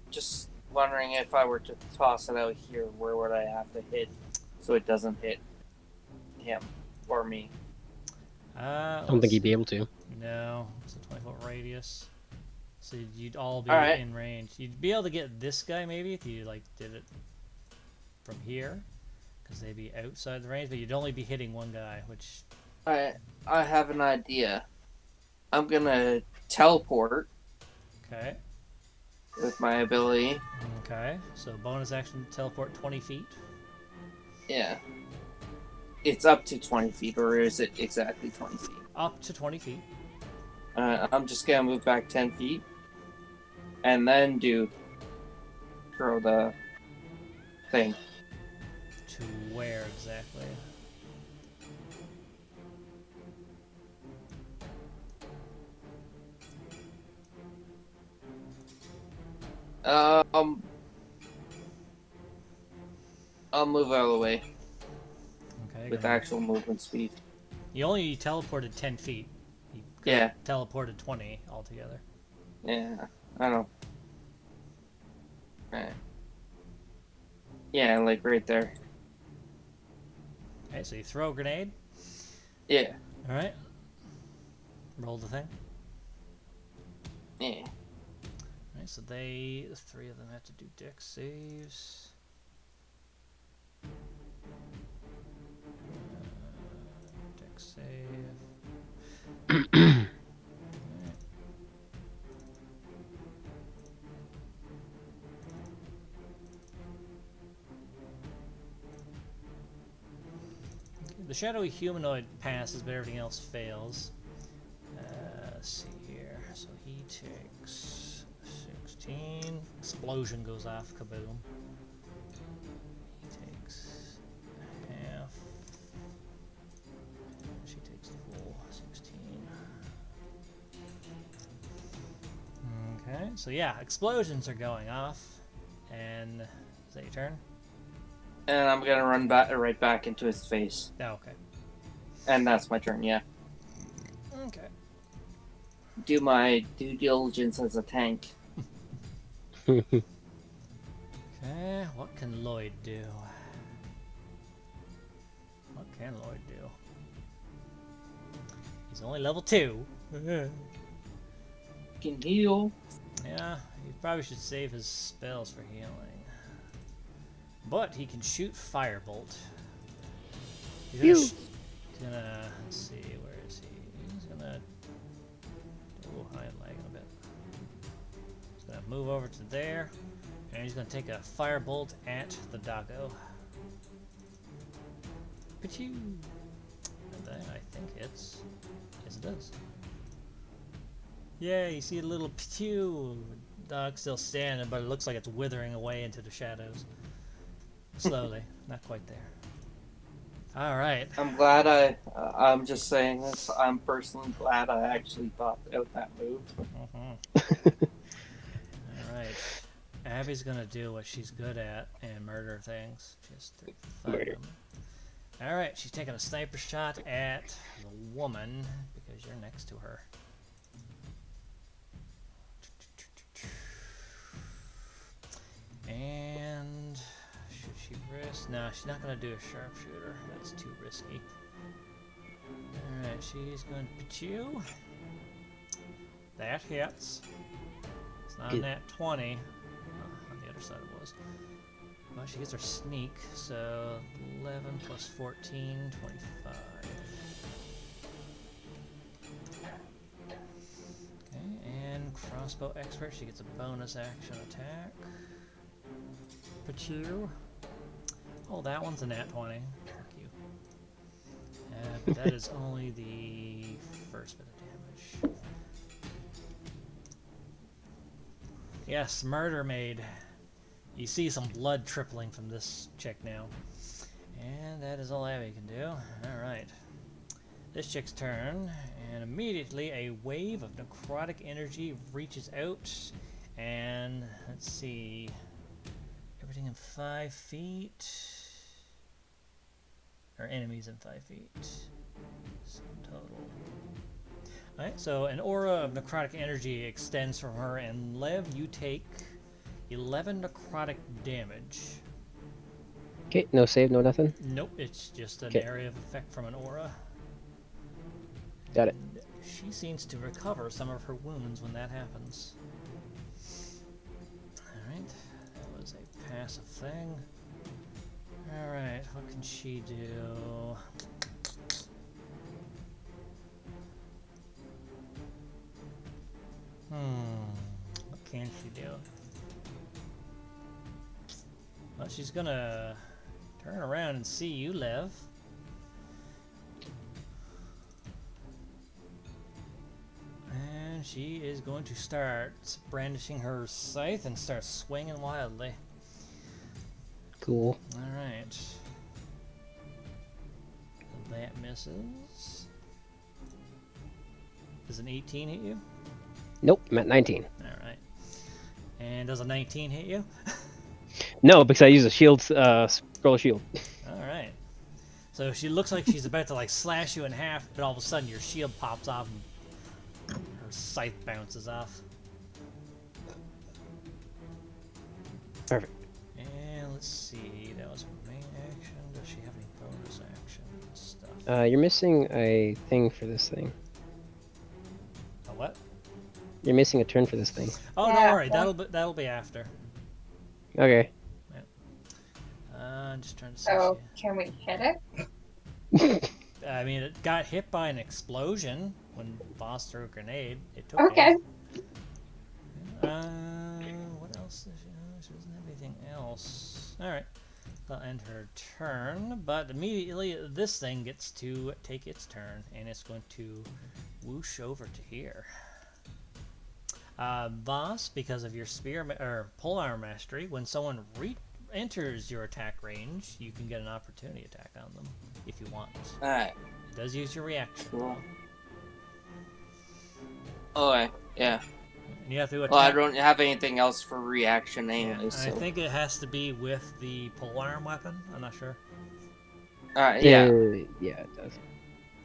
Just wondering if I were to toss it out here, where would I have to hit so it doesn't hit him or me? I don't think he'd be able to. No, it's a 20-foot radius. So you'd all be Alright. in range. You'd be able to get this guy maybe if you like did it from here, because they'd be outside the range, but you'd only be hitting one guy, which... I have an idea. I'm gonna teleport Okay. with my ability. Okay, so bonus action, teleport 20 feet. Yeah. It's up to 20 feet, or is it exactly 20 feet? Up to 20 feet. I'm just gonna move back 10 feet. And then throw the thing. To where exactly? I'll move out of the way Okay. with go ahead. actual movement speed. You only teleported 10 feet. You could Yeah. have teleported 20 altogether. Yeah, I know. Right. Yeah, like right there. Okay, so you throw a grenade. Yeah. Alright. Roll the thing. Yeah. Alright, so the three of them have to do dex saves. Dex save. Alright. The shadowy humanoid passes, but everything else fails. Let's see here. So he takes 16. Explosion goes off. Kaboom. He takes half. She takes the full 16. Okay, so yeah, explosions are going off. And is that your turn? And I'm gonna run back right back into his face. Oh, okay. And that's my turn, yeah. Okay. Do my due diligence as a tank. Okay, what can Lloyd do? What can Lloyd do? He's only level 2. Can heal. Yeah, he probably should save his spells for healing. But he can shoot Firebolt. He's gonna let's see, where is he? He's gonna I am lagging a bit. He's gonna move over to there, and he's gonna take a Firebolt at the doggo. Pachoo! And that I think hits. Yes, it does. Yay, you see a little pachoo! Dog still standing, but it looks like it's withering away into the shadows. Slowly, not quite there. Alright. I'm glad I'm just saying this. I'm personally glad I actually thought out that move. Alright. Abby's gonna do what she's good at and murder things. Just to find Murder. them. Alright, she's taking a sniper shot at the woman because you're next to her. And should she risk? No, she's not gonna do a sharpshooter. That's too risky. Alright, she's going to put you. That hits. It's not Good. nat 20. On the other side it was. Well, she gets her sneak, so 11 plus 14, 25. Okay, and crossbow expert, she gets a bonus action attack. Put you. Oh, that one's a nat 20. Fuck you. But that is only the first bit of damage. Yes, murder maid. You see some blood trickling from this chick now. And that is all Abby can do. Alright. This chick's turn, and immediately a wave of necrotic energy reaches out, and let's see, everything in 5 feet, or enemies in 5 feet, sum total. Alright, so an aura of necrotic energy extends from her, and Lev, you take 11 necrotic damage. Okay, no save, no nothing. Nope, it's just an Okay. area of effect from an aura. Got it. And she seems to recover some of her wounds when that happens. Alright, that was a passive thing. Alright, what can she do? What can she do? Well, she's gonna turn around and see you, Lev. And she is going to start brandishing her scythe and start swinging wildly. Cool. Alright. That misses. Does an 18 hit you? Nope, I'm at 19. Alright. And does a 19 hit you? No, because I use a shield, scroll shield. Alright. So she looks like she's about to like slash you in half, but all of a sudden your shield pops off and her scythe bounces off. Perfect. And let's see, that was her main action. Does she have any bonus action stuff? You're missing a thing for this thing. A what? You're missing a turn for this thing. Oh, Yeah, don't worry, well- that'll be after. Okay. I'm just trying to see. So can we hit it? I mean, it got hit by an explosion when Boss threw a grenade. It took Okay. it. What else does she have? She doesn't have anything else. Alright. That'll end her turn, but immediately this thing gets to take its turn, and it's going to whoosh over to here. Boss, because of your spear or polearm mastery, when someone enters your attack range, you can get an opportunity attack on them if you want. Alright, It does use your reaction. cool. Okay, yeah. And you have to attack. Well, I don't have anything else for reaction Yeah, anyway, I so. think it has to be with the polearm weapon. I'm not sure. Alright, yeah. Yeah, it does.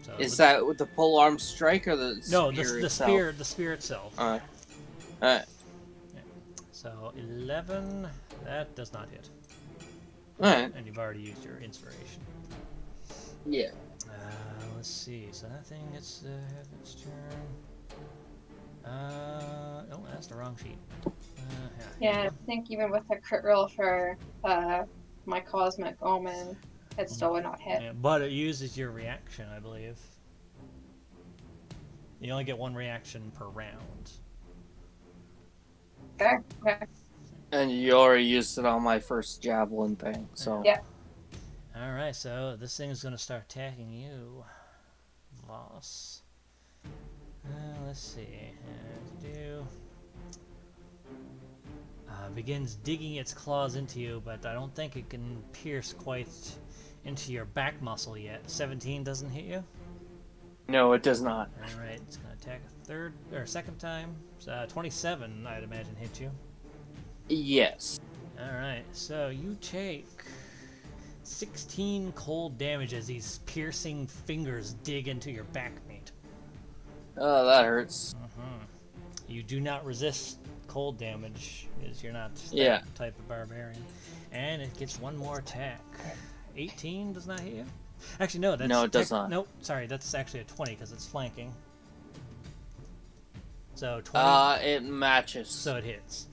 So Is that with the polearm strike or the no spear the itself? spear the spear itself. Alright. So 11 that does not hit, Alright. and you've already used your inspiration. Yeah. Let's see. So that thing gets to have its turn. Oh, that's the wrong sheet. Yeah, I think even with a crit roll for my Cosmic Omen, it still would not hit. Yeah, but it uses your reaction, I believe. You only get one reaction per round. Okay. Okay. And you already used it on my first javelin thing, so. Yeah. Alright, so this thing is going to start attacking you, Voss. Let's see. Begins digging its claws into you, but I don't think it can pierce quite into your back muscle yet. 17 doesn't hit you? No, it does not. Alright, it's going to attack a second time. 27, I'd imagine, hit you. Yes. Alright, so you take 16 cold damage as these piercing fingers dig into your back meat. Oh, that hurts. You do not resist cold damage, because you're not that Yeah. type of barbarian. And it gets one more attack. 18 does not hit you? Actually, no, that's... No, it does not. Nope, sorry, that's actually a 20, because it's flanking. So 20... It matches. So it hits.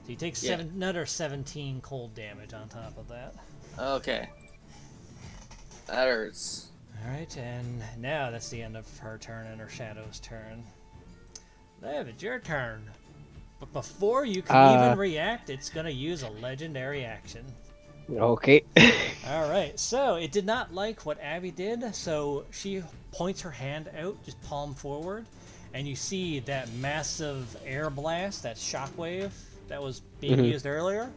So you take Yeah. another 17 cold damage on top of that. Okay. That hurts. Alright, and now that's the end of her turn and her shadow's turn. Lev, it's your turn. But before you can even react, it's going to use a legendary action. Okay. Alright, so it did not like what Abby did, so she points her hand out, just palm forward, and you see that massive air blast, that shockwave that was being used earlier.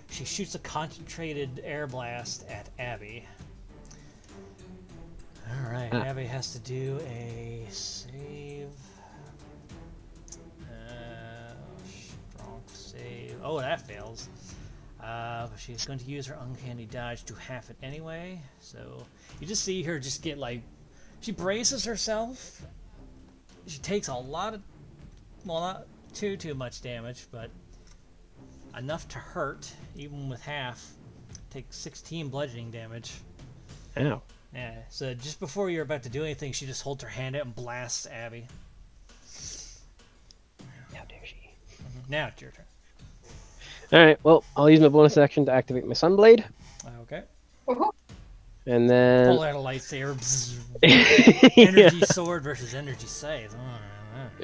She shoots a concentrated air blast at Abby. Alright, Ah. Abby has to do a save. Strong save. Oh, that fails. But she's going to use her uncanny dodge to half it anyway. So you just see her just get like, she braces herself. She takes a lot of, well, not too much damage, but enough to hurt, even with half. Takes 16 bludgeoning damage. Ow. Yeah, so just before you're about to do anything, she just holds her hand out and blasts Abby. How dare she? Now it's your turn. Alright, well, I'll use my bonus action to activate my Sunblade. Okay. And then... Pull out a lightsaber. Bzzz. Yeah. Energy sword versus energy scythe.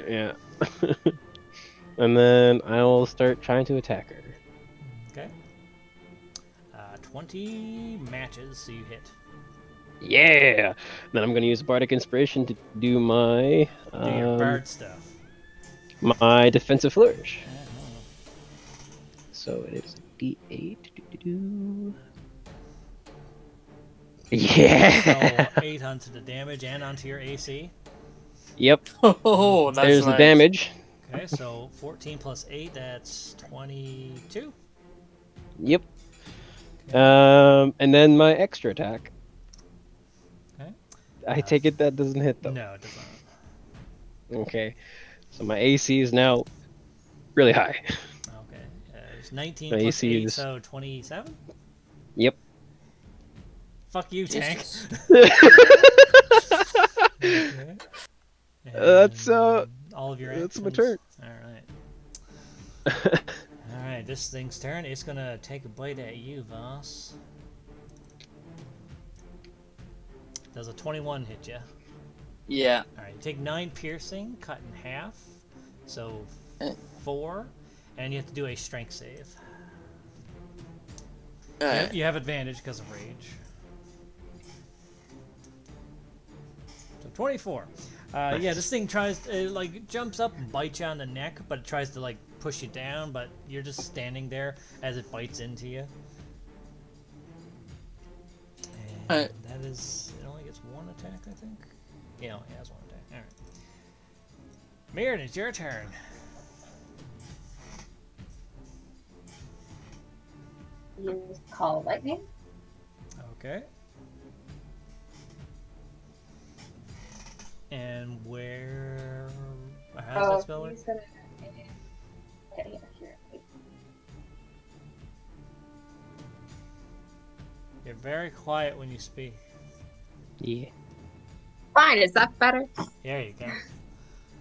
Yeah. And then I will start trying to attack her. Okay. 20 matches, so you hit. Yeah! Then I'm going to use Bardic Inspiration to do my... Do your bard stuff. my Defensive Flourish. Uh-huh. So it is a D8. Doo-doo-doo. Yeah! So 8 onto the damage and onto your AC. Yep. Oh, that's There's nice. the damage. Okay, so 14 plus 8, that's 22. Yep. And then my extra attack. Okay. I take it that doesn't hit though. No, it does not. Okay. So my AC is now really high. Okay. It's 19 My plus AC 8, is- so 27? Yep. Fuck you, tank. Jesus. Okay. That's, And all of your that's my actions? turn. Alright. Alright, this thing's turn. It's gonna take a bite at you, Voss. Does a 21 hit you? Yeah. Alright, you take 9 piercing, cut in half. So Eh. 4. And you have to do a strength save. Alright. You have advantage because of rage. So 24. Yeah, this thing tries, like, jumps up and bites you on the neck, but it tries to, like, push you down, but you're just standing there as it bites into you. And Alright. that is, it only gets 1 attack, I think? Yeah, it only has 1 attack. Alright. Mirren, it's your turn. Use Call of Lightning. Okay. And where... How does that spell work? He's gonna... Okay, yeah, here. You're very quiet when you speak. Yeah. Fine, is that better? There you go.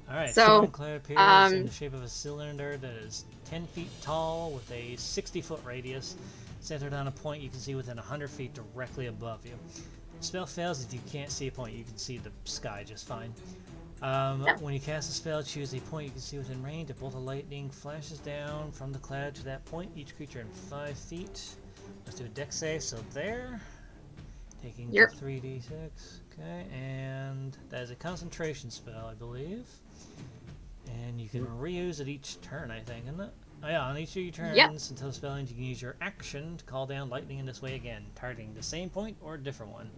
Alright, So, Shining Cloud appears in um, the shape of a cylinder that is 10 feet tall with a 60-foot radius, centered on a point you can see within 100 feet directly above you. Spell fails if you can't see a point. You can see the sky just fine. When you cast a spell, choose a point you can see within range. A bolt of lightning flashes down from the cloud to that point. Each creature in 5 feet. Let's do a dex save. So there. Taking Yep. 3d6. Okay, and that is a concentration spell, I believe. And you can reuse it each turn, I think, isn't it? Oh yeah, on each of your turns Yep. until the spell ends, you can use your action to call down lightning in this way again, targeting the same point or a different one.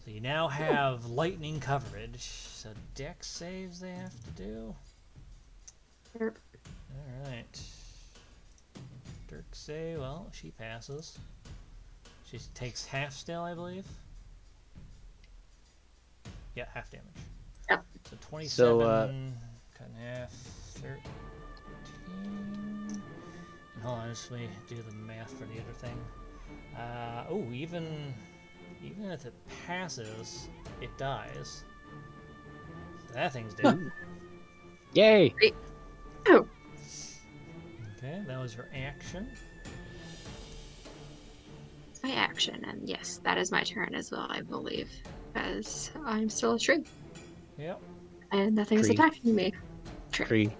So you now have lightning coverage. So dex saves they have to do. Yep. Alright. Dirk save, well, she passes. She takes half still, I believe. Yeah, half damage. Yep. So 27, cut in half, 13. And hold on, just let me do the math for the other thing. Oh, even if it passes, it dies. So that thing's dead. Yay! Oh, Okay, that was your action. it's my action, and yes, that is my turn as well, I believe, as I'm still a tree, Yep. and nothing is Tree. attacking me. Tree.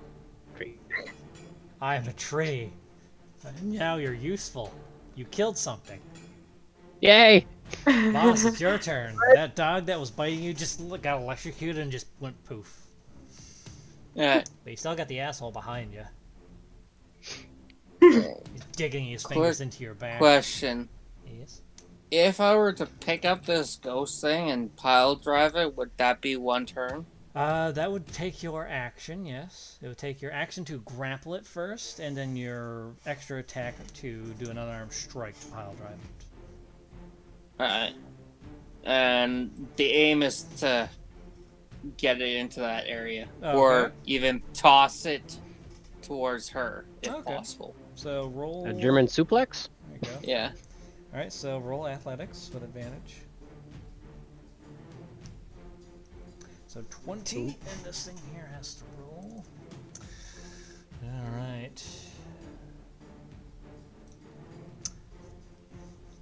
I'm a tree. And now you're useful. You killed something. Yay! Boss, it's your turn. That dog that was biting you just got electrocuted and just went poof. Alright. But you still got the asshole behind you. He's digging his fingers into your back. Question. Yes. If I were to pick up this ghost thing and pile drive it, would that be one turn? That would take your action, yes. It would take your action to grapple it first, and then your extra attack to do an unarmed strike to pile drive it. Alright. And the aim is to get it into that area. Okay. Or even toss it towards her, if Okay. possible. So roll... A German suplex? There you go. Yeah. Alright, so roll athletics with advantage. So 20, and this thing here has to roll. Alright.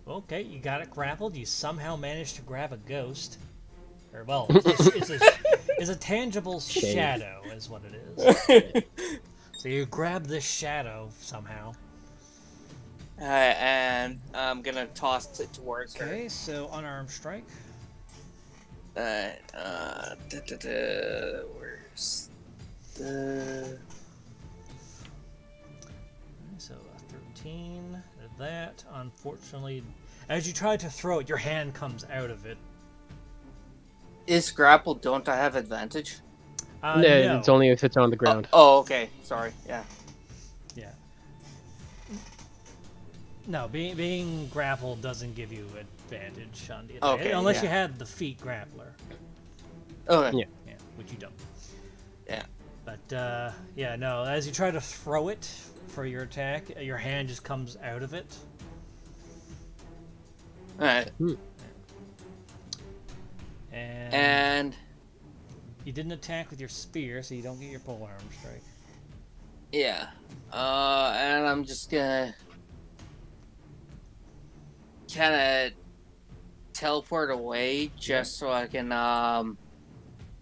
Okay, you got it grappled. You somehow managed to grab a ghost. Or, well, it's a tangible Shame. shadow, is what it is. So you grab this shadow somehow. And I'm gonna toss it towards her. Okay, so unarmed strike. Where's the... So 13. That, unfortunately, as you try to throw it, your hand comes out of it. Is grapple, don't I have advantage? No, No. it's only if it's on the ground. Oh, okay. Sorry. Yeah. Yeah. No, being grappled doesn't give you advantage on the attack. Okay, Unless yeah. you had the feet grappler. Okay. Yeah. Yeah, which you don't. Yeah. But, yeah, no, as you try to throw it for your attack, your hand just comes out of it. Alright. And you didn't attack with your spear, so you don't get your polearm strike. yeah. And I'm just gonna kind of teleport away just so I can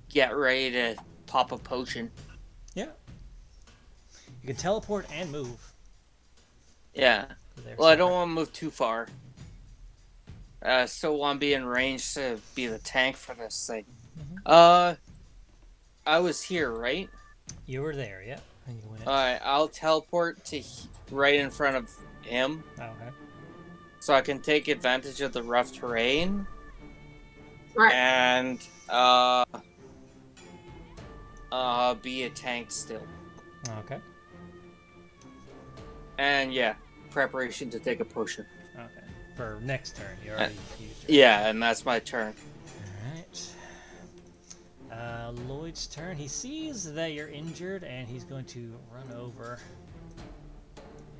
get ready to pop a potion. Yeah. You can teleport and move. Yeah. They're Well, I don't separate. want to move too far. Still want to be in range to be the tank for this thing. Mhm. I was here, right? You were there, yeah. And you went. Alright, I'll teleport to right in front of him Okay. so I can take advantage of the rough terrain Right. and be a tank still. Okay. And yeah, preparation to take a potion. Okay. For next turn, you already used your... Yeah, and that's my turn. Alright. Lloyd's turn. He sees that you're injured, and he's going to run over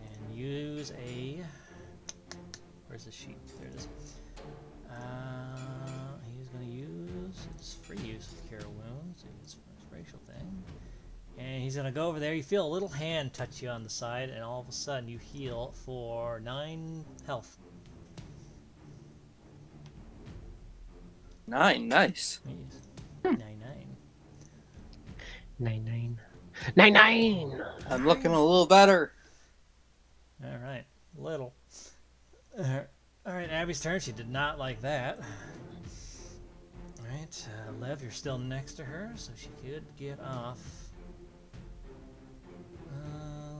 and use a... Where's the sheet? There it is. He's going to use his free use of Cure Wounds. It's a racial thing. And he's going to go over there. You feel a little hand touch you on the side, and all of a sudden you heal for 9 health. 9, nice. Yes. 9. 9-9. 9-9! I'm looking a little better. Alright. Little. Alright, Abby's turn. She did not like that. Alright, Lev, you're still next to her, so she could get off.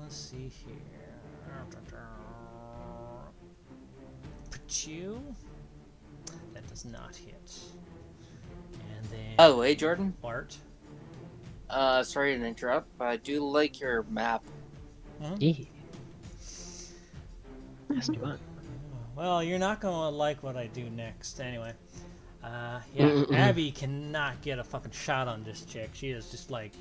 Let's see here. Pachu. That does not hit. And then By the way, Jordan, Bart. sorry to interrupt, but I do like your map. Yeah. That's fun. Well, you're not gonna like what I do next, anyway. Yeah, Mm-mm-mm. Abby cannot get a fucking shot on this chick. She is just like,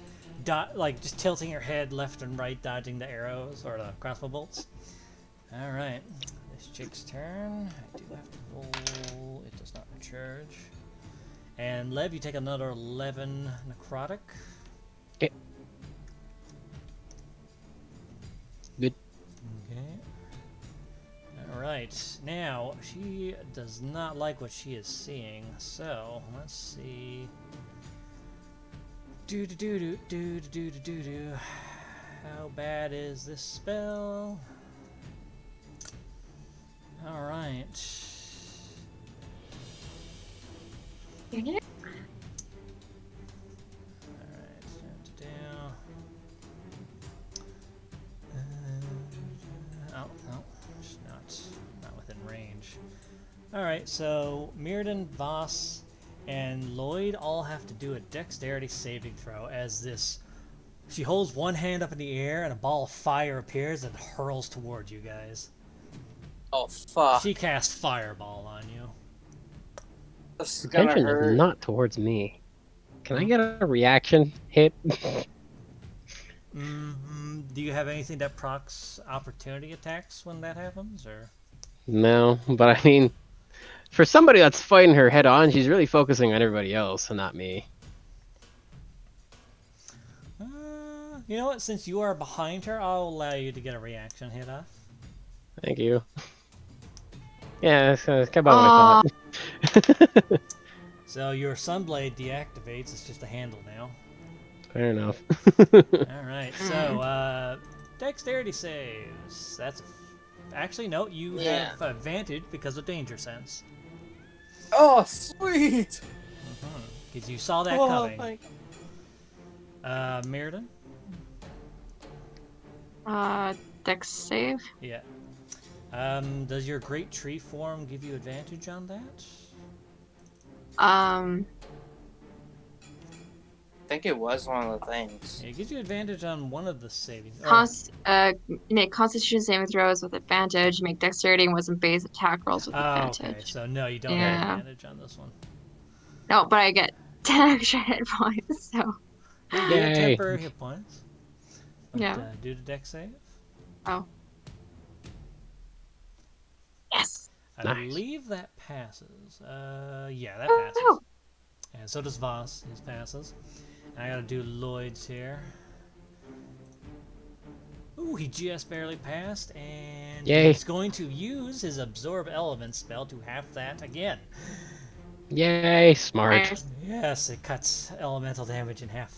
just tilting her head left and right, dodging the arrows or the crossbow bolts. All right, this chick's turn. I do have to roll. It does not recharge. And Lev, you take another 11 necrotic. Okay. Good. Okay. Alright, now, she does not like what she is seeing, so, let's see. Do-do-do-do-do-do-do-do-do. How bad is this spell? Alright. Alright, oh, no, it's not within range. Alright, so Mirrodin, Voss, and Lloyd all have to do a dexterity saving throw as this. She holds one hand up in the air and a ball of fire appears and hurls towards you guys. Oh fuck! She casts Fireball on you. This is gonna Attention is hurt. not towards me. Can I get a reaction hit? Do you have anything that procs opportunity attacks when that happens, or? No, but I mean, for somebody that's fighting her head on, she's really focusing on everybody else and not me. You know what? Since you are behind her, I'll allow you to get a reaction hit off. Thank you. Yeah, that's kind of what I thought. So your Sunblade deactivates. It's just a handle now. Fair enough. Alright, so, dexterity saves. That's... Actually, no, you have advantage because of Danger Sense. Oh, sweet! Because you saw that Oh, coming. Mirrodin? Dex save. Yeah. Does your Great Tree form give you advantage on that? I think it was one of the things. Yeah, it gives you advantage on one of the savings. Make Constitution saving throws with advantage. Make Dexterity and Wisdom-based attack rolls with advantage. Okay. So no, you don't have advantage on this one. No, but I get 10 extra hit points. So. You get temporary hit points. But, Yeah. Do the dex save. Oh. Yes. I believe that passes. Yeah, that passes. Oh. And so does Voss. His passes. And I gotta do Lloyd's here. Ooh, he just barely passed, and he's going to use his Absorb Element spell to half that again. Yay, smart. Nice. Yes, it cuts elemental damage in half.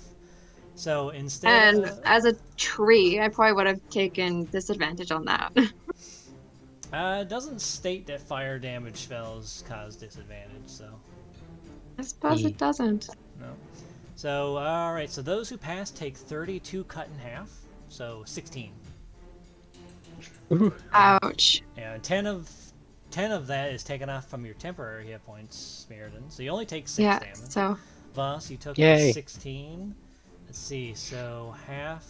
So instead And as a tree, I probably would have taken disadvantage on that. it doesn't state that fire damage spells cause disadvantage, so... I suppose it doesn't. No. So, alright, so those who pass take 32 cut in half, so 16. Ooh. Ouch. And 10 of that is taken off from your temporary hit points, Mirrodin. So you only take 6 Yeah, damage. so... Voss, you took Yay. 16. Let's see, so half,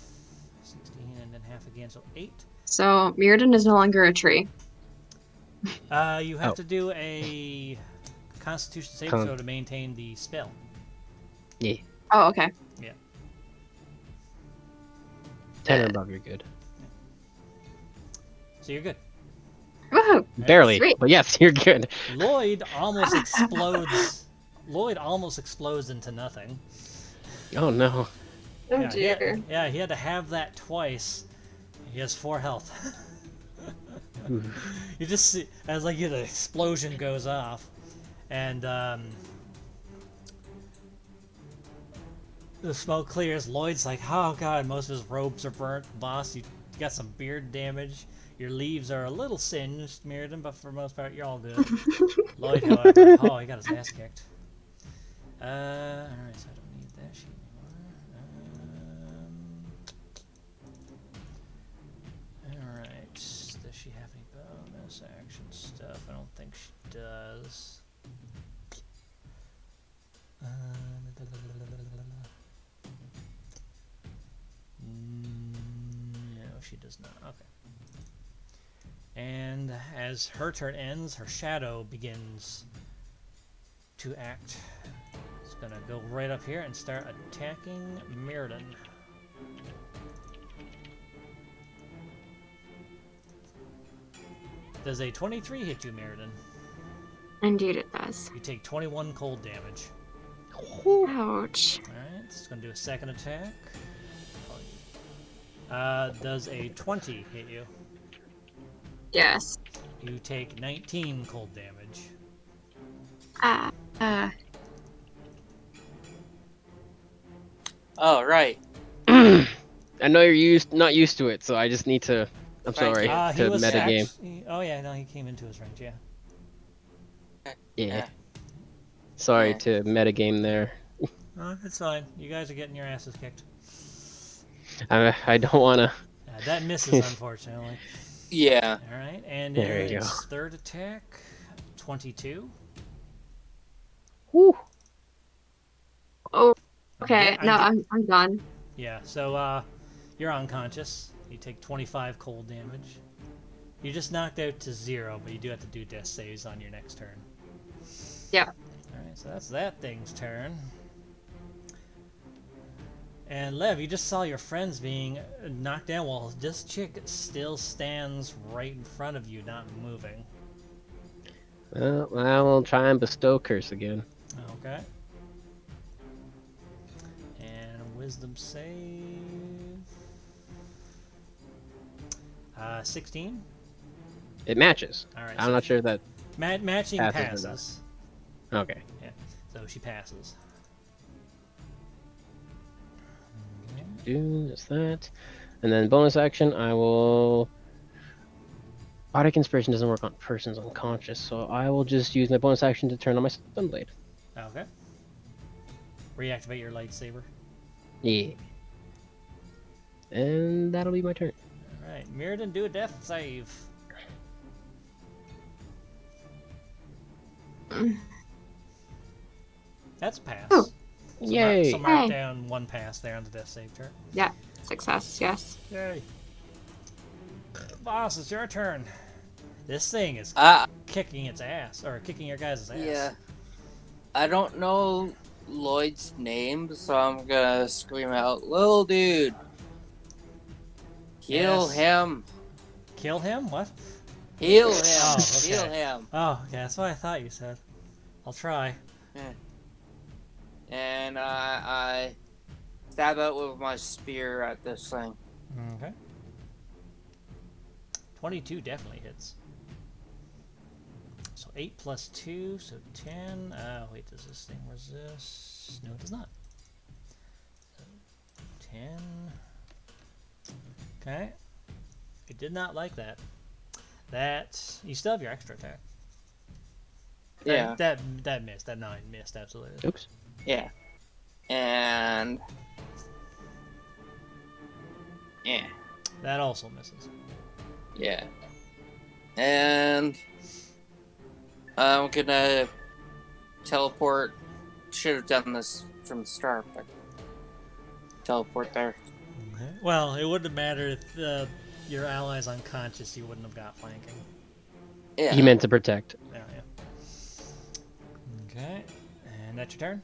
16, and then half again, so 8. So, Mirrodin is no longer a tree. You have to do a Constitution saving throw to maintain the spell. Yeah. Oh, okay. Yeah. 10 or above, you're good. So you're good. Woohoo! Barely, Sweet. but yes, you're good. Lloyd almost explodes. Lloyd almost explodes into nothing. Oh no. Oh, Yeah, dear. he had to have that twice. He has 4 health. You just see, as like the explosion goes off, and the smoke clears. Lloyd's like, oh god, most of his robes are burnt. Boss, you got some beard damage. Your leaves are a little singed, Mirrodin, but for the most part, you're all good. Lloyd, however, oh, he got his ass kicked. Alright, so I don't need that sheet anymore. Alright, does she have any bonus action stuff? I don't think she does. No, she does not. Okay. And as her turn ends, her shadow begins to act. It's gonna go right up here and start attacking Mirrodin. Does a 23 hit you, Mirrodin? Indeed it does. You take 21 cold damage. Ouch. Alright, it's gonna do a second attack. Does a 20 hit you? Yes. You take 19 cold damage. Oh, right. I know you're not used to it, so I just need to. I'm Thank sorry you. to metagame. Oh yeah, no, he came into his range. Yeah. Yeah. Sorry to metagame there. Oh, it's fine. You guys are getting your asses kicked. I don't want to. That misses, unfortunately. Yeah. All right, and There you its go. third attack, 22. Whew. Oh, I'm okay. get- No, I'm I'm done. Yeah, so you're unconscious. You take 25 cold damage. You just knocked out to 0, but you do have to do death saves on your next turn. Yeah. Alright, so that's that thing's turn. And Lev, you just saw your friends being knocked down while this chick still stands right in front of you, not moving. Well, I will try and bestow curse again. Okay. And wisdom save. 16. It matches. Alright, I'm so not sure that matching passes or not. passes. Okay. Yeah, so she passes. Do just that. And then bonus action, I will. Bardic Inspiration doesn't work on persons unconscious, so I will just use my bonus action to turn on my Sunblade. Okay. Reactivate your lightsaber. Yeah. And that'll be my turn. Alright, Mirrodin, do a death save. That's a pass. Oh. Yay! So mark Hey. down 1 pass there on the death save chart. Yeah. Success. Yes. Yay. Boss, it's your turn. This thing is kicking its ass, or kicking your guys' ass. Yeah. I don't know Lloyd's name, so I'm gonna scream out, "Little dude, kill Yes. him, Kill him? What? heal him, Oh, okay. heal him." Oh, yeah, that's what I thought you said. I'll try. And I stab out with my spear at this thing. Okay. 22 definitely hits. So 8 plus 2, so 10. Wait, does this thing resist? No, it does not. So 10. Okay. It did not like that. You still have your extra attack. Yeah. That missed. That 9 missed, absolutely. Oops. Yeah. And yeah. That also misses. Yeah. And I'm gonna teleport. Should have done this from the start, but teleport there. Okay. Well, it wouldn't have mattered if your ally's unconscious, you wouldn't have got flanking. Yeah. He meant to protect. Yeah. Okay. And that's your turn?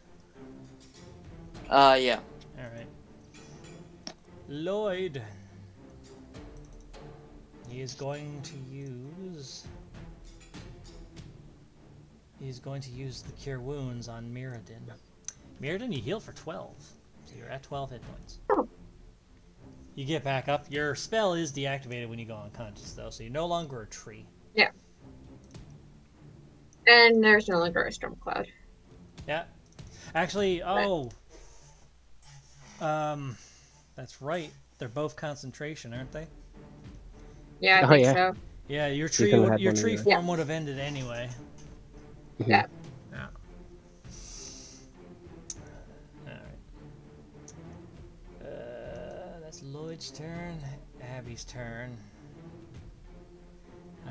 Yeah. Alright. Lloyd. He is going to use... He's going to use the Cure Wounds on Mirrodin. Mirrodin, you heal for 12. So you're at 12 hit points. You get back up. Your spell is deactivated when you go unconscious, though, so you're no longer a tree. Yeah. And there's no longer a storm cloud. Yeah. Actually, that's right. They're both concentration, aren't they? Yeah, I Oh, think yeah. so. Yeah, your couldn't have one tree either. form would have ended anyway. Yeah. Yeah. Alright. That's Lloyd's turn. Abby's turn.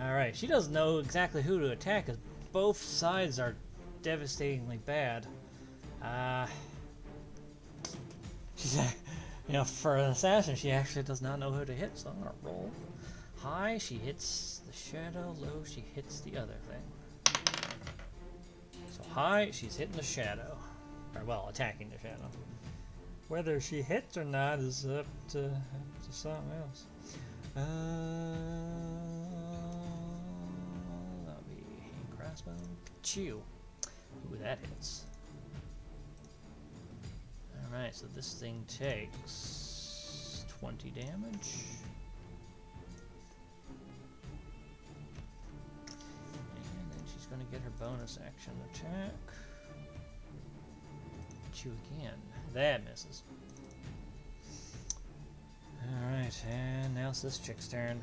Alright, she doesn't know exactly who to attack because both sides are devastatingly bad. She's, for an assassin, she actually does not know who to hit, so I'm gonna roll. High, she hits the shadow. Low, she hits the other thing. So high, she's hitting the shadow. Or, well, attacking the shadow. Whether she hits or not is up to something else. That'll be crossbow. Chew. Ooh, that hits. Alright, so this thing takes 20 damage. And then she's going to get her bonus action attack. Chew again. That misses. Alright, and now it's this chick's turn.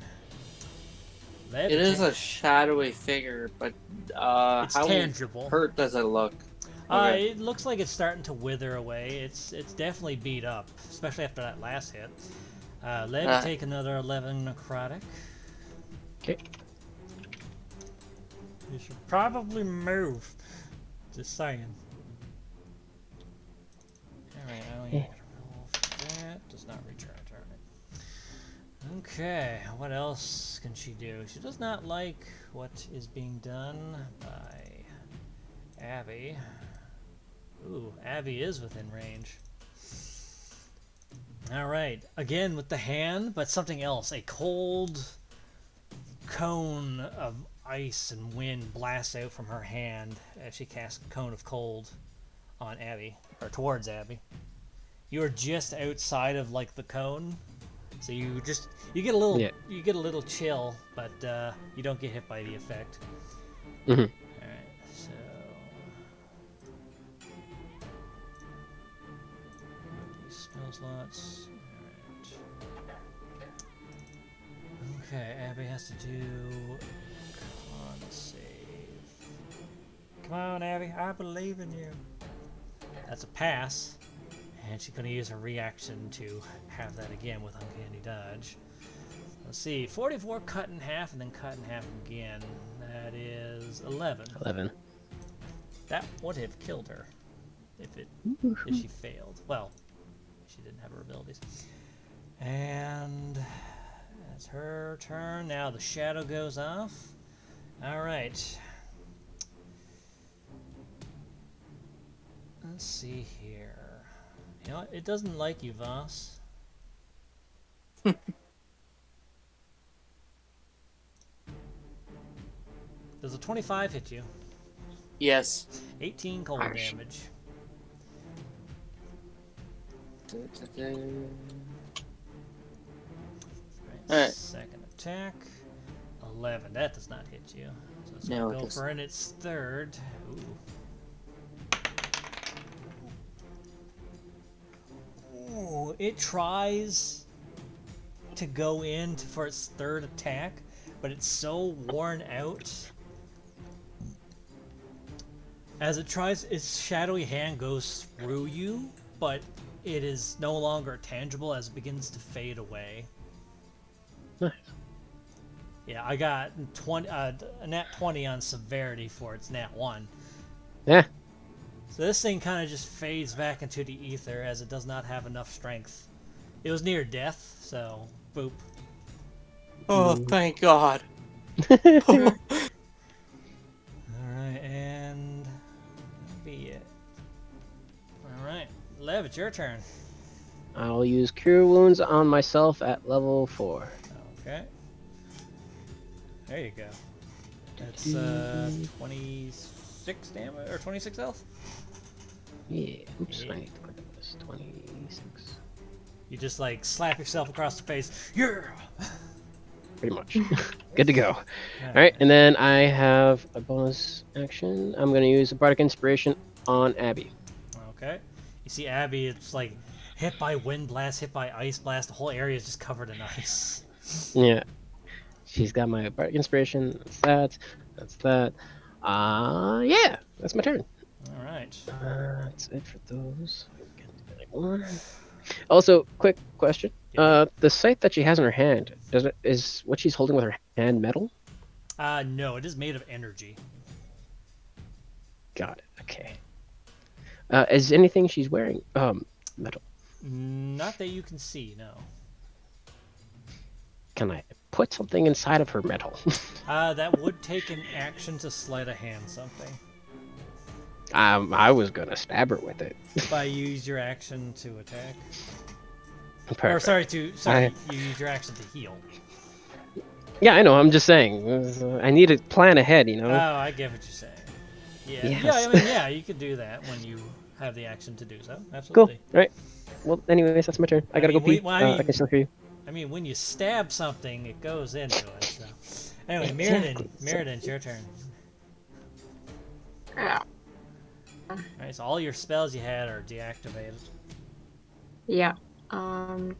It is a shadowy figure, but it's how tangible. hurt does it look? Okay. It looks like it's starting to wither away. It's definitely beat up, especially after that last hit. Let take another 11 necrotic. Okay. You should probably move. Just saying. Alright, I only Yeah. get a roll for that. Does not return a turn. Okay, what else can she do? She does not like what is being done by Abby. Ooh, Abby is within range. Alright, again with the hand, but something else. A cold cone of ice and wind blasts out from her hand as she casts a cone of cold on Abby, or towards Abby. You are just outside of like the cone, so you get a little chill, but you don't get hit by the effect. Mm-hmm. All right, so these spell slots. All right. Okay, Abby has to do con save. Come on, Abby, I believe in you. That's a pass. And she's going to use her reaction to have that again with Uncanny Dodge. Let's see, 44 cut in half and then cut in half again. That is 11. 11. That would have killed her if she failed. Well, she didn't have her abilities. And that's her turn. Now the shadow goes off. All right. Let's see here. You know what? It doesn't like you, Voss. Does a 25 hit you? Yes. 18 cold Harsh. damage. Alright. Second attack. 11. That does not hit you. So it's No, going it to go does for in its third. Ooh, it tries to go in for its third attack, but it's so worn out. As it tries, its shadowy hand goes through you, but it is no longer tangible as it begins to fade away. Nice. Yeah, I got a nat 20 on severity for its nat 1. Yeah. So this thing kind of just fades back into the ether as it does not have enough strength. It was near death, so boop. Oh, thank God. Alright, and that'll be it. Alright, Lev, it's your turn. I'll use Cure Wounds on myself at level 4. Okay. There you go. That's 26 damage, or 26 health? Yeah. Oops, Yeah. I need to click this. 26. You just like slap yourself across the face. Yeah! Pretty much. Good to go. Alright, and then I have a bonus action. I'm going to use a Bardic Inspiration on Abby. Okay. You see Abby, it's like hit by wind blast, hit by ice blast. The whole area is just covered in ice. Yeah. She's got my Bardic Inspiration. That's that. That's that. Yeah. That's my turn. Alright. That's it for those. One. Also, quick question. Yeah. The scythe that she has in her hand, is what she's holding with her hand metal? No, it is made of energy. Got it. Okay. Is anything she's wearing metal? Not that you can see, no. Can I put something inside of her metal? That would take an action to sleight of hand something. I was gonna stab her with it. If I use your action to attack. Perfect. Or sorry, you use your action to heal. Yeah, I know. I'm just saying. I need to plan ahead, you know. Oh, I get what you're saying. Yeah, Yes. yeah. I mean, yeah, you could do that when you have the action to do so. Cool. Absolutely. All right. Well, anyways, that's my turn. I gotta go pee. I I can still hear you. I mean, when you stab something, it goes into it. So, anyway, Exactly. Mirrodin, it's your turn. Yeah. All right, so all your spells you had are deactivated. Yeah. Hmm.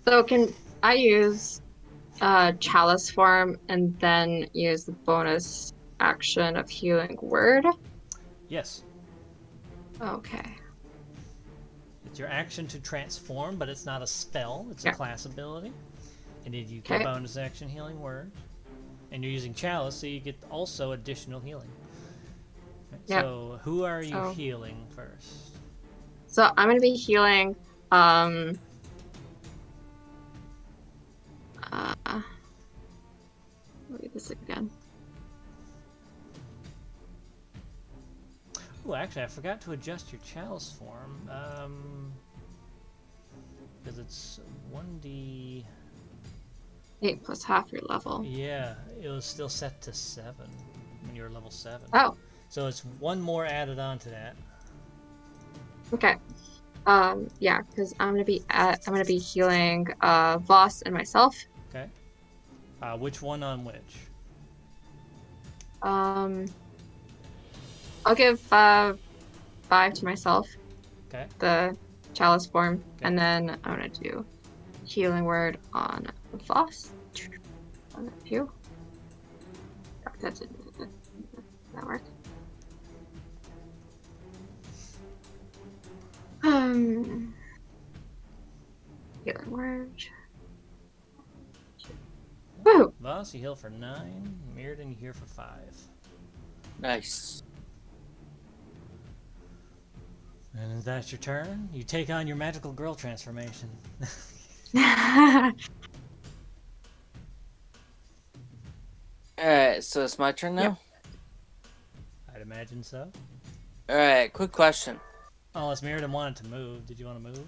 So can I use chalice form and then use the bonus action of healing word? Yes. Okay. It's your action to transform, but it's not a spell. It's a Yeah. class ability. And then you get Okay. bonus action healing word. And you're using chalice, so you get also additional healing. Okay, Yeah. so who are you So- healing first? So I'm gonna be healing read this again. Oh, actually, I forgot to adjust your chalice form. Because it's 1d. 8 plus half your level. Yeah, it was still set to 7 when you were level 7. Oh, So it's one more added on to that. okay. Yeah, because I'm gonna be healing Voss and myself. Okay. Which one on which? Um, I'll give 5 to myself, Okay. the chalice form, Okay. and then I'm gonna do healing word on Voss. On a few. That work. Healing word. Woo! Voss, you heal for 9. Mirrodin, you heal for 5. Nice. And that's your turn. You take on your magical girl transformation. Alright, so it's my turn now? Yep. I'd imagine so. Alright, quick question. Unless Mirrodin wanted to move. Did you want to move?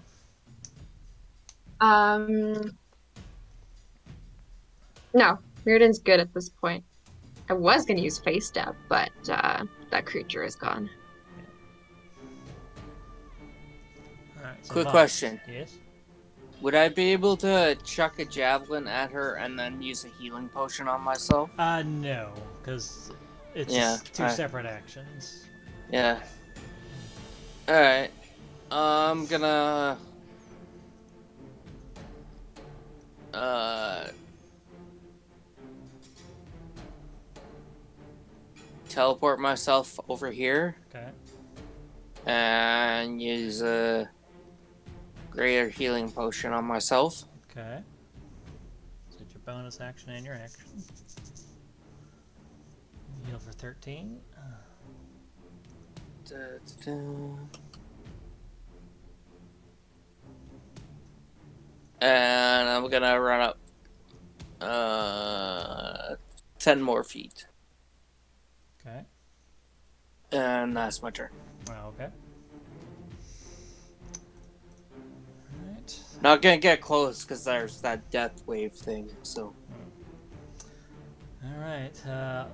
No, Mirrodin's good at this point. I was gonna use face stab, but that creature is gone. Alright, so Quick Voss. question. Yes? Would I be able to chuck a javelin at her and then use a healing potion on myself? No, because it's Yeah, two separate actions. Yeah. Alright. I'm gonna... teleport myself over here Okay. and use a greater healing potion on myself. Okay. So it's your bonus action and your action. You heal for 13. And I'm gonna run up 10 more feet. Okay. And that's my turn. Oh, okay. Alright. Not gonna get close because there's that death wave thing, so. Alright.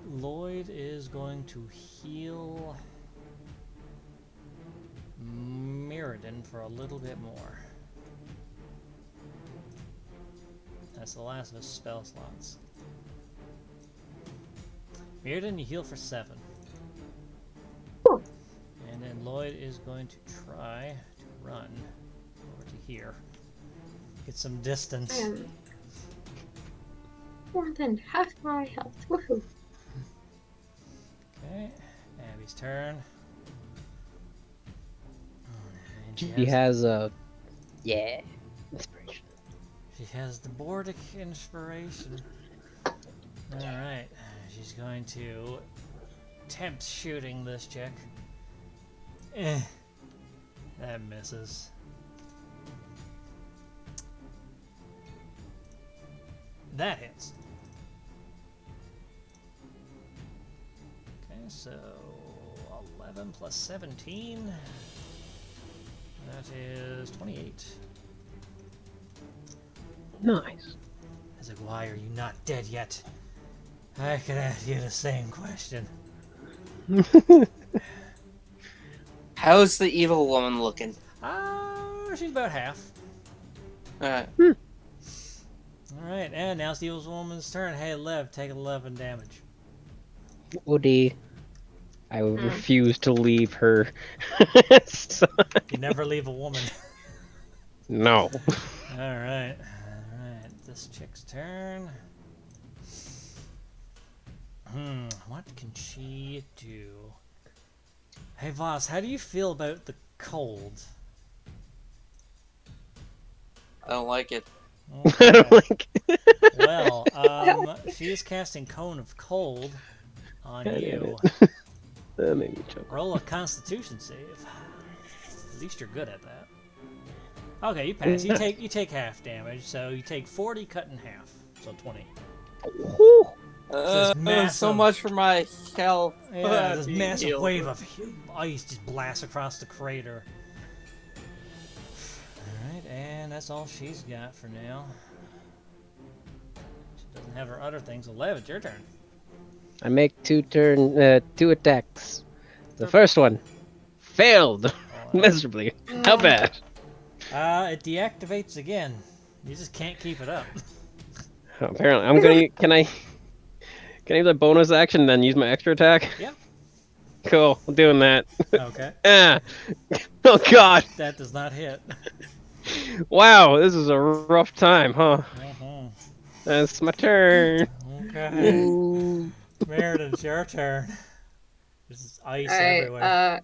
Lloyd is going to heal Mirrodin for a little bit more. That's the last of his spell slots. Mirrodin, you heal for 7. And then Lloyd is going to try to run over to here. Get some distance. I am more than half my health. Woohoo! Okay. Abby's turn. And He has a inspiration. She has the Bordic inspiration. Alright. She's going to attempt shooting this chick. That misses. That hits. Okay, so 11 plus 17. That is 28. Nice. He's like, why are you not dead yet? I could ask you the same question. How's the evil woman looking? She's about half. Alright. Alright, and now it's the evil woman's turn. Hey, Lev, take 11 damage. Odie. I would refuse to leave her. You never leave a woman. No. Alright. this chick's turn. What can she do? Hey Voss, how do you feel about the cold? I don't like it. I don't Okay. like. Well, she is casting Cone of Cold on God damn you. it. That made me choke. Roll a Constitution save. At least you're good at that. Okay, you pass. You take half damage, so you take 40 cut in half, so 20. Whew. This massive, So much for my health. yeah, this being massive healed. wave of ice just blasts across the crater. All right, and that's all she's got for now. She doesn't have her other things. 11, it's your turn. I make two attacks. The first one failed miserably. How bad? It deactivates again. You just can't keep it up. Oh, apparently, I'm gonna. Can I use a bonus action and then use my extra attack? Yeah. Cool. I'm doing that. Okay. Ah. Oh God. That does not hit. Wow, this is a rough time, huh? Uh-huh. That's my turn. Okay. Ooh. Meredith, it's your turn. There's ice Alright, everywhere.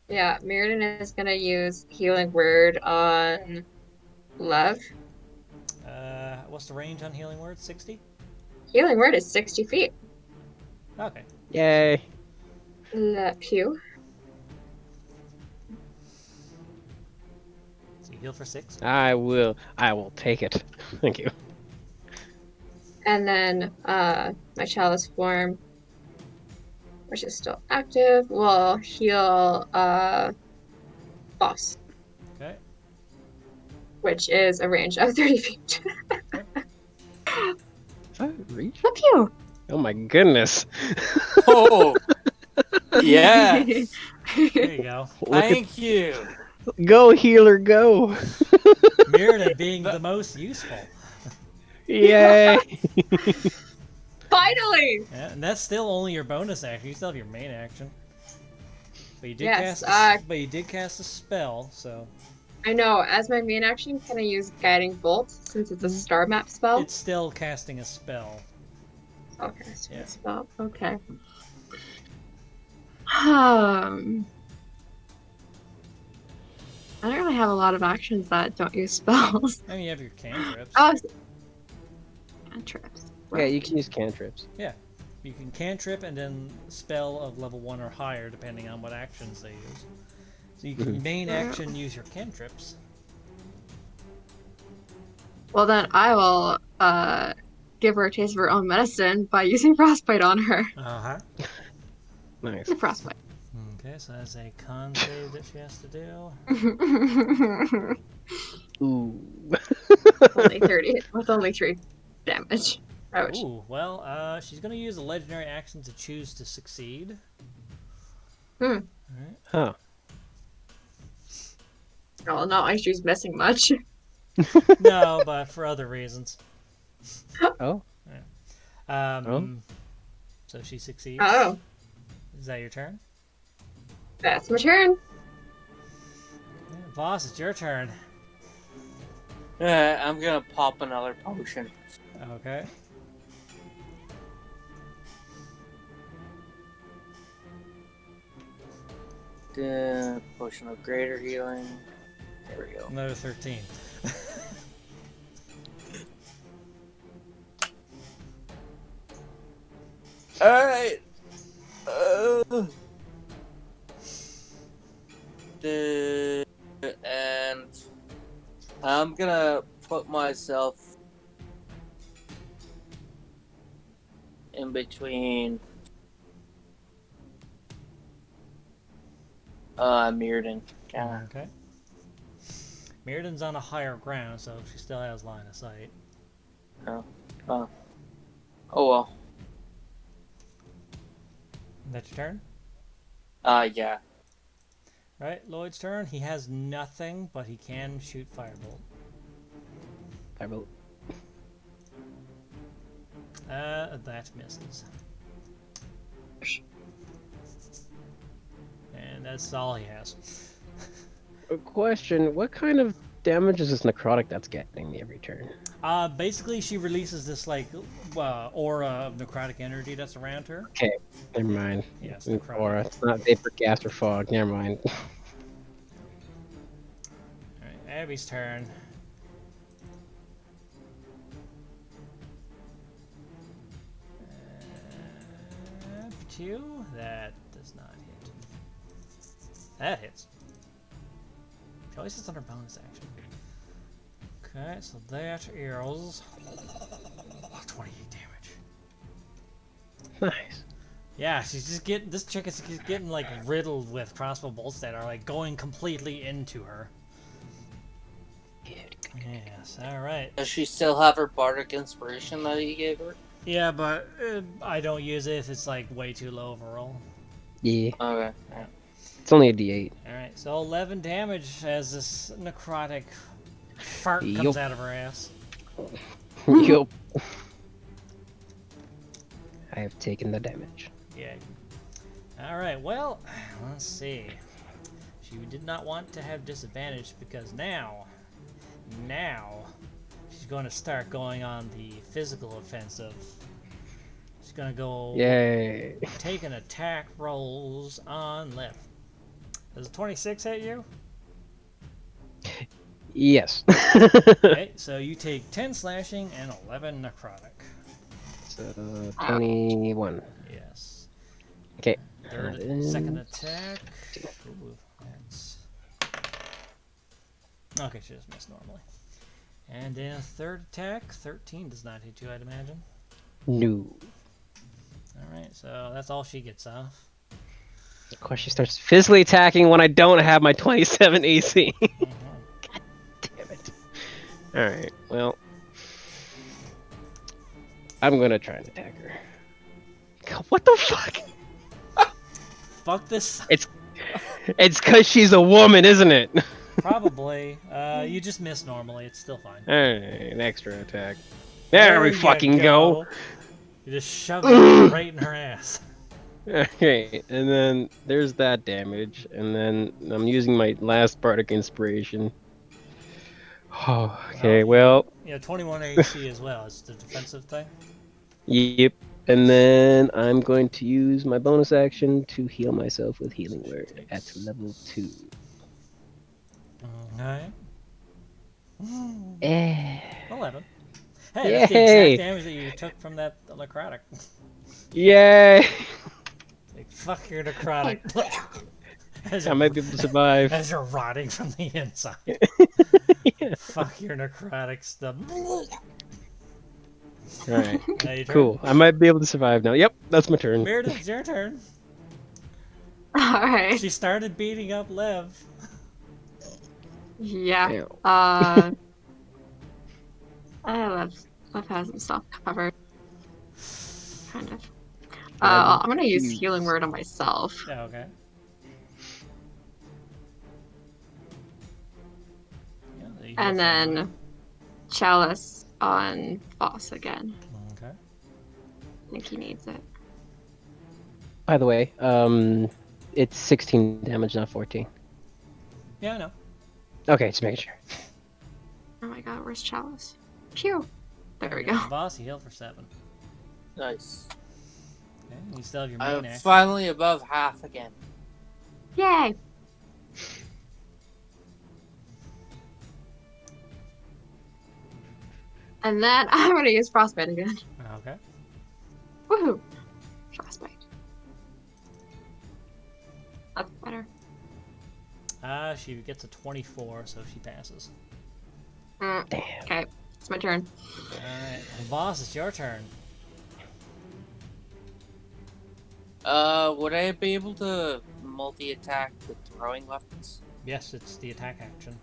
yeah, Mirrodin is gonna use Healing Word on Lev. What's the range on Healing Word? 60? Healing Word is 60 feet. Okay. Yay. Pew. So you heal for 6? I will take it. Thank you. And then my Chalice form, which is still active, will heal Boss, Okay. Which which is a range of 30 feet. Is that reach? Pew! Oh my goodness. Oh, yes. There you go. Look at, Thank you. go healer, go. Mirrodin being the most useful. Yay. Finally! Yeah, and that's still only your bonus action. You still have your main action. But you did Yes, cast a spell, so I know. As my main action, can I use Guiding Bolt since it's a star map spell? it's still casting a spell. Okay, so Yeah. it's spell. Okay. I don't really have a lot of actions that don't use spells. I mean, you have your cantrips. Oh, cantrips. Yeah, you can use cantrips. You can cantrip and then spell of level 1 or higher, depending on what actions they use. So you can main action use your cantrips. Well, then I will give her a taste of her own medicine by using Frostbite on her. Uh-huh. Nice. The Frostbite. Okay, so that's a con save that she has to do. Ooh. Only 30 with only 3 damage. Ouch. Ooh, well, she's going to use a legendary action to choose to succeed. Hmm. Alright. Huh. Well, not like she's missing much. No, but for other reasons. Oh. So she succeeds. Oh, Is that your turn? that's my turn. Yeah, Voss, it's your turn. I'm gonna pop another potion. Okay. Potion of greater healing. There we go. Another 13. Alright. And I'm gonna put myself in between Mirrodin. Okay. Mirrodin's on a higher ground, so she still has line of sight. Oh well. That's your turn? Yeah. Right, Lloyd's turn. He has nothing, but he can shoot Firebolt. Firebolt. That misses. And that's all he has. A question: what kind of damage is this necrotic that's getting me every turn? Basically, she releases this like aura of necrotic energy that's around her. Okay, never mind. Yes, It's necrotic. aura. It's not vapor, gas, or fog. Never mind. All right, Abby's turn. Two. That does not hit. That hits. She always hits on her bonus action. Okay, so that is 28 damage. Nice. Yeah, she's just getting. This chick is just getting like riddled with crossbow bolts that are like going completely into her. Yes. All right. Does she still have her bardic inspiration that he gave her? Yeah, but I don't use it if it's like way too low of a roll. Yeah. Okay. It's only a D8. All right, so 11 damage as this necrotic fart comes Yup. out of her ass. Yup. I have taken the damage. Yeah. All right. Well, let's see. She did not want to have disadvantage because now, she's going to start going on the physical offensive. She's going to go Yay. taking attack rolls on left. Does a 26 hit you? Yes. Okay, so you take 10 slashing and 11 necrotic. So 21. Yes. Okay. Second attack. Ooh, that's... Okay, she just missed normally. And then a third attack. 13 does not hit you, I'd imagine. No. Alright, so that's all she gets off. Of course, she starts physically attacking when I don't have my 27 AC. God damn it. Alright, well. I'm gonna try and attack her. God, what the fuck? Fuck this. It's because she's a woman, isn't it? Probably. You just missed normally. It's still fine. Alright, an extra attack. There we you fucking go. You just shoved it right in her ass. Okay, and then there's that damage, and then I'm using my last bardic inspiration. Oh, okay, well, Yeah, 21 AC as well. It's the defensive thing. yep. And then I'm going to use my bonus action to heal myself with Healing Word at level 2. Okay. Eh. 11. Hey, that's the Yay! exact damage that you took from that necrotic. Yay! Like, fuck your necrotic. As I might be able to survive. As you're rotting from the inside. Yeah. Fuck your necrotic stuff. Alright, Now your turn. cool. I might be able to survive now. Yep, that's my turn. Meredith, it's your turn. Alright. She started beating up Lev. Yeah. Damn. Lev has himself covered. Kind of. I'm gonna use Healing Word on myself. Yeah, okay. Yeah, there you And go. then Chalice on Voss again. Okay. I think he needs it. By the way, it's 16 damage, not 14. Yeah, I know. Okay, just making sure. Oh my god, where's Chalice? Phew. There we go. Boss, you healed for 7. Nice. Okay, you still have your main I'm action. finally above half again. Yay! And then I'm gonna use Frostbite again. Okay. Woohoo! Frostbite. That's better. She gets a 24, so she passes. Damn. Okay, it's my turn. Alright, Boss, it's your turn. Would I be able to multi-attack with throwing weapons? Yes, it's the attack action.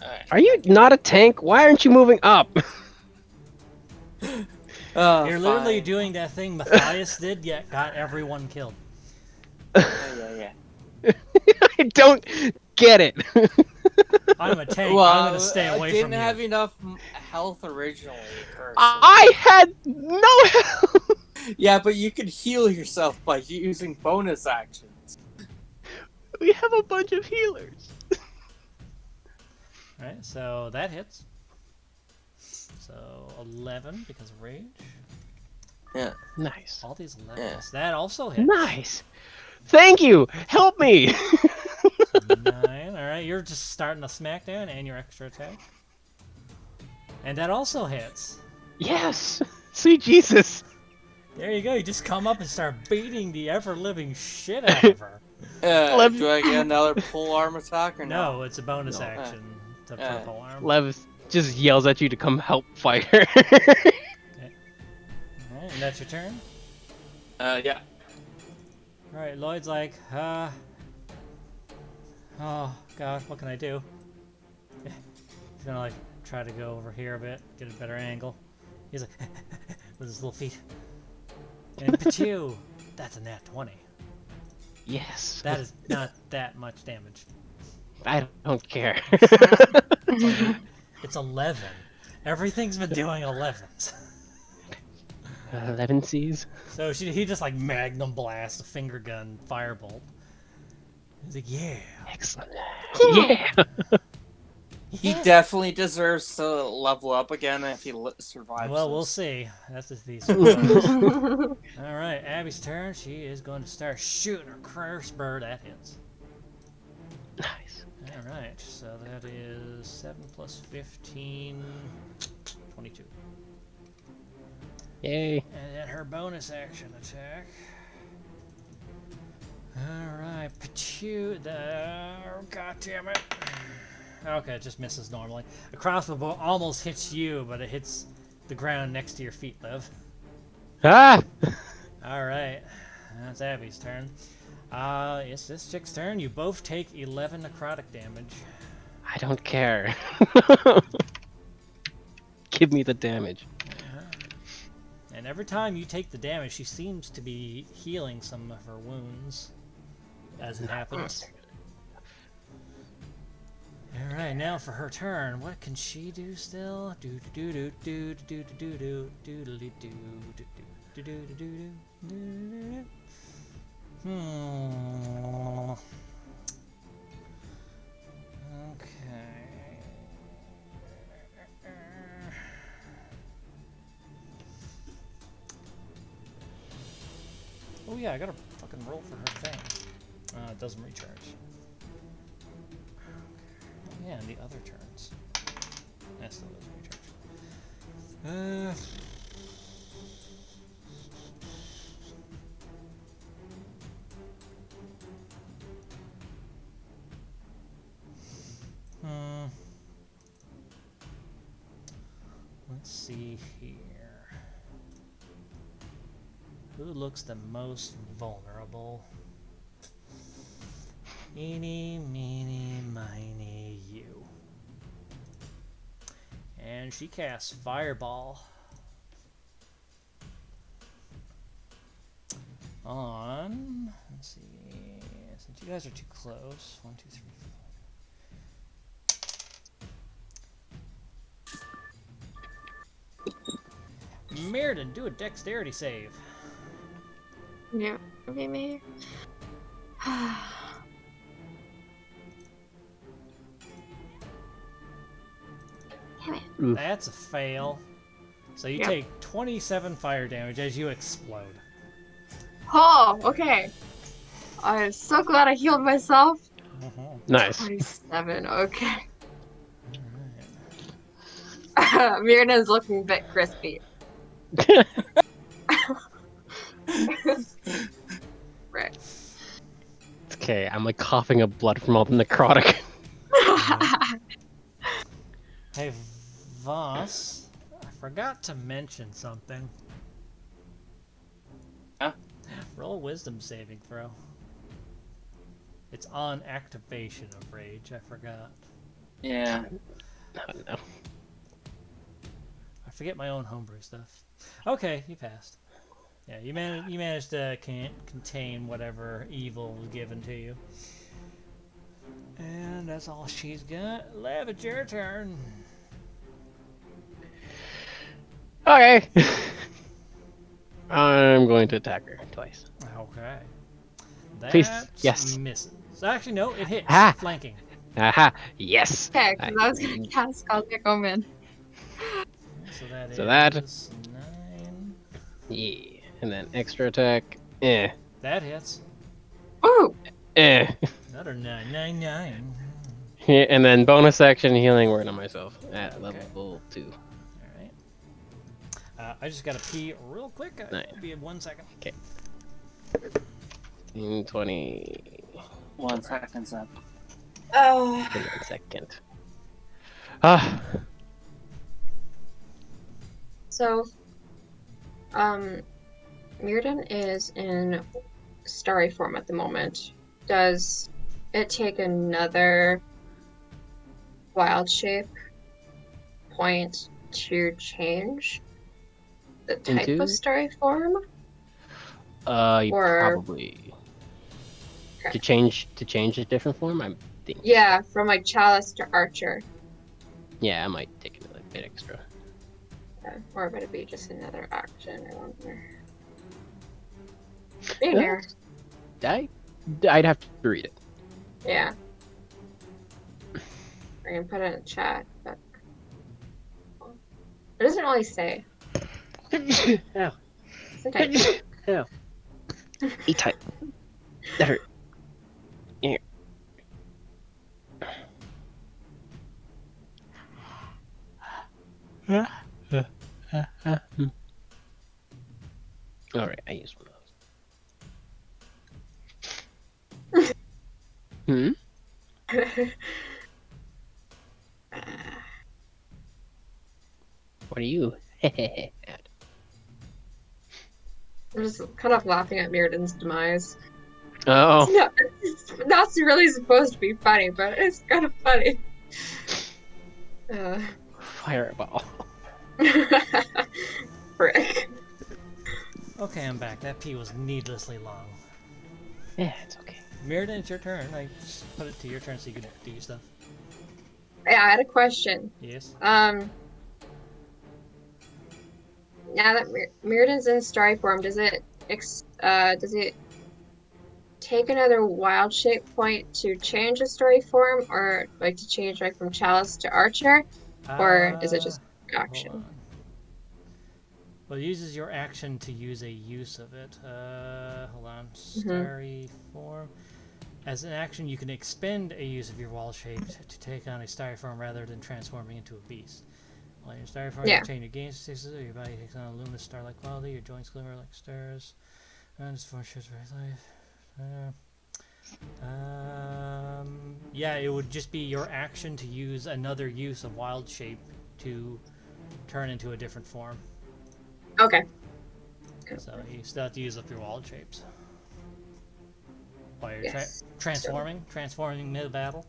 Alright. Are you not a tank? Why aren't you moving up? Oh, You're literally fine. doing that thing Matthias did, yet got everyone killed. Yeah. I don't get it. I'm a tank. Well, I'm gonna stay I away didn't from you. have enough health originally. First. I had no help. Yeah, but you could heal yourself by using bonus actions. We have a bunch of healers. Alright, so that hits. So 11 because of rage. Yeah. Nice. All these 11s. Yeah. That also hits. Nice. Thank you. Help me. 9. Alright, you're just starting the smackdown and your extra attack. And that also hits. Yes. Sweet Jesus. There you go. You just come up and start beating the ever-living shit out of her. Do I get another pull arm attack or no? No, it's a bonus No. action to purple arm. Lev just yells at you to come help fight her. Alright, and that's your turn. Yeah. Alright, Lloyd's like, oh god, what can I do? He's gonna like try to go over here a bit, get a better angle. He's like, with his little feet. And Pachu! That's a nat 20. Yes. That is not that much damage. I don't care. It's 11. Everything's been doing 11s. 11 C's. So he just like magnum blast a finger gun firebolt. He's like, yeah. Excellent. Yeah. He definitely deserves to level up again if he survives. Well, we'll this. see. That's just these. All right, Abby's turn. She is going to start shooting her crossbow. That hits. Nice. All right, so that is 7 plus 15, 22. Yay. And then her bonus action attack. Alright, Pachu, god damn it. Okay, it just misses normally. A crossbow bolt almost hits you, but it hits the ground next to your feet, Liv. Ah! Alright, that's Abby's turn. It's this chick's turn. You both take 11 necrotic damage. I don't care. Give me the damage. And every time you take the damage, she seems to be healing some of her wounds as it happens. Alright, now for her turn. What can she do still? Do do do do do do do do do do do do do do do do. Okay. Oh yeah, I gotta fucking roll for her thing. It doesn't recharge. Okay. Yeah, and the other turns. That still doesn't recharge. Let's see here. Who looks the most vulnerable? Eeny, meeny, miny, you. And she casts Fireball on, let's see, since you guys are too close, 1, 2, 3, 4. Meriden, do a dexterity save. Yeah, okay, maybe. Damn it. Oof. That's a fail. So you Yep. take 27 fire damage as you explode. Oh, okay. I'm so glad I healed myself. Nice. 27, okay. Alright. Mirna's looking a bit crispy. Right. Okay, I'm like coughing up blood from all the necrotic. Hey, Voss, I forgot to mention something. Huh? Roll a wisdom saving throw. It's on activation of rage, I forgot. Yeah. No. I forget my own homebrew stuff. Okay, you passed. Yeah, you managed to contain whatever evil was given to you. And that's all she's got. Lev, it's your turn. Okay. I'm going to attack her twice. Okay. That Please, yes. misses. Actually, no, it hits. Ah. Flanking. Aha! Yes. Okay, because I was gonna cast Cosmic Omen. So that So that- is 9. Yeah. And then extra attack. Eh. That hits. Ooh! Eh. Another 999. Yeah, and then bonus action healing word on myself at Okay. level 2. All right. I just gotta pee real quick. Nice. I'll be in 1 second. 20. 1 second, Zeb. Oh. 1 second. Ah. So, Mirrodin is in starry form at the moment. Does it take another wild shape point to change the type Into? of starry form? You Or- probably to change a different form. I'm thinking. Yeah, from like Chalice to Archer. Yeah, I might take another bit extra. Or would it be just another action? I wonder. Being Yeah. there. I'd have to read it. Yeah. I can put it in the chat, but it doesn't really say. Ow. It's a type. Ow. E-type. That hurt. Yeah. Alright, I use one of those. Hmm? What are you? I'm just kind of laughing at Mirrodin's demise. Oh. It's not really supposed to be funny, but it's kind of funny. Fireball. Frick. Okay, I'm back. That pee was needlessly long. Yeah, it's okay. Mirrodin, it's your turn. I just put it to your turn so you can do your stuff. Yeah, I had a question. Yes. Now that Mirrodin's in starry form, does it take another wild shape point to change a story form, or like to change like from Chalice to Archer, or is it just Hold action? on. Well, it uses your action to use a use of it. Hold on. Starry form. As an action, you can expend a use of your wall shape to take on a starry form rather than transforming into a beast. While your starry form, you change your gain statistics, your body takes on a luminous star-like quality, your joints glimmer like stars, and this form shows very life. Yeah, it would just be your action to use another use of wild shape to turn into a different form. Okay. So you still have to use up your wild shapes. While you're Yes. transforming mid-battle.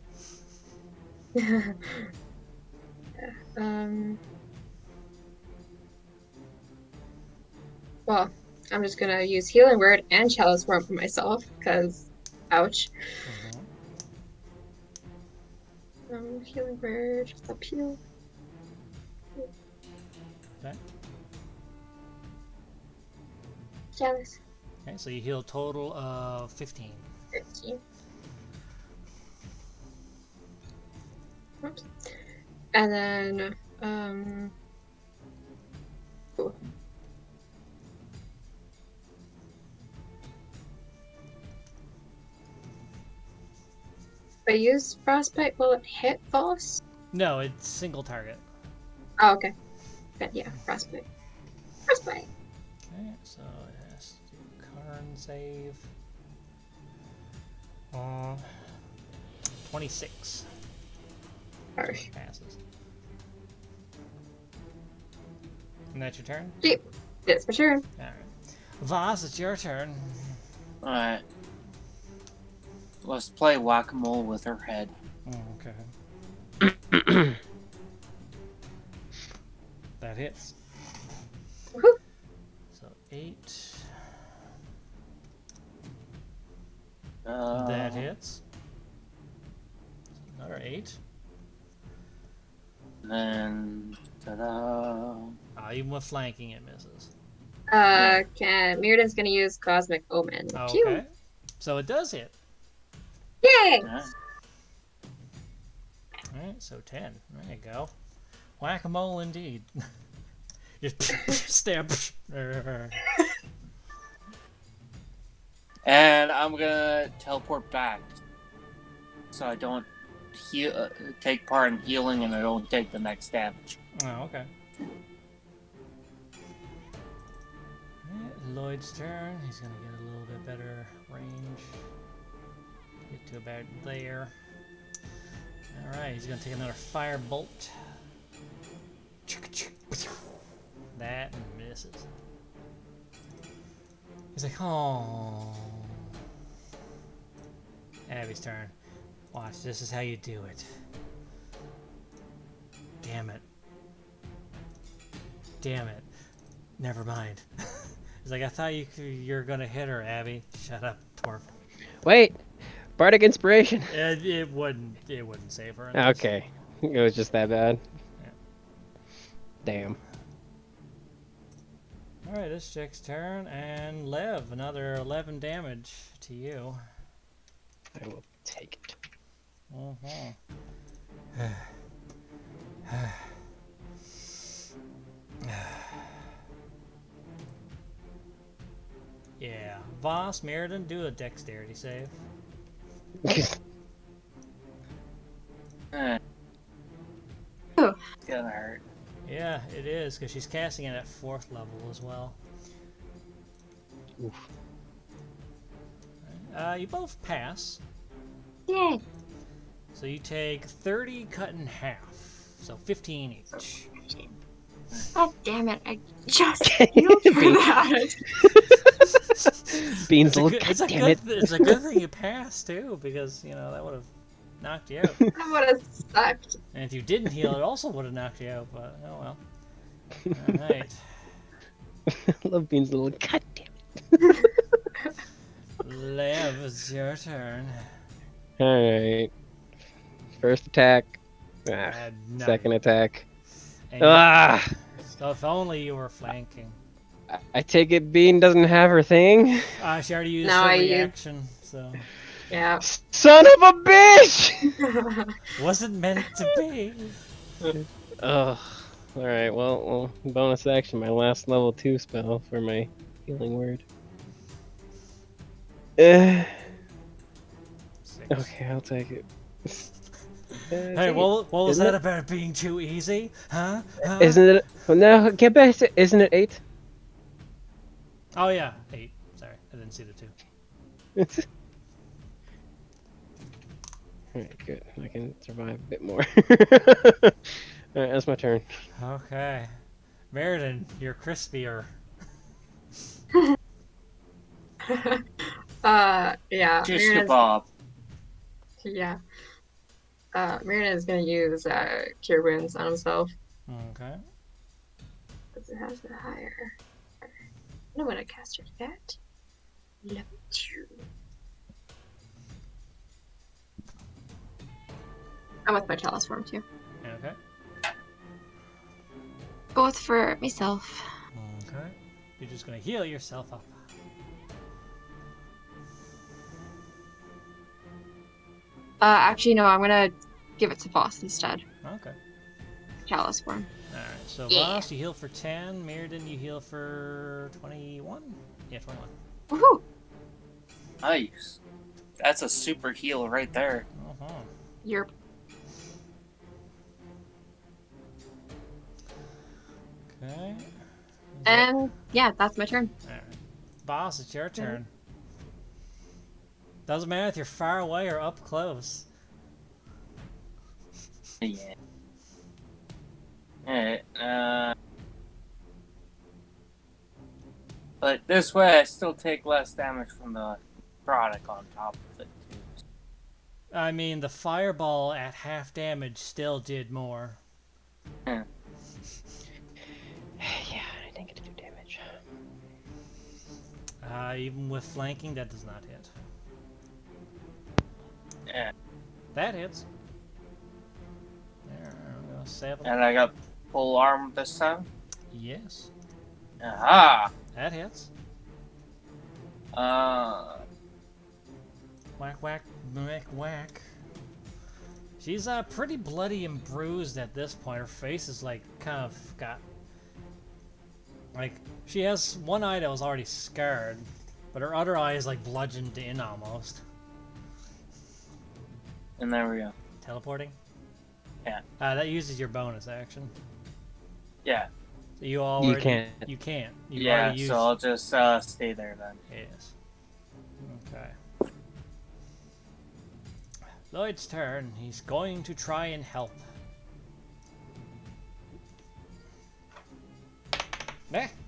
Well, I'm just gonna use Healing Word and Chalice Form for myself, because, ouch. Healing Word, up here. Okay. Chalice. Okay, so you heal a total of 15. 15. Oops. And then, ooh. If I use Frostbite, will it hit Voss? No, it's single target. Oh, okay. But yeah, Frostbite. Frostbite. Okay, so it has to do Karn save. 26. Harsh. Passes. And that's your turn? Yep. It's my turn. Alright. Voss, it's your turn. Alright. Let's play whack-a-mole with her head. Okay. That hits. Woohoo. So 8. Uh, That hits. Another 8. And then, ta-da. Even with flanking, it misses. Mirrodin's gonna use Cosmic Omen. Pew. Okay. So it does hit. Yay! Yeah. so 10. There you go. Whack-a-mole indeed. Just stab. And I'm gonna teleport back, so I don't take part in healing, and I don't take the next damage. Oh, okay. Alright, Lloyd's turn. He's gonna get a little bit better range. Get to about there. Alright, he's gonna take another fire bolt. That misses. He's like, oh. Abby's turn. Watch, this is how you do it. Damn it. Damn it. Never mind. He's like, I thought you were gonna hit her, Abby. Shut up, twerp. Wait, bardic inspiration. It wouldn't save her. in this. Okay, it was just that bad. Yeah. Damn. Alright, this chick's turn, and Lev, another 11 damage to you. I will take it. Yeah. Voss, Meriden, do a dexterity save. Eh. Oh. It's gonna hurt. Yeah, it is, because she's casting it at 4th level as well. Oof. You both pass. Yay. So you take 30 cut in half. So 15 each. God damn it! I just healed for that. Beans, It's a good thing you passed too, because you know that would have knocked you out. That would have sucked. And if you didn't heal, it also would have knocked you out. But oh well. All right. I love Beans' little goddamn. Lev, it's your turn. Alright. First attack. No. Second attack. And so if only you were flanking. I take it Bean doesn't have her thing. She already used No, her I reaction, so Yeah. Son of a bitch! wasn't meant to be. Ugh. Alright, well, bonus action, my last level 2 spell for my healing word. Six. Okay, I'll take it. Hey, what was Isn't that it? about being too easy? Huh? Isn't it? No, get back. Isn't it 8? Oh yeah, 8. Sorry, I didn't see the 2. Alright, good. I can survive a bit more. Alright, that's my turn. Okay. Meriden, you're crispier. Yeah. Just Mirina's- Bob. Yeah. Mirina is gonna use Cure Wounds on himself. Okay. Does it have the higher? I'm gonna cast her that. Level 2. I'm with my Chalice Form too. Okay. Both for myself. Okay. You're just gonna heal yourself up. Actually, no, I'm gonna give it to Voss instead. Okay. Chalice Form. Alright, so Yeah. Voss, you heal for 10. Mirrodin, you heal for 21? Yeah, 21. Woohoo! Nice. That's a super heal right there. Uh-huh. You're Okay. and yeah, that's my turn. Alright. Boss, it's your turn. Doesn't matter if you're far away or up close. Yeah. Alright, but this way I still take less damage from the product on top of it too. I mean, the fireball at half damage still did more. Yeah, I didn't get to do damage. Even with flanking, that does not hit. Yeah. That hits. There, we go. 7. And I got full arm this time. Yes. Aha! That hits. Uh, Whack, whack, whack, whack. She's pretty bloody and bruised at this point. Her face is like kind of got like she has one eye that was already scarred, but her other eye is like bludgeoned in almost. And there we go. Teleporting? Yeah. That uses your bonus action. Yeah. So you already can't. You can't. You Yeah, already used. so I'll just stay there then. Yes. Okay. Lloyd's turn. He's going to try and help.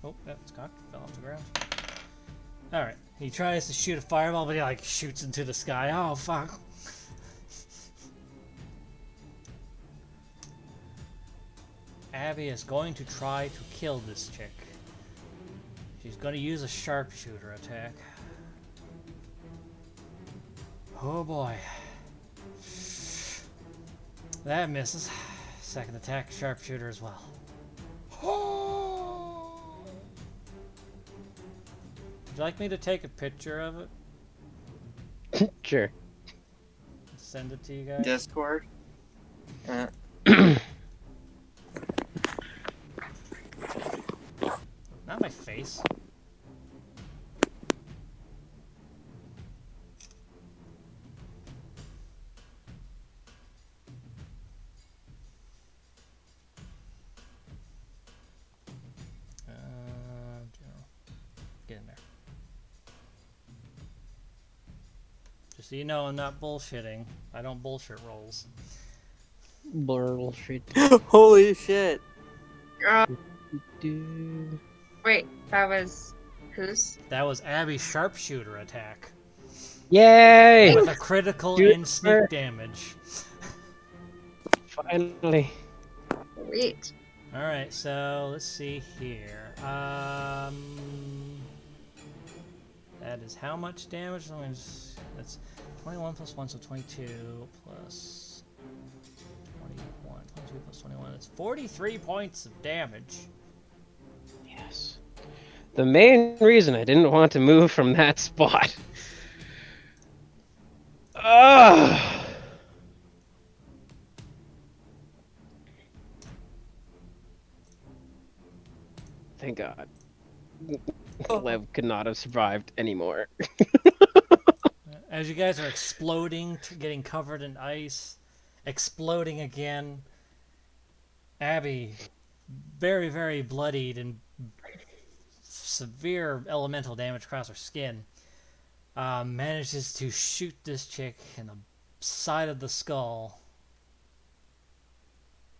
Oh, that's cocked. Fell off the ground. Alright. He tries to shoot a fireball, but he like shoots into the sky. Oh, fuck. Abby is going to try to kill this chick. She's going to use a sharpshooter attack. Oh boy. That misses. Second attack, sharpshooter as well. Would you like me to take a picture of it? Sure. Send it to you guys? Discord. Not my face. General. Get in there. Just so you know, I'm not bullshitting. I don't bullshit rolls. Bullshit. Holy shit. Wait, that was whose? That was Abby's sharpshooter attack. Yay! With a critical Shoot and sneak her. damage. Finally. Sweet. Alright, so let's see here. That is how much damage? That's 21 plus 1, so 22 plus 21. 22 plus 21. That's 43 points of damage. Yes. The main reason I didn't want to move from that spot. Ugh. Thank God. Lev could not have survived anymore. As you guys are exploding, getting covered in ice, exploding again, Abby, very, very bloodied and severe elemental damage across her skin, manages to shoot this chick in the side of the skull.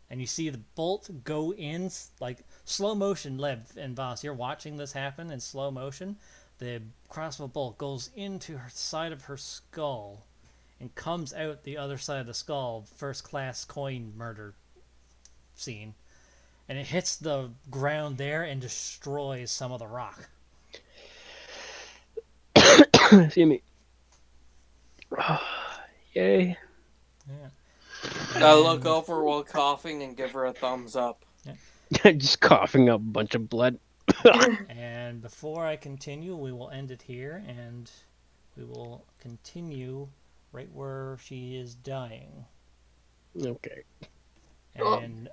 And you see the bolt go in, like, slow motion. Lev and Voss, you're watching this happen in slow motion. The crossbow bolt goes into her side of her skull and comes out the other side of the skull, first class coin murder scene. And it hits the ground there and destroys some of the rock. See me. Yay. Yeah. I look over while coughing and give her a thumbs up. Just coughing up a bunch of blood. And before I continue, we will end it here, and we will continue right where she is dying. Okay. Cool. And